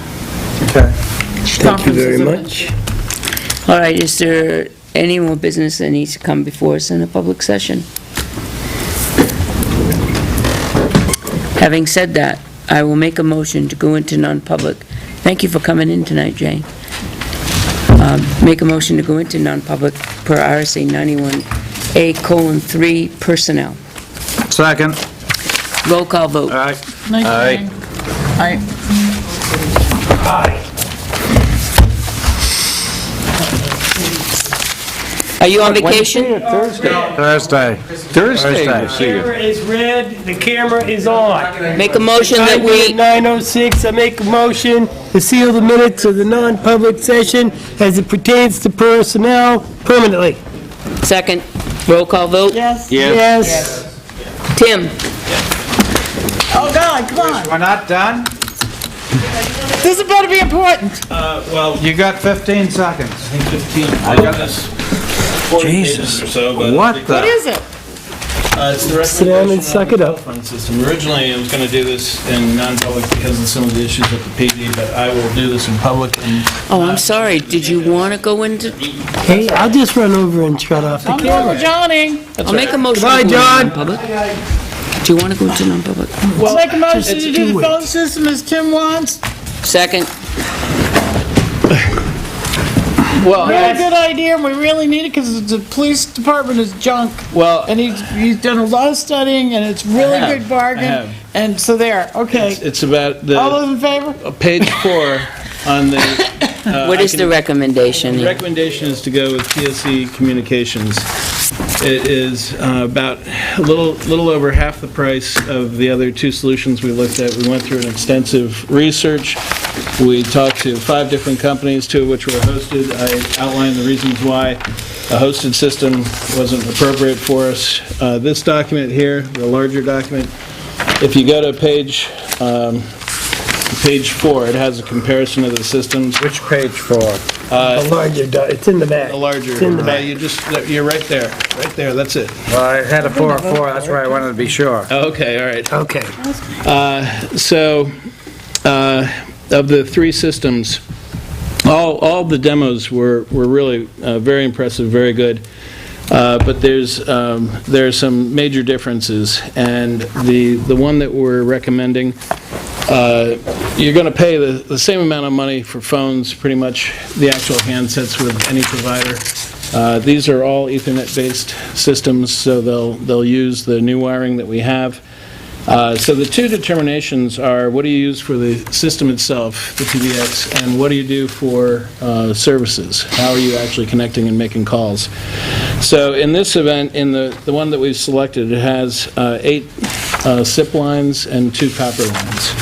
Speaker 5: Okay.
Speaker 1: Thank you very
Speaker 3: conferences.
Speaker 1: much.
Speaker 4: All right, is there any more business that needs to come before us in a public session? Having said that, I will make a motion to go into non-public. Thank you for coming in tonight, Jane. Make a motion to go into non-public per RSA 91A:3 personnel.
Speaker 5: Second.
Speaker 4: Roll call vote.
Speaker 5: Aye.
Speaker 3: Night,
Speaker 6: Aye.
Speaker 3: Jane. Aye.
Speaker 4: Are you on vacation?
Speaker 5: Thursday.
Speaker 6: Thursday, we'll see you.
Speaker 1: Camera is red, the camera is on.
Speaker 4: Make a motion that we...
Speaker 1: 9:06, I make a motion to seal the minutes of the non-public session as it pertains to personnel permanently.
Speaker 4: Second. Roll call vote.
Speaker 3: Yes.
Speaker 1: Yes.
Speaker 4: Tim?
Speaker 3: Oh, God, come on.
Speaker 5: We're not done?
Speaker 3: This is about to be important.
Speaker 13: Well,
Speaker 5: You got 15 seconds.
Speaker 13: I think 15, I got this 40 pages or so, but...
Speaker 5: What
Speaker 3: What
Speaker 5: the?
Speaker 3: is it?
Speaker 13: It's the
Speaker 1: Sit down and
Speaker 13: recommendation
Speaker 1: suck
Speaker 13: on
Speaker 1: it
Speaker 13: the
Speaker 1: up.
Speaker 13: telephone system. Originally, I was gonna do this in non-public because of some of the issues with the PD, but I will do this in public and...
Speaker 4: Oh, I'm sorry. Did you want to go into...
Speaker 1: Hey, I'll just run over and shut off the
Speaker 3: I'm going with
Speaker 1: camera.
Speaker 3: Johnny.
Speaker 4: I'll make a motion to
Speaker 1: Goodbye,
Speaker 4: go
Speaker 1: John.
Speaker 4: into non-public. Do you want to go into non-public?
Speaker 3: Well, make a motion
Speaker 1: it's
Speaker 3: to do
Speaker 1: 2
Speaker 3: the phone
Speaker 1: weeks.
Speaker 3: system as Tim wants.
Speaker 4: Second.
Speaker 3: Well, a good idea, and we really need it because the police department is junk.
Speaker 13: Well,
Speaker 3: And he's done a lot of studying, and it's really
Speaker 13: I have.
Speaker 3: good
Speaker 13: I
Speaker 3: bargain.
Speaker 13: have.
Speaker 3: And so there, okay.
Speaker 13: it's about
Speaker 3: All
Speaker 13: the,
Speaker 3: those in favor?
Speaker 13: page 4 on the...
Speaker 4: What is the recommendation?
Speaker 13: The recommendation is to go with PSC Communications.
Speaker 10: It is about a little over half the price of the other two solutions we looked at. We went through an extensive research. We talked to 5 different companies, 2 of which were hosted. I outlined the reasons why a hosted system wasn't appropriate for us. This document here, the larger document, if you go to page 4, it has a comparison of the systems.
Speaker 5: Which page 4?
Speaker 1: The larger, it's in the back.
Speaker 10: The larger,
Speaker 1: It's in the back.
Speaker 10: you're right there, that's it.
Speaker 5: Well, I had a 404, that's why I wanted to be sure.
Speaker 10: Okay, all right.
Speaker 1: Okay.
Speaker 10: So, of the 3 systems, all the demos were really very impressive, very good. But there are some major differences, and the one that we're recommending, you're going to pay the same amount of money for phones, pretty much the actual handsets with any provider. These are all Ethernet-based systems, so they'll use the new wiring that we have. So the 2 determinations are, what do you use for the system itself, the PBX, and what do you do for services? How are you actually connecting and making calls? So in this event, in the one that we've selected, it has 8 SIP lines and 2 copper lines.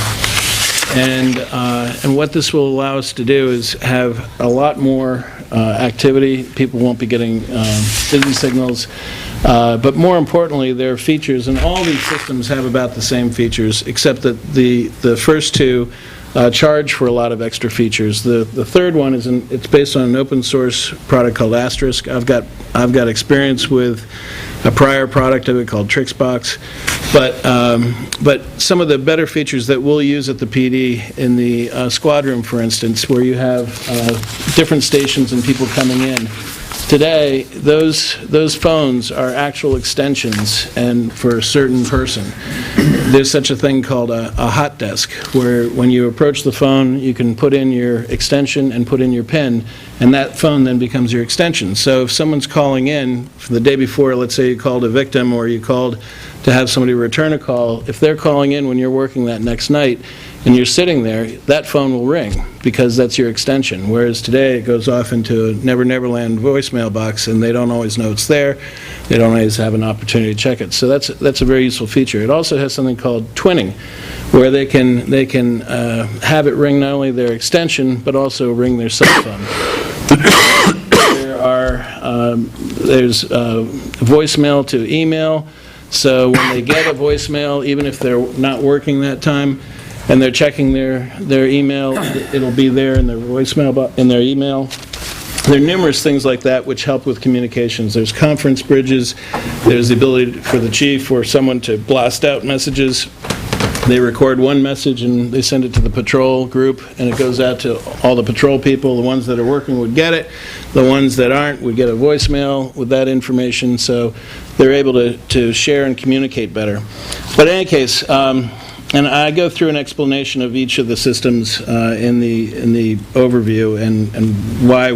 Speaker 10: And what this will allow us to do is have a lot more activity. People won't be getting busy signals. But more importantly, there are features, and all these systems have about the same features, except that the first 2 charge for a lot of extra features. The third one it's based on an open source product called Asterisk. I've got experience with a prior product of it called Trixbox, but some of the better features that we'll use at the PD in the squad room, for instance, where you have different stations and people coming in. Today, those phones are actual extensions, and for a certain person. There's such a thing called a hot desk, where when you approach the phone, you can put in your extension and put in your PIN, and that phone then becomes your extension. So if someone's calling in for the day before, let's say you called a victim or you called to have somebody return a call, if they're calling in when you're working that next night, and you're sitting there, that phone will ring because that's your extension. Whereas today, it goes off into a Never Never Land voicemail box, and they don't always know it's there. They don't always have an opportunity to check it. So that's a very useful feature. It also has something called twinning, where they can have it ring not only their extension, but also ring their cell phone. There's voicemail to email. So when they get a voicemail, even if they're not working that time, and they're checking their email, it'll be there in their voicemail, in their email. There are numerous things like that which help with communications. There's conference bridges. There's the ability for the chief or someone to blast out messages. They record one message and they send it to the patrol group, and it goes out to all the patrol people. The ones that are working would get it. The ones that aren't would get a voicemail with that information, so they're able to share and communicate better. But in any case, and I go through an explanation of each of the systems in the overview and why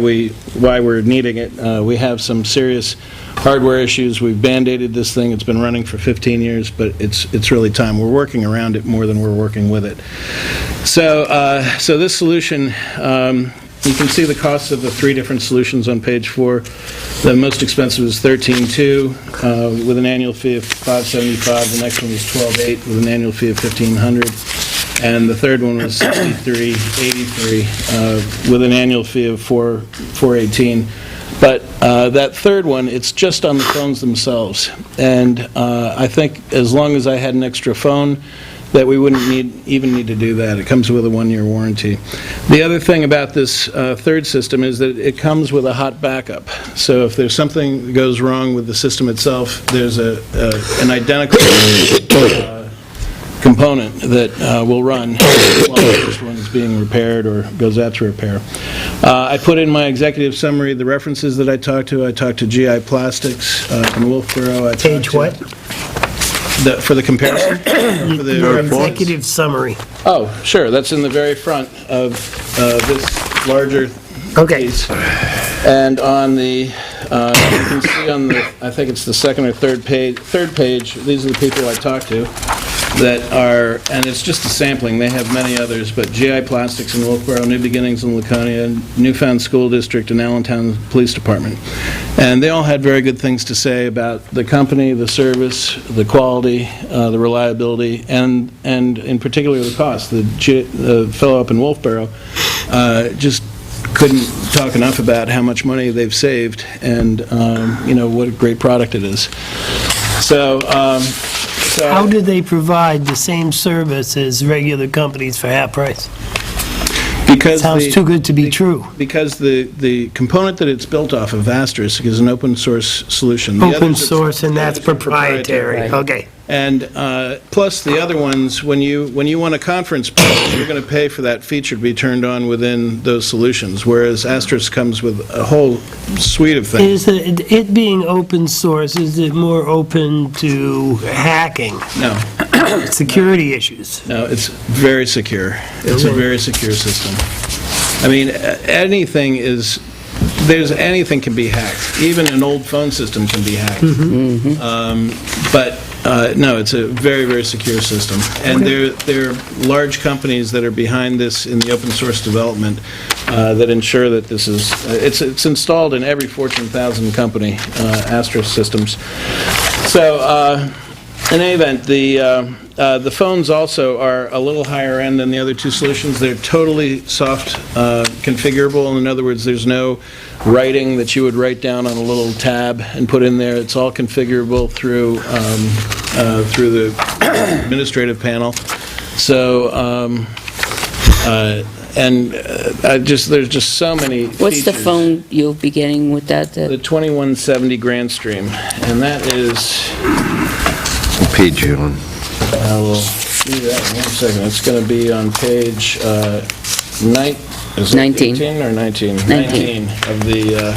Speaker 10: we're needing it. We have some serious hardware issues. We've band-aided this thing. It's been running for 15 years, but it's really time. We're working around it more than we're working with it. So this solution, you can see the costs of the 3 different solutions on page 4. The most expensive is $13,200 with an annual fee of $575. The next one was $12,800 with an annual fee of $1,500. And the third one was $63.83 with an annual fee of $418. But that third one, it's just on the phones themselves. And I think as long as I had an extra phone, that we wouldn't even need to do that. It comes with a 1-year warranty. The other thing about this third system is that it comes with a hot backup. So if there's something that goes wrong with the system itself, there's an identical component that will run while this one is being repaired or goes out to repair. I put in my executive summary the references that I talked to. I talked to GI Plastics in Wolfboro.
Speaker 1: Page what?
Speaker 10: For the comparison? For the
Speaker 1: Your executive summary.
Speaker 10: Oh, sure, that's in the very front of this larger piece. And on the, you can see on the, I think it's the second or third page, these are the people I talked to. that are, and it's just a sampling, they have many others, but GI Plastics in Wolfboro, New Beginnings in Laconia, Newfound School District, and Allentown Police Department. And they all had very good things to say about the company, the service, the quality, the reliability, and in particular the cost. The fellow up in Wolfboro just couldn't talk enough about how much money they've saved and, what a great product it is. So,
Speaker 1: How do they provide the same service as regular companies for half price?
Speaker 10: because
Speaker 1: Sounds
Speaker 10: the-
Speaker 1: too good to be true.
Speaker 10: Because the component that it's built off of, Asterisk, is an open source solution. The
Speaker 1: Open
Speaker 10: others are-
Speaker 1: source, and that's
Speaker 10: others are
Speaker 1: proprietary. Okay.
Speaker 10: And plus, the other ones, when you want a conference price, you're going to pay for that feature to be turned on within those solutions, whereas Asterisk comes with a whole suite of things.
Speaker 1: Is it being open source, is it more open to hacking,
Speaker 10: No,
Speaker 1: security issues?
Speaker 10: no, it's very secure. It's a very secure system. I mean, anything can be hacked. Even an old phone system can be hacked. But no, it's a very, very secure system. And there are large companies that are behind this in the open source development that ensure that this is, it's installed in every Fortune 1000 company, Asterisk systems. So, in any event, the phones also are a little higher end than the other two solutions. They're totally soft configurable. In other words, there's no writing that you would write down on a little tab and put in there. It's all configurable through the administrative panel. So, there's just so many
Speaker 4: What's the
Speaker 10: features.
Speaker 4: phone you'll be getting with that?
Speaker 10: The 2170 Grand Stream, and that is,
Speaker 6: What page you on?
Speaker 10: I will do that in 1 second. It's going to be on page is it
Speaker 4: 19.
Speaker 10: 18 or 19?
Speaker 4: 19
Speaker 10: of the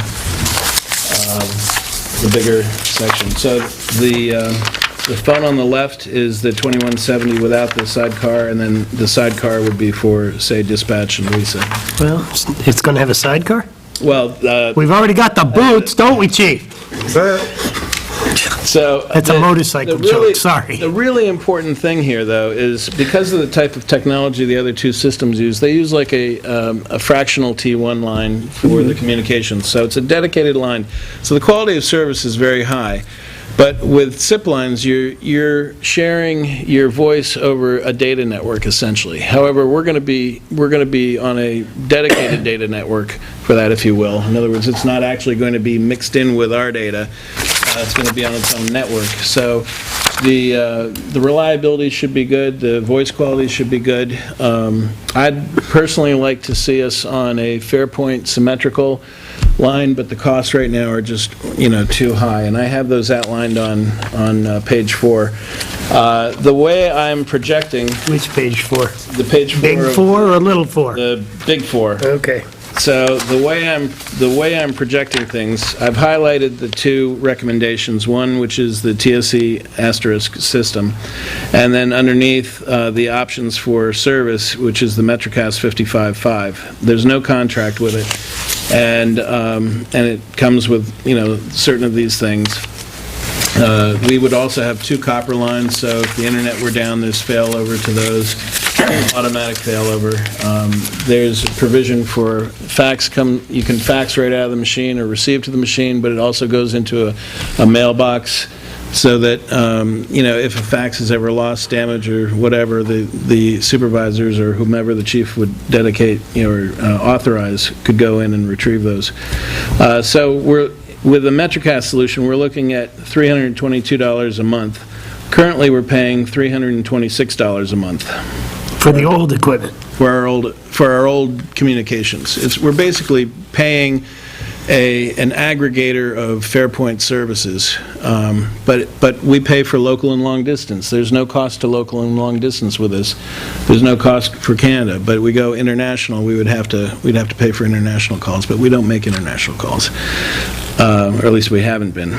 Speaker 10: bigger section. So the phone on the left is the 2170 without the sidecar, and then the sidecar would be for, say, dispatch and Lisa.
Speaker 1: Well, it's going to have a sidecar?
Speaker 10: Well,
Speaker 1: We've already got the boots, don't we, chief?
Speaker 10: so...
Speaker 1: That's a
Speaker 10: the-
Speaker 1: motorcycle
Speaker 10: the really-
Speaker 1: joke, sorry.
Speaker 10: The really important thing here, though, is because of the type of technology the other two systems use, they use like a fractional T1 line for the communications. So it's a dedicated line. So the quality of service is very high. But with SIP lines, you're sharing your voice over a data network, essentially. However, we're going to be on a dedicated data network for that, if you will. In other words, it's not actually going to be mixed in with our data. It's going to be on its own network. So the reliability should be good. The voice quality should be good. I'd personally like to see us on a Fairpoint symmetrical line, but the costs right now are just, too high, and I have those outlined on page 4. The way I'm projecting...
Speaker 1: Which page 4?
Speaker 10: The page 4...
Speaker 1: Big 4 or little 4?
Speaker 10: The big 4.
Speaker 1: Okay.
Speaker 10: So the way I'm projecting things, I've highlighted the two recommendations, one which is the TSE asterisk system, and then underneath the options for service, which is the MetroCast 55.5. There's no contract with it, and it comes with, certain of these things. We would also have 2 copper lines, so if the internet were down, there's failover to those, automatic failover. There's provision for fax. You can fax right out of the machine or receive to the machine, but it also goes into a mailbox so that, if a fax is ever lost, damaged, or whatever, the supervisors or whomever the chief would dedicate or authorize could go in and retrieve those. So with the MetroCast solution, we're looking at $322 a month. Currently, we're paying $326 a month.
Speaker 1: For the old equipment?
Speaker 10: For our old communications. We're basically paying an aggregator of Fairpoint services, but we pay for local and long distance. There's no cost to local and long distance with this. There's no cost for Canada, but we go international, we'd have to pay for international calls, but we don't make international calls, or at least we haven't been.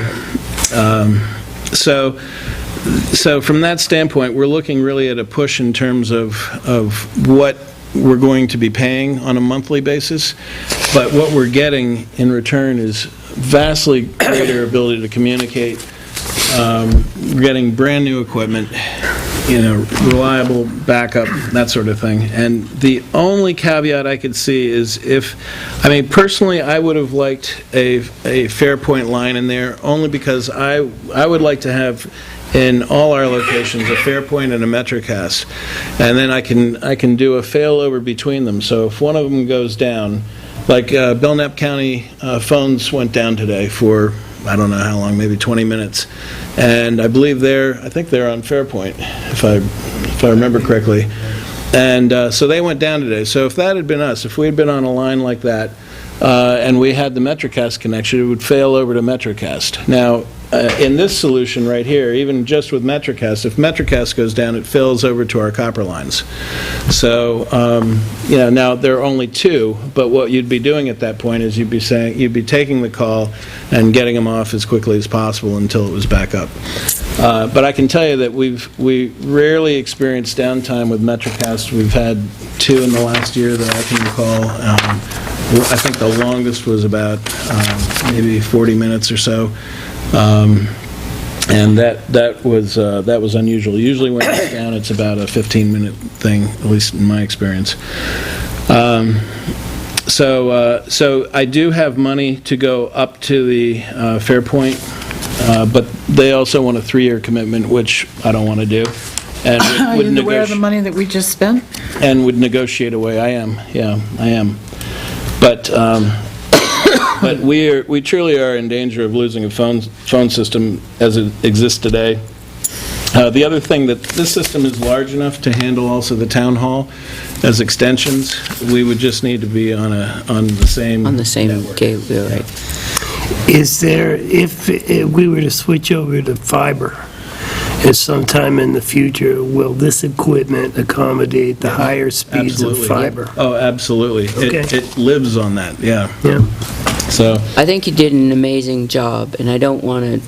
Speaker 10: So from that standpoint, we're looking really at a push in terms of what we're going to be paying on a monthly basis, but what we're getting in return is vastly greater ability to communicate. We're getting brand new equipment. reliable backup, that sort of thing. And the only caveat I could see is personally, I would have liked a Fairpoint line in there, only because I would like to have in all our locations a Fairpoint and a MetroCast, and then I can do a failover between them. So if one of them goes down, like Belknap County phones went down today for I don't know how long, maybe 20 minutes, and I believe I think they're on Fairpoint, if I remember correctly, and so they went down today. So if that had been us, if we had been on a line like that, and we had the MetroCast connection, it would fail over to MetroCast. Now, in this solution right here, even just with MetroCast, if MetroCast goes down, it fails over to our copper lines. So, now there are only two, but what you'd be doing at that point is you'd be taking the call and getting them off as quickly as possible until it was back up. But I can tell you that we rarely experience downtime with MetroCast. We've had two in the last year that I can recall. I think the longest was about maybe 40 minutes or so. And that was unusual. Usually when it's down, it's about a 15-minute thing, at least in my experience. So I do have money to go up to the Fairpoint, but they also want a 3-year commitment, which I don't want to do. And
Speaker 3: Are you aware of the money that we just spent?
Speaker 10: And would negotiate away. I am. But but we truly are in danger of losing a phone system as it exists today. The other thing, that this system is large enough to handle also the town hall as extensions. We would just need to be on the same network.
Speaker 4: cable, right.
Speaker 1: Is there, if we were to switch over to fiber at some time in the future, will this equipment accommodate the higher speeds of
Speaker 10: Absolutely.
Speaker 1: fiber?
Speaker 10: Oh, absolutely.
Speaker 1: Okay.
Speaker 10: It lives on that, yeah.
Speaker 1: Yeah.
Speaker 10: So,
Speaker 4: I think you did an amazing job, and I don't want to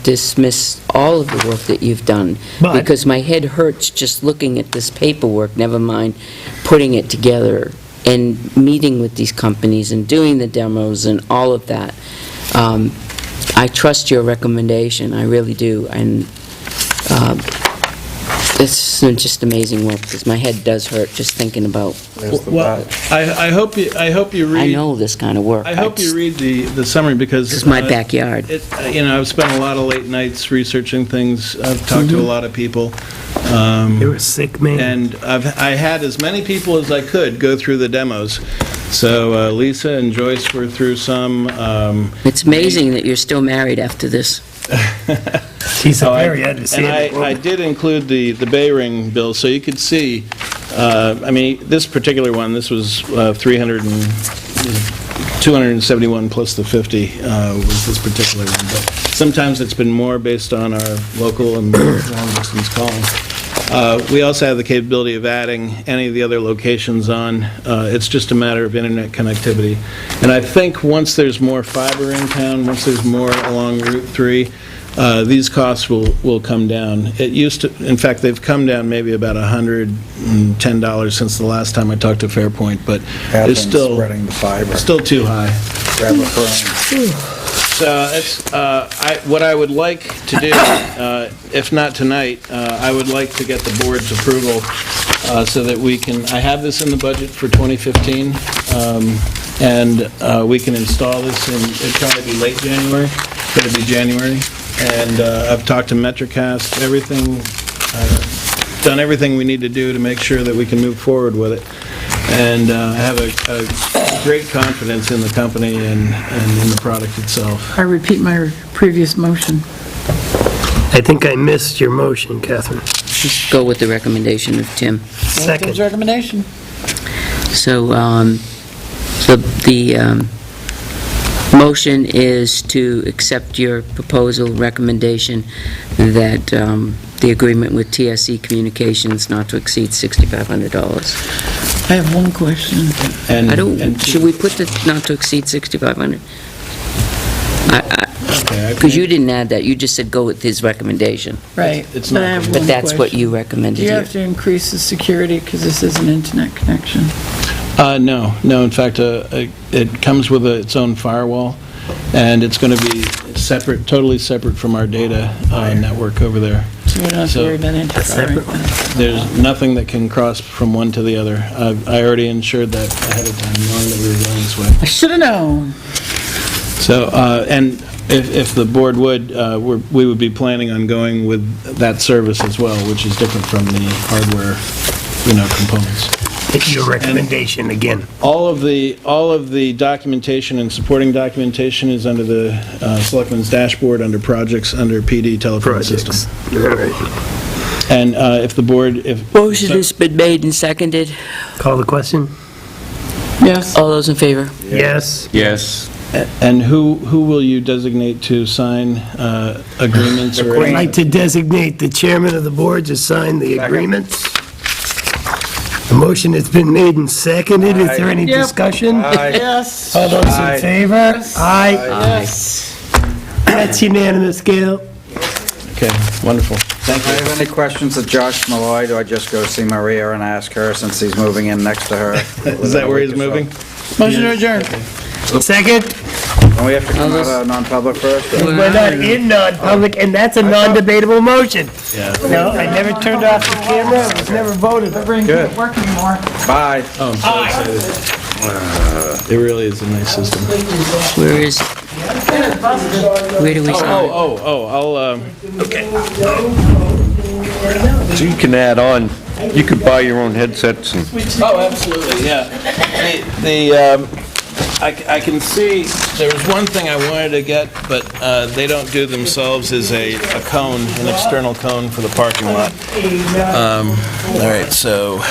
Speaker 4: dismiss all of the work that you've done,
Speaker 1: But-
Speaker 4: because my head hurts just looking at this paperwork, never mind putting it together and meeting with these companies and doing the demos and all of that. I trust your recommendation, I really do, and it's just amazing work, because my head does hurt just thinking about,
Speaker 10: well, I hope you read...
Speaker 4: I know this kind of work.
Speaker 10: I hope you read the summary, because...
Speaker 4: This is my backyard.
Speaker 10: I've spent a lot of late nights researching things. I've talked to a lot of people.
Speaker 1: You're a sick man.
Speaker 10: And I had as many people as I could go through the demos. So Lisa and Joyce were through some.
Speaker 4: It's amazing that you're still married after this.
Speaker 1: She's a very understanding
Speaker 10: And I did include the Bay Ring bill, so you could see, this particular one, this was 271 plus the 50 was this particular one. But sometimes it's been more based on our local and long-distance calling. We also have the capability of adding any of the other locations on. It's just a matter of internet connectivity. And I think once there's more fiber in town, once there's more along Route 3, these costs will come down. It used to, in fact, they've come down maybe about $110 since the last time I talked to Fairpoint, but it's still
Speaker 5: spreading the fiber.
Speaker 10: still too high. So what I would like to do, if not tonight, I would like to get the board's approval so that we can, I have this in the budget for 2015, and we can install this in, it'd probably be late January, but it'd be January. And I've talked to MetroCast, done everything we need to do to make sure that we can move forward with it. And I have a great confidence in the company and in the product itself.
Speaker 3: I repeat my previous motion.
Speaker 1: I think I missed your motion, Catherine.
Speaker 4: Just go with the recommendation of Tim.
Speaker 3: Tim's
Speaker 1: Second.
Speaker 3: recommendation.
Speaker 4: So, the motion is to accept your proposal recommendation that the agreement with TSC Communications not to exceed $6,500.
Speaker 3: I have one question.
Speaker 4: Should we put the not to exceed 6,500?
Speaker 10: Okay,
Speaker 4: Because you didn't add that, you just said go with his recommendation.
Speaker 3: Right.
Speaker 10: It's
Speaker 3: But
Speaker 10: not-
Speaker 3: I have
Speaker 4: But
Speaker 3: one
Speaker 4: that's what
Speaker 3: question.
Speaker 4: you
Speaker 3: Do
Speaker 4: recommended
Speaker 3: you
Speaker 4: here.
Speaker 3: have to increase the security because this is an internet connection?
Speaker 10: No, in fact, it comes with its own firewall, and it's going to be separate, totally separate from our data network over there.
Speaker 3: So we don't have to worry about interfering.
Speaker 10: There's nothing that can cross from one to the other. I already ensured that ahead of time, knowing that we were going this way.
Speaker 3: I should have known.
Speaker 10: So, and if the board would, we would be planning on going with that service as well, which is different from the hardware, components.
Speaker 1: It's your recommendation again.
Speaker 10: All of the documentation and supporting documentation is under the Selectmen's dashboard, under projects, under PD telephone system.
Speaker 1: All right.
Speaker 10: And if the board, if...
Speaker 4: Motion has been made and seconded.
Speaker 1: Call the question?
Speaker 3: Yes.
Speaker 4: All those in favor?
Speaker 1: Yes.
Speaker 6: Yes.
Speaker 10: And who will you designate to sign agreements or...
Speaker 1: I'd like to designate the chairman of the board to sign the agreements. The motion has been made and seconded. Is there any discussion?
Speaker 3: Yes.
Speaker 1: All those in favor? Aye.
Speaker 3: Yes.
Speaker 1: That's unanimous, Gail.
Speaker 10: Okay, wonderful. Thank
Speaker 5: If I have any questions of Josh Malloy, do I just go see Maria and ask her, since he's moving in next to her?
Speaker 10: Is that where he's moving?
Speaker 3: Motion to adjourn.
Speaker 1: Second?
Speaker 5: And we have to come out of non-public first? or-
Speaker 1: We're not in non-public, and that's a non-debatable motion.
Speaker 10: Yeah.
Speaker 1: No, I never turned off the camera. It was never voted.
Speaker 5: Good.
Speaker 3: Work anymore.
Speaker 5: Bye.
Speaker 10: Oh, I'm so excited. It really is a nice system.
Speaker 4: Where is it? Where do we sign?
Speaker 10: I'll,
Speaker 6: So you can add on, you could buy your own headsets and...
Speaker 10: Oh, absolutely, yeah. I can see, there was one thing I wanted to get, but they don't do themselves, is a cone, an external cone for the parking lot. All right, so...